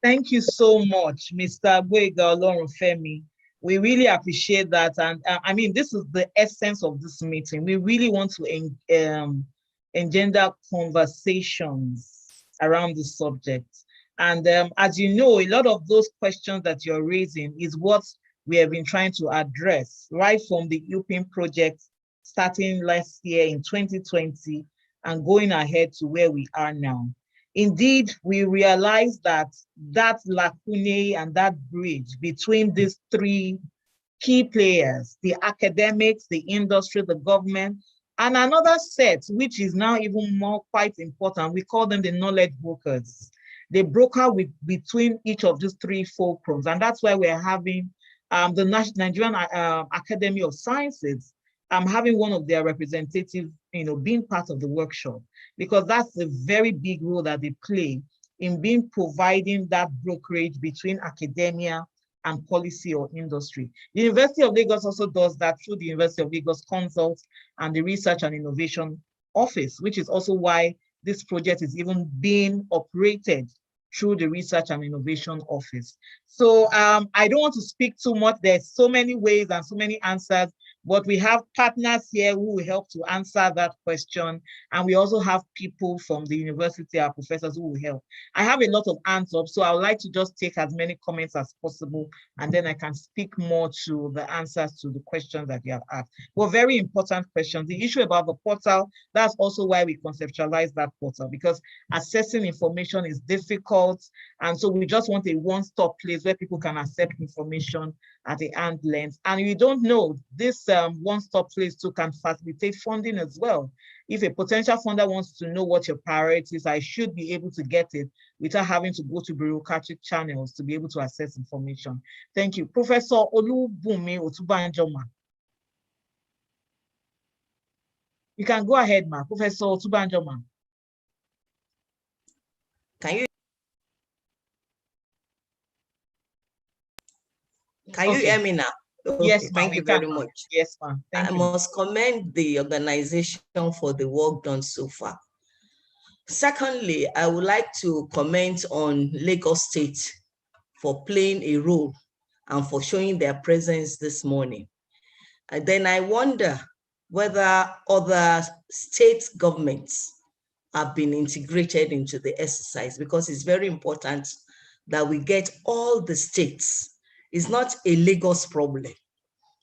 Thank you so much, Mr. Boyega Olorunfemi. We really appreciate that. And I mean, this is the essence of this meeting. We really want to engender conversations around this subject. And as you know, a lot of those questions that you're raising is what we have been trying to address right from the EUEPiN project starting last year in 2020 and going ahead to where we are now. Indeed, we realized that that lacunae and that bridge between these three key players, the academics, the industry, the government, and another set, which is now even more quite important, we call them the knowledge brokers. They broker between each of these three fulcrums, and that's why we're having the Nigerian Academy of Sciences having one of their representatives, being part of the workshop, because that's a very big role that they play in providing that brokerage between academia and policy or industry. The University of Lagos also does that through the University of Lagos Consults and the Research and Innovation Office, which is also why this project is even being operated through the Research and Innovation Office. So I don't want to speak too much. There's so many ways and so many answers, but we have partners here who will help to answer that question. And we also have people from the university, our professors, who will help. I have a lot of hands up, so I would like to just take as many comments as possible, and then I can speak more to the answers to the questions that you have asked. Well, very important questions. The issue about the portal, that's also why we conceptualize that portal, because accessing information is difficult. And so we just want a one-stop place where people can accept information at the hand length. And you don't know, this one-stop place too can facilitate funding as well. If a potential funder wants to know what your priorities are, I should be able to get it without having to go to bureaucratic channels to be able to access information. Thank you. Professor Olubunmi Otubanjoma. You can go ahead, ma. Professor Otubanjoma. Can you hear me now? Okay, Yes, thank you very much. Yes, ma'am. I must commend the organization for the work done so far. Secondly, I would like to comment on Lagos State for playing a role and for showing their presence this morning. And then I wonder whether other state governments have been integrated into the exercise, because it's very important that we get all the states. It's not a Lagos problem.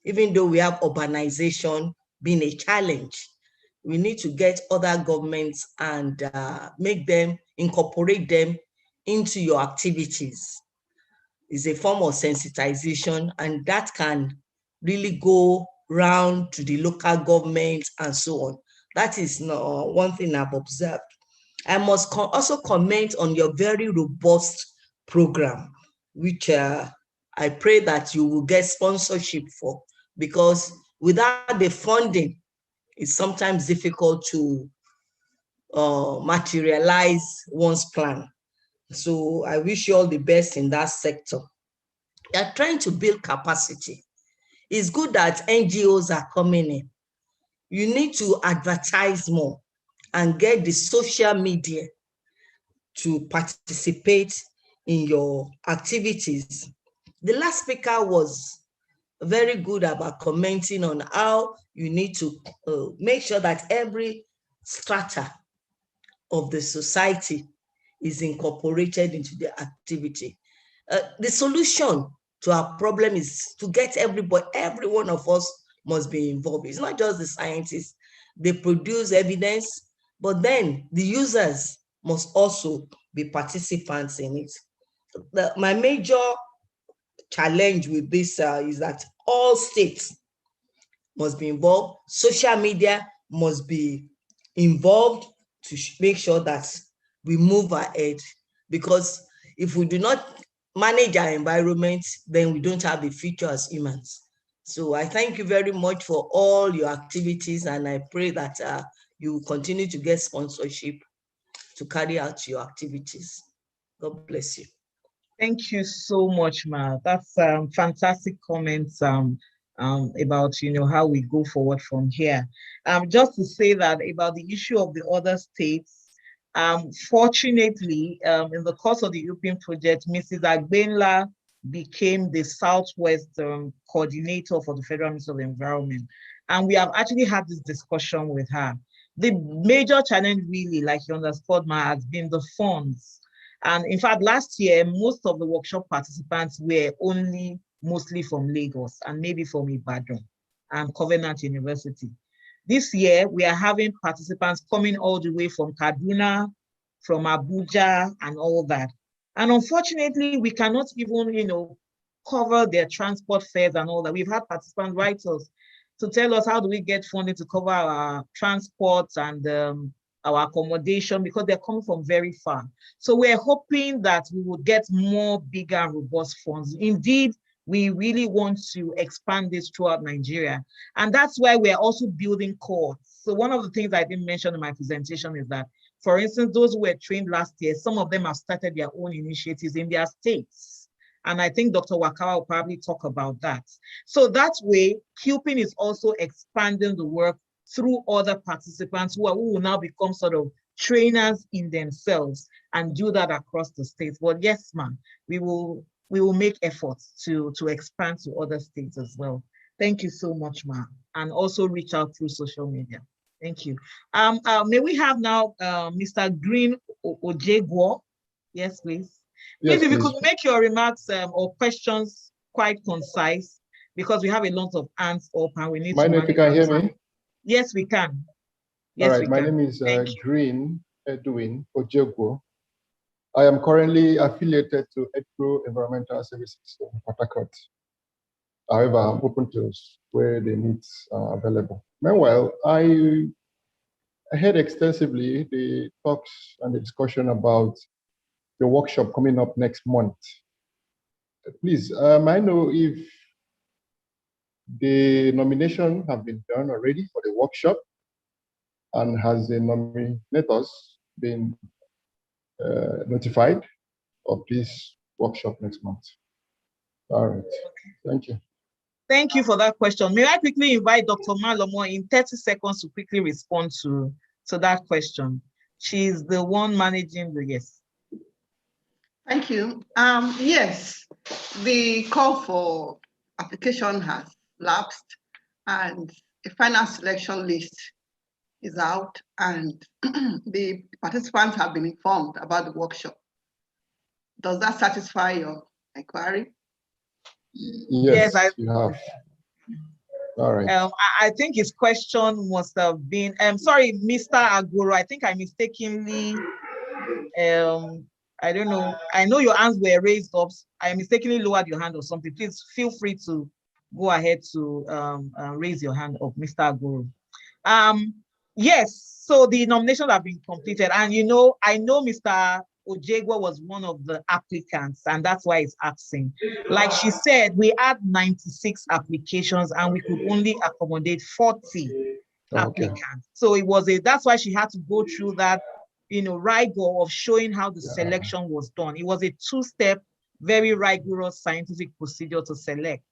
Even though we have urbanization being a challenge, we need to get other governments and incorporate them into your activities. It's a form of sensitization, and that can really go round to the local government and so on. That is one thing I've observed. I must also comment on your very robust program, which I pray that you will get sponsorship for, because without the funding, it's sometimes difficult to materialize one's plan. So I wish you all the best in that sector. You're trying to build capacity. It's good that NGOs are coming in. You need to advertise more and get the social media to participate in your activities. The last speaker was very good about commenting on how you need to make sure that every strata of the society is incorporated into the activity. The solution to our problem is to get everybody, every one of us must be involved. It's not just the scientists. They produce evidence, but then the users must also be participants in it. My major challenge with this is that all states must be involved. Social media must be involved to make sure that we move ahead, because if we do not manage our environment, then we don't have a future as humans. So I thank you very much for all your activities, and I pray that you will continue to get sponsorship to carry out your activities. God bless you. Thank you so much, Ma. That's fantastic comments about how we go forward from here. Just to say that about the issue of the other states, fortunately, in the course of the EUEPiN project, Mrs. Agbenla became the Southwest coordinator for the Federal Ministry of the Environment. And we have actually had this discussion with her. The major challenge really, like you underscored, has been the funds. And in fact, last year, most of the workshop participants were mostly from Lagos and maybe from Ibadan and Covenant University. This year, we are having participants coming all the way from Kaduna, from Abuja, and all that. And unfortunately, we cannot even, cover their transport fares and all that. We've had participants write us to tell us how do we get funding to cover our transports and our accommodation, because they're coming from very far. So we're hoping that we will get more bigger and robust funds. Indeed, we really want to expand this throughout Nigeria. And that's why we're also building cohorts. So one of the things I didn't mention in my presentation is that, for instance, those who were trained last year, some of them have started their own initiatives in their states. And I think Dr. Wakawa will probably talk about that. So that way, EUEPiN is also expanding the work through other participants who will now become sort of trainers in themselves and do that across the states. But yes, ma'am, we will make efforts to expand to other states as well. Thank you so much, ma'am. And also reach out through social media. Thank you. May we have now Mr. Green Ojegwo? Yes, please. Please, if you could make your remarks or questions quite concise, because we have a lot of hands up and we need to manage. If you can hear me? Yes, we can. Yes, all right, my name is Green Edwin Ojegwo. I am currently affiliated to EDPRO Environmental Services in Port Harcourt. However, I'm open to where the needs are available. Meanwhile, I heard extensively the talks and the discussion about the workshop coming up next month. Please, I know if the nomination have been done already for the workshop, and has the nominators been notified of this workshop next month? All right, thank you. Thank you for that question. May I quickly invite Dr. Malomo in 30 seconds to quickly respond to that question. She's the one managing the yes. Thank you. Yes, the call for application has lapsed and a final selection list is out, and the participants have been informed about the workshop. Does that satisfy your inquiry? Yes, you have. All right. I think his question must have been, sorry, Mr. Aguro, I think I mistakenly, I don't know. I know your hands were raised up. I mistakenly lowered your hand or something. Please feel free to go ahead to raise your hand up, Mr. Aguro. Yes, so the nominations have been completed. And I know Mr. Ojegwa was one of the applicants, and that's why it's asking. Like she said, we had 96 applications and we could only accommodate 40 applicants. So that's why she had to go through that, rigor of showing how the selection was done. It was a two-step, very rigorous scientific procedure to select.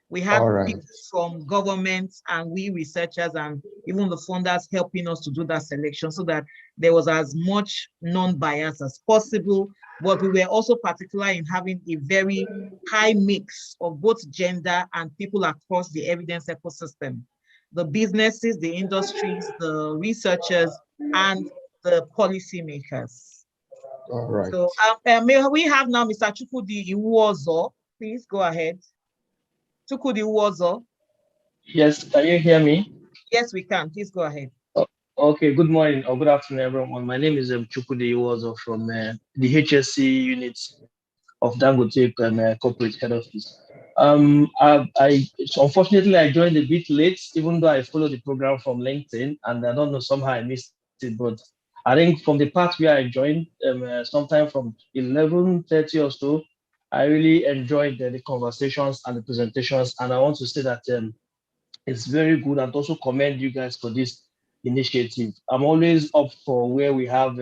We had people from governments and we researchers and even the funders helping us to do that selection so that there was as much non-bias as possible. But we were also particular in having a very high mix of both gender and people across the evidence ecosystem. The businesses, the industries, the researchers, and the policymakers. All right. So may we have now Mr. Chukwudi Iwuozo. Please go ahead. Chukwudi Iwuozo. Yes, can you hear me? Yes, we can. Please go ahead. Okay, good morning or good afternoon, everyone. My name is Chukwudi Iwuozo from the HSC unit of Dangote Corporate Head Office. So unfortunately, I joined a bit late, even though I followed the program from LinkedIn, and I don't know, somehow I missed it, but I think from the part where I joined, sometime from 11:30 or so, I really enjoyed the conversations and the presentations, and I want to say that it's very good, and also commend you guys for this initiative. I'm always up for where we have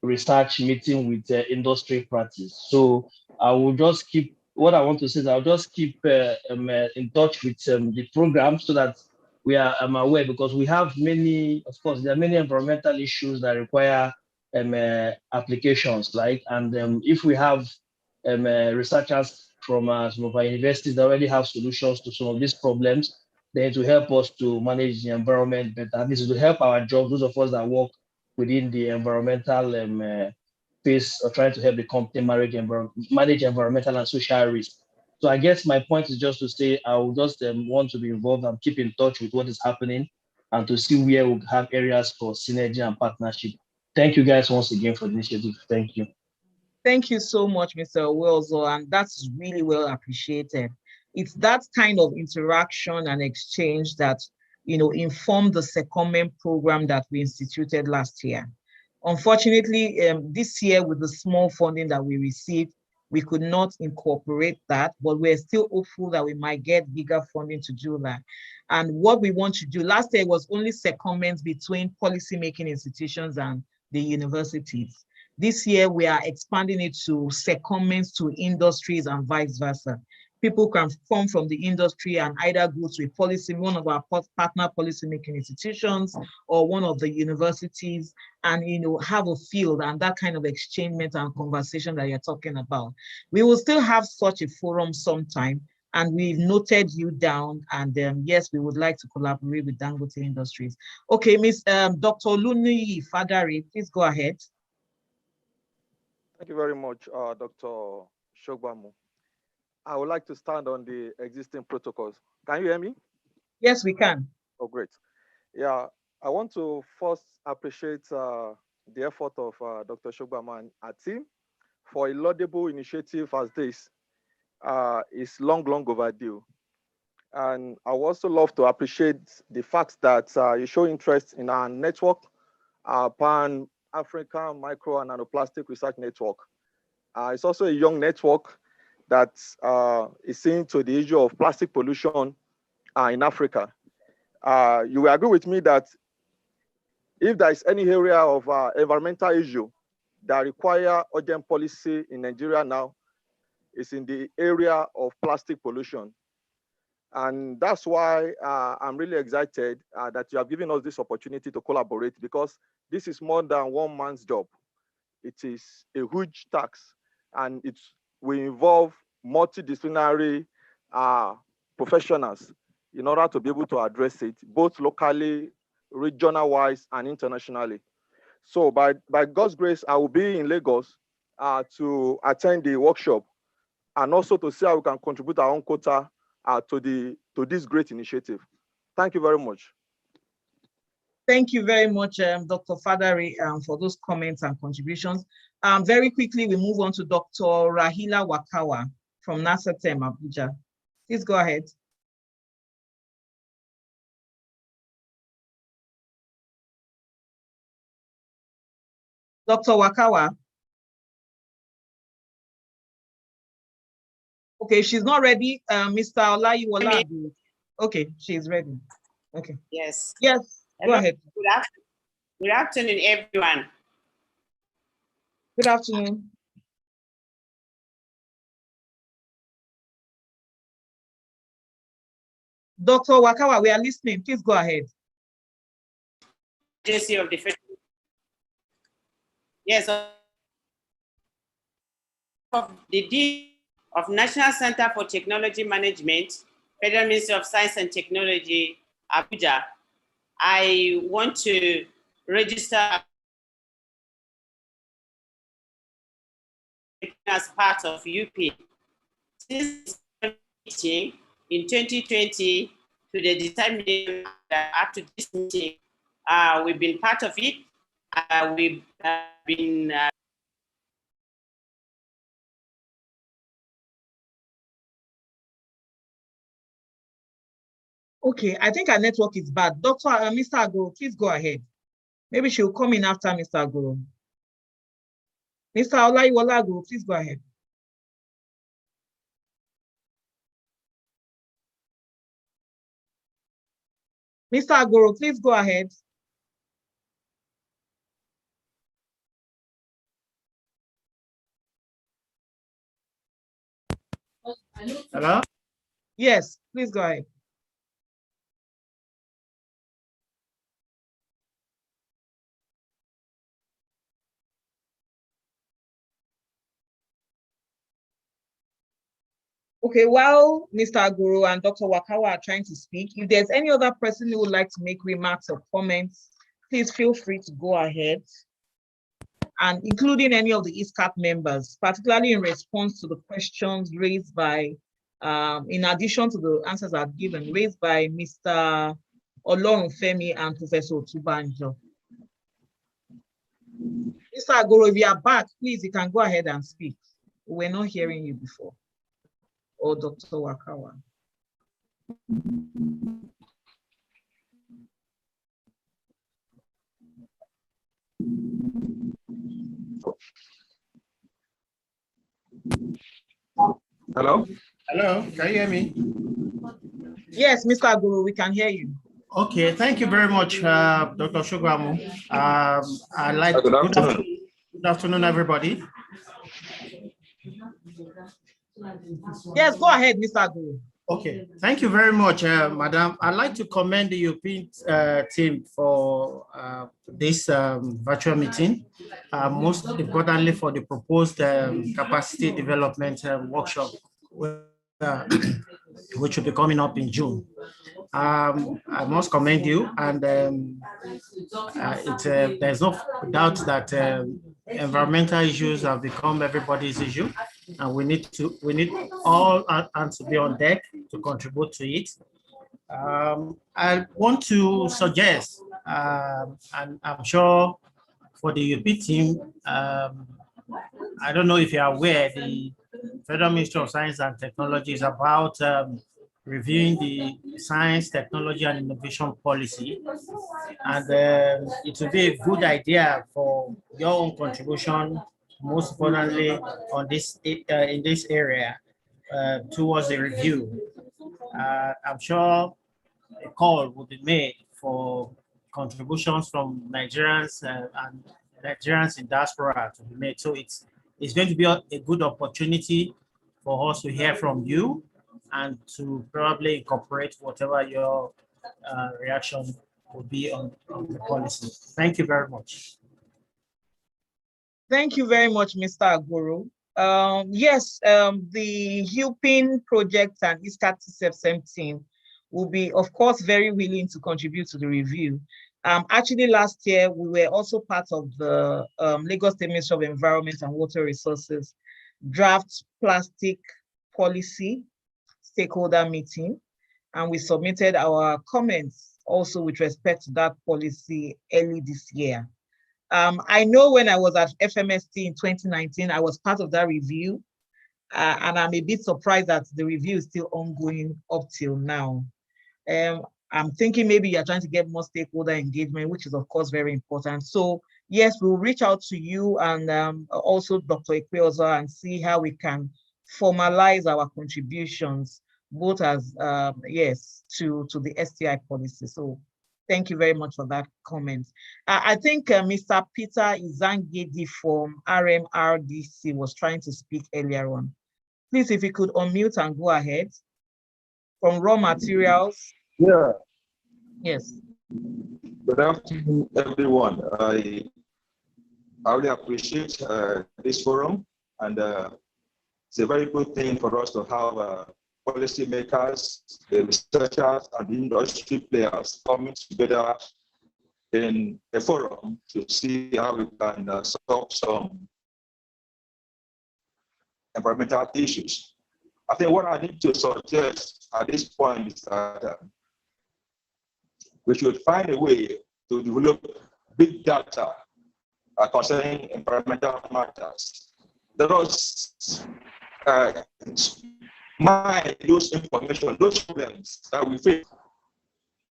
research meeting with industry practice. So I will just keep what I want to say is I'll just keep in touch with the program so that we are aware, because we have many, of course, there are many environmental issues that require applications, like, and if we have researchers from some of our universities that already have solutions to some of these problems, then to help us to manage the environment better. This is to help our jobs, those of us that work within the environmental space, or trying to help the company manage environmental and social risk. So I guess my point is just to say I would just want to be involved and keep in touch with what is happening, and to see where we have areas for synergy and partnership. Thank you guys once again for the initiative. Thank you. Thank you so much, Mr. Welzo, and that's really well appreciated. It's that kind of interaction and exchange that, you know, informed the secondment program that we instituted last year. Unfortunately, this year, with the small funding that we received, we could not incorporate that, but we're still hopeful that we might get bigger funding to do that. And what we want to do, last year was only secondments between policymaking institutions and the universities. This year, we are expanding it to secondments to industries and vice versa. People can come from the industry and either go to a policy, one of our partner policymaking institutions, or one of the universities, and, you know, have a field and that kind of exchange and conversation that you're talking about. We will still have such a forum sometime, and we've noted you down, and yes, we would like to collaborate with Dangote Industries. Okay, Miss Dr. Oluniyi Fadare, please go ahead. Thank you very much, Dr. Shogbamu. I would like to stand on the existing protocols. Can you hear me? Yes, we can. Oh, great. Yeah, I want to first appreciate the effort of Dr. Shogbamu and our team for a laudable initiative as this. It's long overdue. And I would also love to appreciate the fact that you show interest in our network, our Pan-African Micro and Nanoplastic Research Network. It's also a young network that is seen to the issue of plastic pollution in Africa. You will agree with me that if there is any area of environmental issue that require urgent policy in Nigeria now, it's in the area of plastic pollution. And that's why I'm really excited that you have given us this opportunity to collaborate, because this is more than one man's job. It is a huge task, and it will involve multidisciplinary professionals in order to be able to address it, both locally, regional-wise, and internationally. So by God's grace, I will be in Lagos to attend the workshop, and also to see how we can contribute our own quota to this great initiative. Thank you very much. Thank you very much, Dr. Fadare, for those comments and contributions. Very quickly, we move on to Dr. Rahila Wakawa from NASATEM Abuja. Please go ahead. Dr. Wakawa. Okay, she's not ready. Mr. Olayiwola. Okay, she's ready. Okay. Yes. Yes, go ahead. Good afternoon, everyone. Good afternoon. Dr. Wakawa, we are listening. Please go ahead. Yes, of the Dean of National Center for Technology Management, Federal Ministry of Science and Technology, Abuja. I want to register as part of EUEPiN. Since meeting in 2020 to the determination up to this meeting, we've been part of it. We've been Okay, I think our network is bad. Mr. Agoro, please go ahead. Maybe she'll come in after Mr. Agoro. Mr. Olayiwola Agoro, please go ahead. Mr. Agoro, please go ahead. Hello? Yes, please go ahead. Okay, while Mr. Aguru and Dr. Wakawa are trying to speak, if there's any other person who would like to make remarks or comments, please feel free to go ahead, and including any of the EESKT members, particularly in response to the questions raised by, in addition to the answers I've given, raised by Mr. Olorunfemi and Professor Otubanjo. Mr. Aguru, if you are back, please, you can go ahead and speak. We're not hearing you before. Or Dr. Wakawa. Hello? Hello, can you hear me? Yes, Mr. Aguru, we can hear you. Okay, thank you very much, Dr. Shugbamu. Good afternoon, everybody. Yes, go ahead, Mr. Aguru. Okay, thank you very much, Madam. I'd like to commend the EUEPiN team for this virtual meeting, most importantly for the proposed capacity development workshop, which will be coming up in June. I must commend you, and there's no doubt that environmental issues have become everybody's issue, and we need all hands to be on deck to contribute to it. I want to suggest, and I'm sure for the EUEPiN team, I don't know if you're aware, the Federal Ministry of Science and Technology is about reviewing the science, technology, and innovation policy. And it would be a good idea for your own contribution, most importantly on this in this area, towards the review. I'm sure a call will be made for contributions from Nigerians and Nigerians in diaspora to be made. So it's going to be a good opportunity for us to hear from you and to probably incorporate whatever your reaction will be on the policy. Thank you very much. Thank you very much, Mr. Aguru. Yes, the EUEPiN project and EESKT-TCEBCEM team will be, of course, very willing to contribute to the review. Actually, last year, we were also part of the Lagos State Ministry of Environment and Water Resources draft plastic policy stakeholder meeting, and we submitted our comments also with respect to that policy early this year. I know when I was at FMST in 2019, I was part of that review, and I'm a bit surprised that the review is still ongoing up till now. I'm thinking maybe you're trying to get more stakeholder engagement, which is of course very important. So yes, we'll reach out to you and also Dr. Ekweozo and see how we can formalize our contributions, both as, yes, to the STI policy. So thank you very much for that comment. I think Mr. Peter Izangedi from RMRDC was trying to speak earlier on. Please, if you could unmute and go ahead. From raw materials. Yeah. Yes. Good afternoon, everyone. I really appreciate this forum, and it's a very good thing for us to have policymakers, the researchers, and the industry players coming together in a forum to see how we can solve some environmental issues. I think what I need to suggest at this point is that we should find a way to develop big data concerning environmental matters. Let us mine those information, those problems that we face.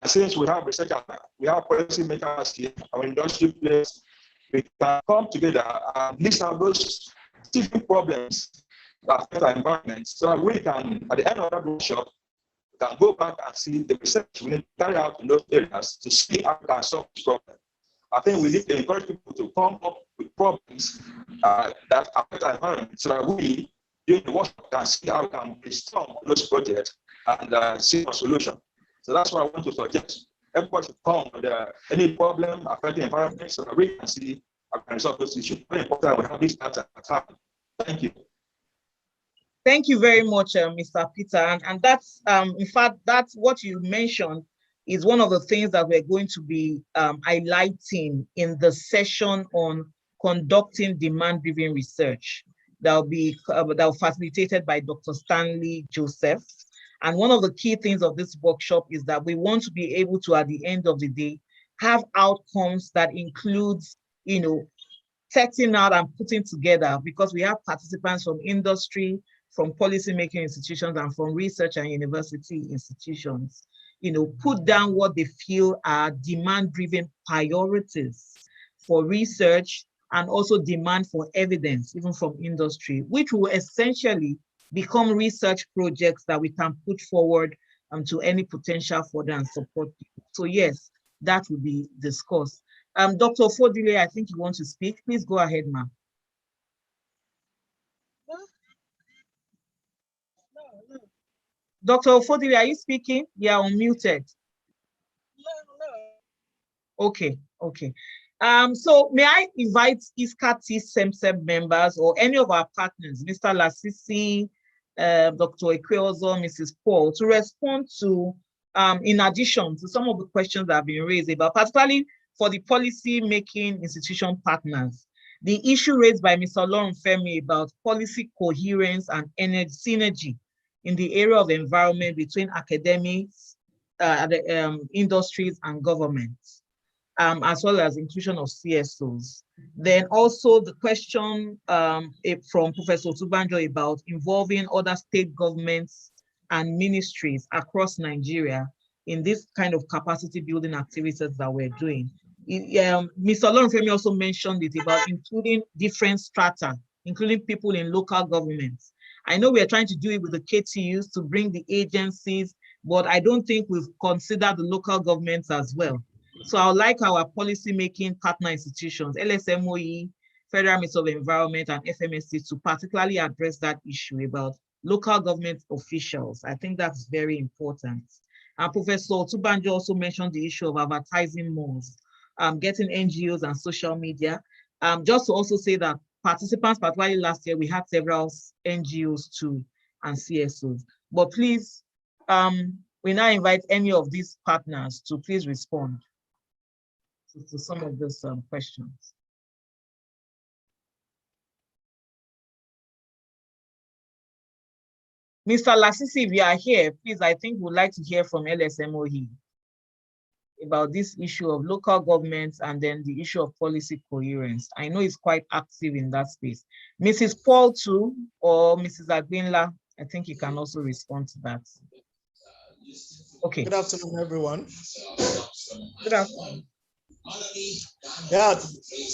And since we have researchers, we have policymakers here, our industry players, we can come together and list out those specific problems that affect our environment, so that we can, at the end of that workshop, we can go back and see the research we need to carry out in those areas to see how we can solve this problem. I think we need to encourage people to come up with problems that affect our environment, so that we during the workshop and see how we can brainstorm those projects and see a solution. So that's what I want to suggest. Everybody should come with any problem affecting the environment so that we can see how we can resolve those issues. Very important we have this data at time. Thank you. Thank you very much, Mr. Peter. And that's, in fact, that's what you mentioned is one of the things that we're going to be highlighting in the session on conducting demand-driven research that will facilitated by Dr. Stanley Joseph. And one of the key things of this workshop is that we want to be able to, at the end of the day, have outcomes that includes, setting out and putting together, because we have participants from industry, from policymaking institutions, and from research and university institutions, put down what they feel are demand-driven priorities for research and also demand for evidence, even from industry, which will essentially become research projects that we can put forward to any potential further and support people. So yes, that will be discussed. Dr. Fodile, I think you want to speak. Please go ahead, ma'am. Dr. Fodile, are you speaking? You are unmuted. Okay. So may I invite EESKT-TCEBCEM members or any of our partners, Mr. Lasisi, Dr. Ekweozo, Mrs. Paul, to respond to, in addition to some of the questions that have been raised about, particularly for the policy-making institution partners, the issue raised by Mr. Lauren Femi about policy coherence and energy synergy in the area of environment between academics, industries, and governments, as well as inclusion of CSOs. Then also the question from Professor Otubanjo about involving other state governments and ministries across Nigeria in this kind of capacity building activities that we're doing. Mr. Olorunfemi also mentioned it about including different strata, including people in local governments. I know we're trying to do it with the KTUs to bring the agencies, but I don't think we've considered the local governments as well. So I would like our policy-making partner institutions, LSMOE, Federal Ministry of Environment, and FMSC to particularly address that issue about local government officials. I think that's very important. And Professor Otubanjo also mentioned the issue of advertising more, getting NGOs and social media. Just to also say that participants, particularly last year, we had several NGOs too and CSOs. But please, we now invite any of these partners to please respond to some of those questions. Mr. Lasisi, if you are here, please, I think we'd like to hear from LSMOE about this issue of local governments and then the issue of policy coherence. I know it's quite active in that space. Mrs. Paul too, or Mrs. Agbinla, I think you can also respond to that. Okay. Good afternoon, everyone. Good afternoon. Yeah,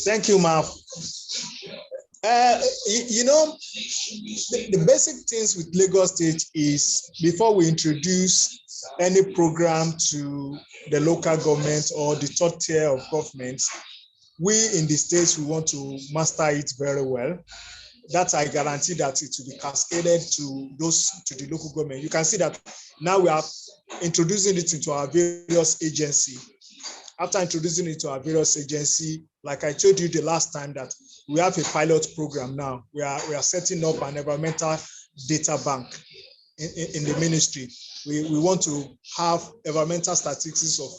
thank you, ma'am. You know, the basic things with Lagos State is before we introduce any program to the local government or the third tier of governments, we in the states, we want to master it very well. That I guarantee that it will be cascaded to the local government. You can see that now we are introducing it into our various agencies. After introducing it to our various agencies, like I told you the last time, that we have a pilot program now. We are setting up an environmental data bank in the ministry. We want to have environmental statistics of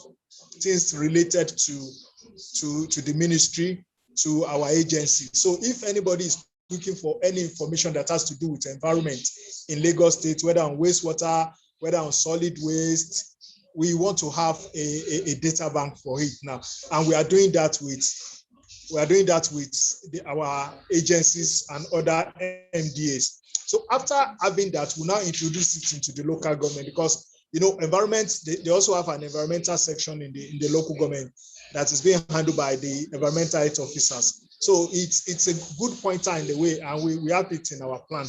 things related to the ministry, to our agency. So if anybody is looking for any information that has to do with environment in Lagos State, whether on wastewater, whether on solid waste, we want to have a data bank for it now, and we are doing that with our agencies and other MDAs. So after having that, we now introduce it into the local government, because you know, environment, they also have an environmental section in the local government that is being handled by the environmental health officers. So it's a good pointer in the way, and we have it in our plan.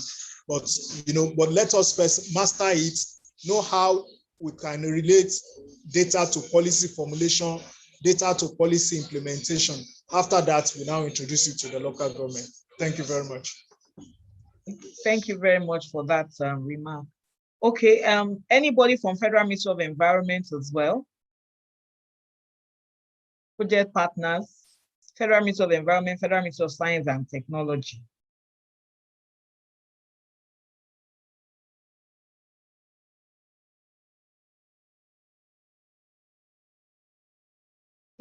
But you know, let us first master it, know how we can relate data to policy formulation, data to policy implementation. After that, we now introduce it to the local government. Thank you very much. Thank you very much for that remark. Okay, anybody from Federal Ministry of Environment as well? Project partners, Federal Ministry of Environment, Federal Ministry of Science and Technology.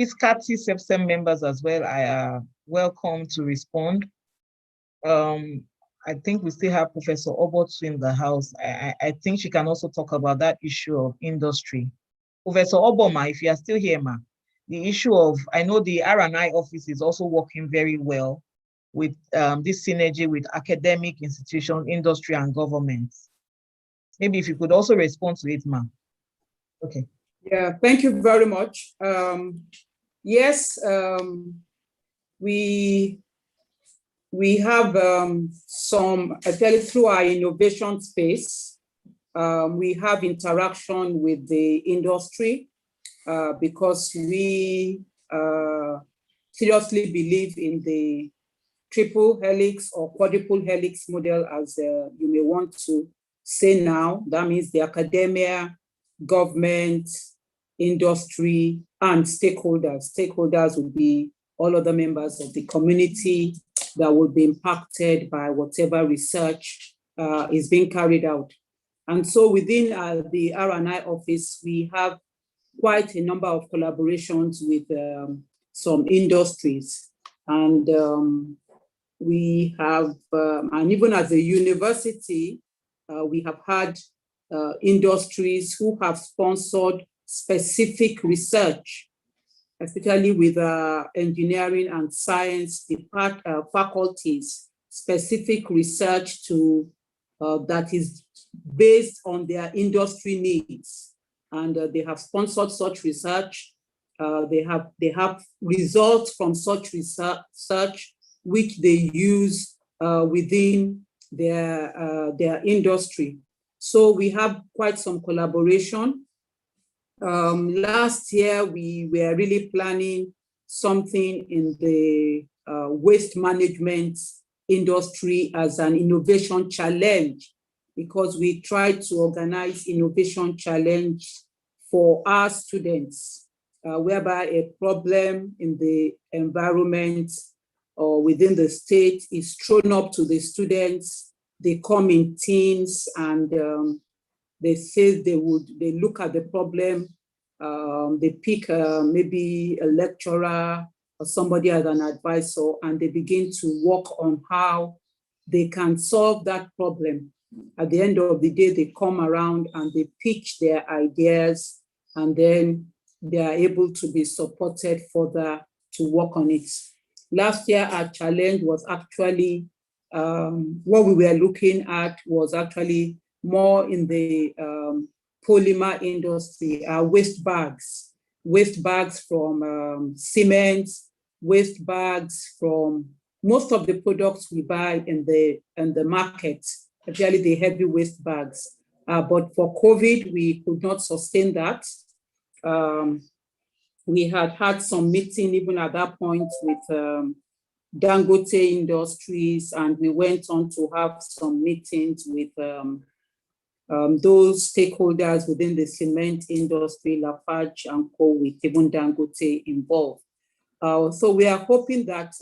EESKT-TCEBCEM members as well, I are welcome to respond. I think we still have Professor Obotu in the house. I think she can also talk about that issue of industry. Professor Oboma, if you are still here, ma, the issue of, I know the R&I office is also working very well with this synergy with academic institutions, industry, and government. Maybe if you could also respond to it, ma. Okay. Yeah, thank you very much. Yes, we have some, I tell you, through our innovation space, we have interaction with the industry because we seriously believe in the triple helix or quadruple helix model, as you may want to say now. That means the academia, government, industry, and stakeholders. Stakeholders will be all other members of the community that will be impacted by whatever research is being carried out. And so within the R&I office, we have quite a number of collaborations with some industries. And we have, and even as a university, we have had industries who have sponsored specific research, especially with engineering and science faculties, specific research to that is based on their industry needs. And they have sponsored such research. They have results from such research which they use within their industry. So we have quite some collaboration. Last year, we were really planning something in the waste management industry as an innovation challenge, because we tried to organize innovation challenge for our students, whereby a problem in the environment or within the state is thrown up to the students. They come in teams and they say they look at the problem, they pick maybe a lecturer or somebody as an advisor, and they begin to work on how they can solve that problem. At the end of the day, they come around and they pitch their ideas, and then they are able to be supported further to work on it. Last year, our challenge was actually, what we were looking at was actually more in the polymer industry, waste bags from cement, waste bags from most of the products we buy in the market, especially the heavy waste bags. But for COVID, we could not sustain that. We had some meeting even at that point with Dangote Industries, and we went on to have some meetings with those stakeholders within the cement industry, Lafarge and Co, with even Dangote involved. So we are hoping that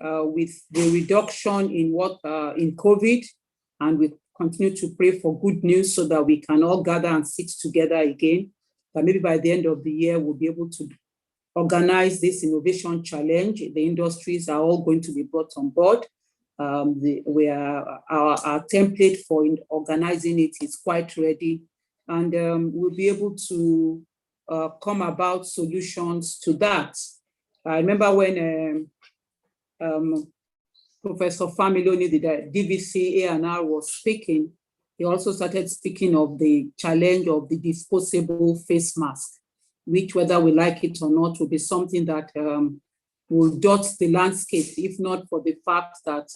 with the reduction in in COVID, and we continue to pray for good news so that we can all gather and sit together again, that maybe by the end of the year, we'll be able to organize this innovation challenge. The industries are all going to be brought on board. Our template for organizing it is quite ready, and we'll be able to come about solutions to that. I remember when Professor Familoni, the DVC A&R, was speaking, he also started speaking of the challenge of the disposable face mask, which, whether we like it or not, will be something that will dot the landscape, if not for the fact that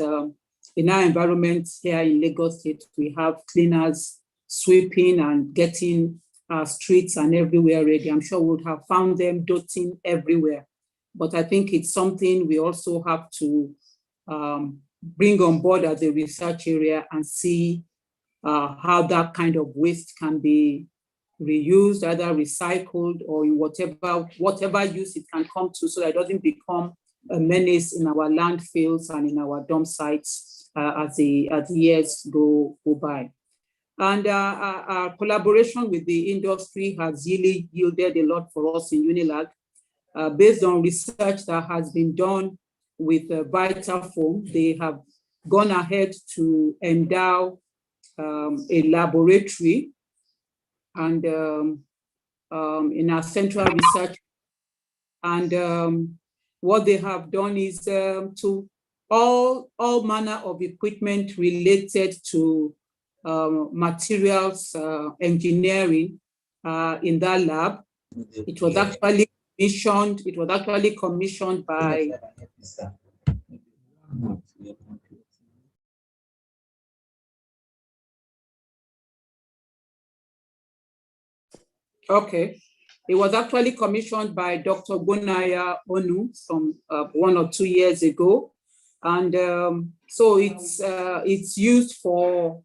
in our environment here in Lagos State, we have cleaners sweeping and getting our streets and everywhere ready. I'm sure we would have found them dotting everywhere. But I think it's something we also have to bring on board as a research area and see how that kind of waste can be reused, either recycled or in whatever use it can come to, so that it doesn't become a menace in our landfills and in our dump sites as the years go by. And our collaboration with the industry has really yielded a lot for us in UNILAG, based on research that has been done with Vitafoam. They have gone ahead to endow a laboratory, and in our central research, and what they have done is to all manner of equipment related to materials engineering in that lab. It was actually commissioned. It was actually commissioned by It was actually commissioned by Dr. Gunaya Onu from 1 or 2 years ago. And so it's used for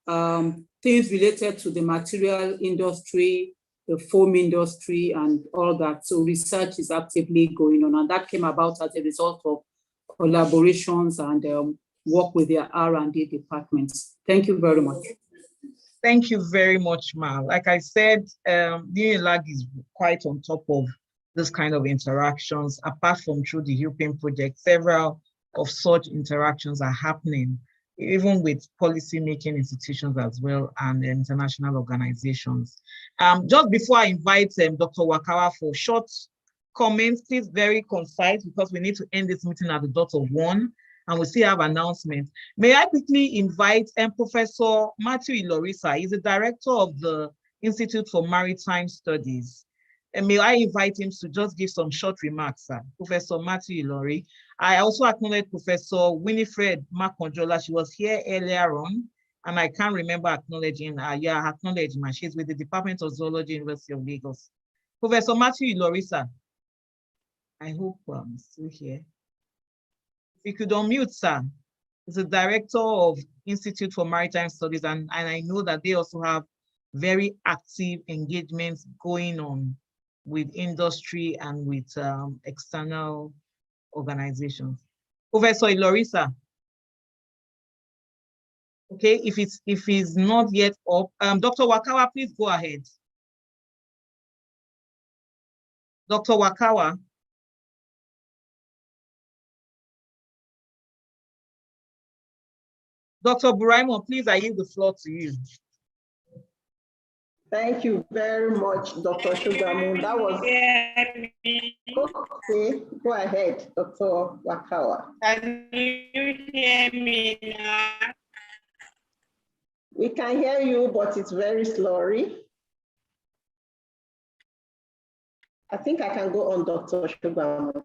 things related to the material industry, the foam industry, and all that. So research is actively going on, and that came about as a result of collaborations and work with their R&D departments. Thank you very much. Thank you very much, Ma. Like I said, UNILAG is quite on top of this kind of interactions. Apart from through the EUEPiN project, several of such interactions are happening, even with policy-making institutions as well and international organizations. Just before I invite Dr. Wakawa for short comments, please, very concise, because we need to end this meeting at the dot of 1. And we still have announcements. May I quickly invite Professor Matthew Ilorisa. He's the director of the Institute for Maritime Studies. And may I invite him to just give some short remarks, sir. Professor Matthew Ilori. I also acknowledge Professor Winifred Makonjola. She was here earlier on, and I can't remember acknowledging her. Yeah, acknowledge her. She's with the Department of Zoology, University of Lagos. Professor Matthew Ilorisa. I hope I'm still here. If you could unmute, sir. He's the director of Institute for Maritime Studies, and I know that they also have very active engagements going on with industry and with external organizations. Professor Ilorisa. Okay, if he's not yet up, Dr. Wakawa, please go ahead. Dr. Wakawa. Dr. Buraimo, please, I yield the floor to you. Thank you very much, Dr. Shugamu. That was okay. Go ahead, Dr. Wakawa. Can you hear me now? We can hear you, but it's very slurry. I think I can go on, Dr. Shugamu.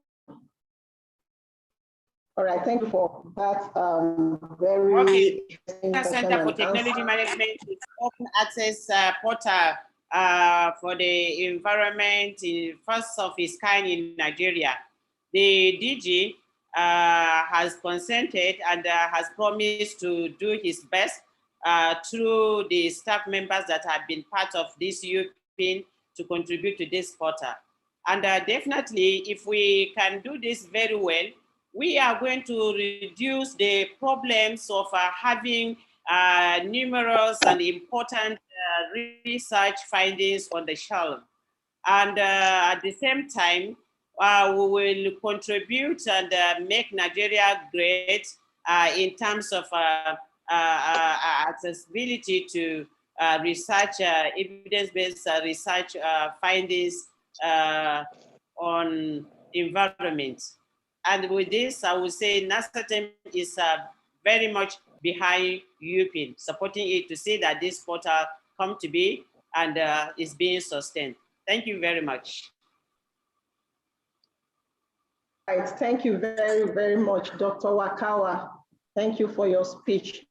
All right, thank you for that very Center for Technology Management is open access portal for the environment, first of its kind in Nigeria. The DG has consented and has promised to do his best through the staff members that have been part of this EUEPiN to contribute to this portal. And definitely, if we can do this very well, we are going to reduce the problems of having numerous and important research findings on the shelf. And at the same time, we will contribute and make Nigeria great in terms of accessibility to research, evidence-based research findings on environment. And with this, I would say NASATEM is very much behind EUEPiN, supporting it to see that this portal come to be and is being sustained. Thank you very much. Right, thank you very, very much, Dr. Wakawa. Thank you for your speech.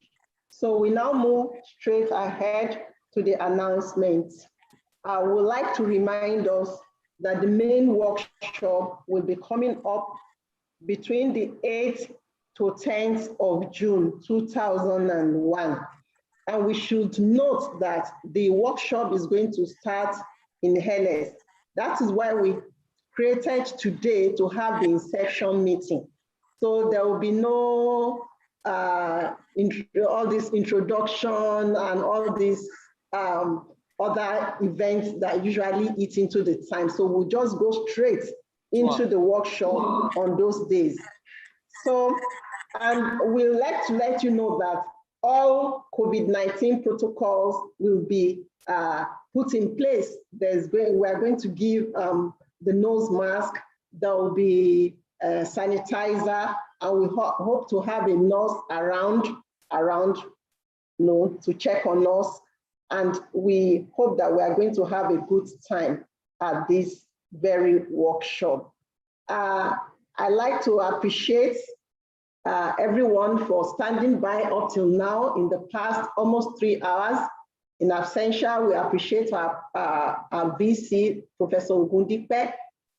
So we now move straight ahead to the announcements. I would like to remind us that the main workshop will be coming up between the 8th to 10th of June, 2001. And we should note that the workshop is going to start in earnest. That is why we created today to have the inception meeting. So there will be no all this introduction and all these other events that usually eat into the time. So we'll just go straight into the workshop on those days. So, and we'd like to let you know that all COVID-19 protocols will be put in place. We are going to give the nose mask, there will be sanitizer, and we hope to have a nurse around, to check on us. And we hope that we are going to have a good time at this very workshop. I'd like to appreciate everyone for standing by up till now in the past almost 3 hours. In absentia, we appreciate our VC, Professor Ogundipe.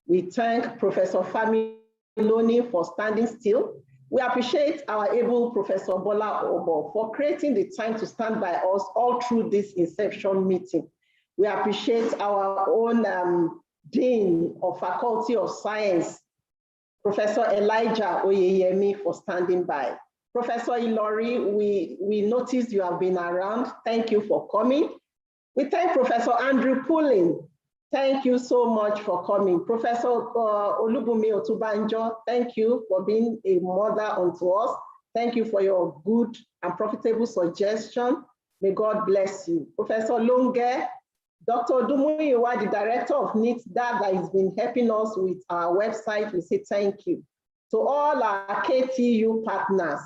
We thank Professor Familoni for standing still. We appreciate our able Professor Bola Obo for creating the time to stand by us all through this inception meeting. We appreciate our own Dean of Faculty of Science, Professor Elijah Oyeyemi, for standing by. Professor Ilori, we noticed you have been around. Thank you for coming. We thank Professor Andrew Pulling. Thank you so much for coming. Professor Olubunmi Otubanjo, thank you for being a mother unto us. Thank you for your good and profitable suggestion. May God bless you. Professor Longe, Dr. Odumuyiwa, the director of NITDA that has been helping us with our website, we say thank you. To all our KTU partners,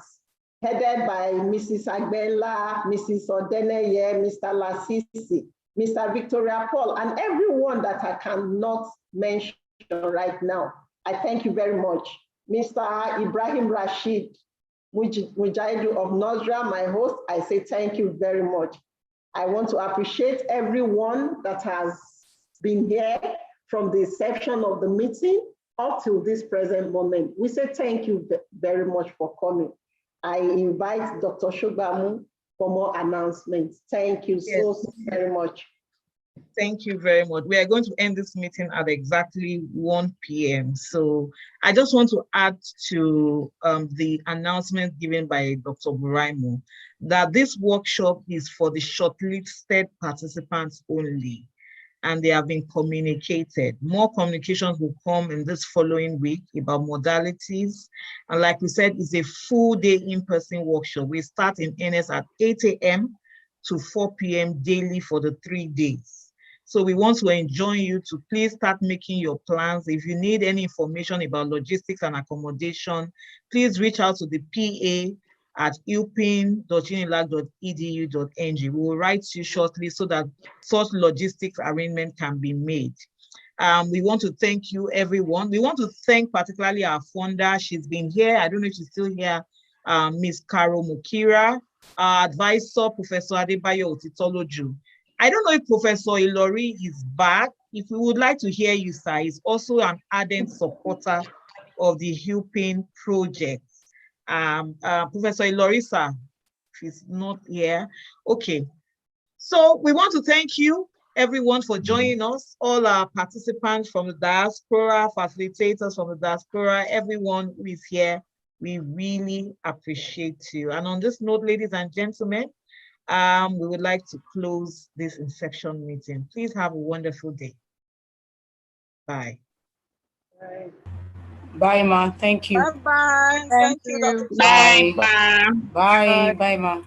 headed by Mrs. Agbela, Mrs. Odeneye, Mr. Lasisi, Mr. Victoria Paul, and everyone that I cannot mention right now. I thank you very much. Mr. Ibrahim Rashid Mujaidu of Nosra, my host, I say thank you very much. I want to appreciate everyone that has been here from the inception of the meeting up till this present moment. We say thank you very much for coming. I invite Dr. Shogbamu for more announcements. Thank you so very much. Thank you very much. We are going to end this meeting at exactly 1 p.m. So I just want to add to the announcement given by Dr. Buraimo that this workshop is for the shortlisted participants only, and they have been communicated. More communications will come in this following week about modalities. And like we said, it's a full day in-person workshop. We start in earnest at 8 a.m. to 4 p.m. daily for the 3 days. So we want to enjoin you to please start making your plans. If you need any information about logistics and accommodation, please reach out to the PA at eupin.unilag.edu.ng. We will write to you shortly so that such logistics arrangement can be made. We want to thank you, everyone. We want to thank particularly our funder. She's been here. I don't know if she's still here. Ms. Carol Mukira, our advisor, Professor Adebayo Otitoloju. I don't know if Professor Ilori is back. If we would like to hear you, sir, he's also an ardent supporter of the EUEPiN project. Professor Ilori, sir, if he's not here. Okay. So we want to thank you, everyone, for joining us, all our participants from the diaspora, facilitators from the diaspora, everyone who is here. We really appreciate you. And on this note, ladies and gentlemen, we would like to close this inception meeting. Please have a wonderful day. Bye. Bye. Bye, ma. Thank you. Bye-bye. Thank you, Dr. Bye. Bye. Bye. Bye, ma.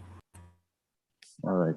All right.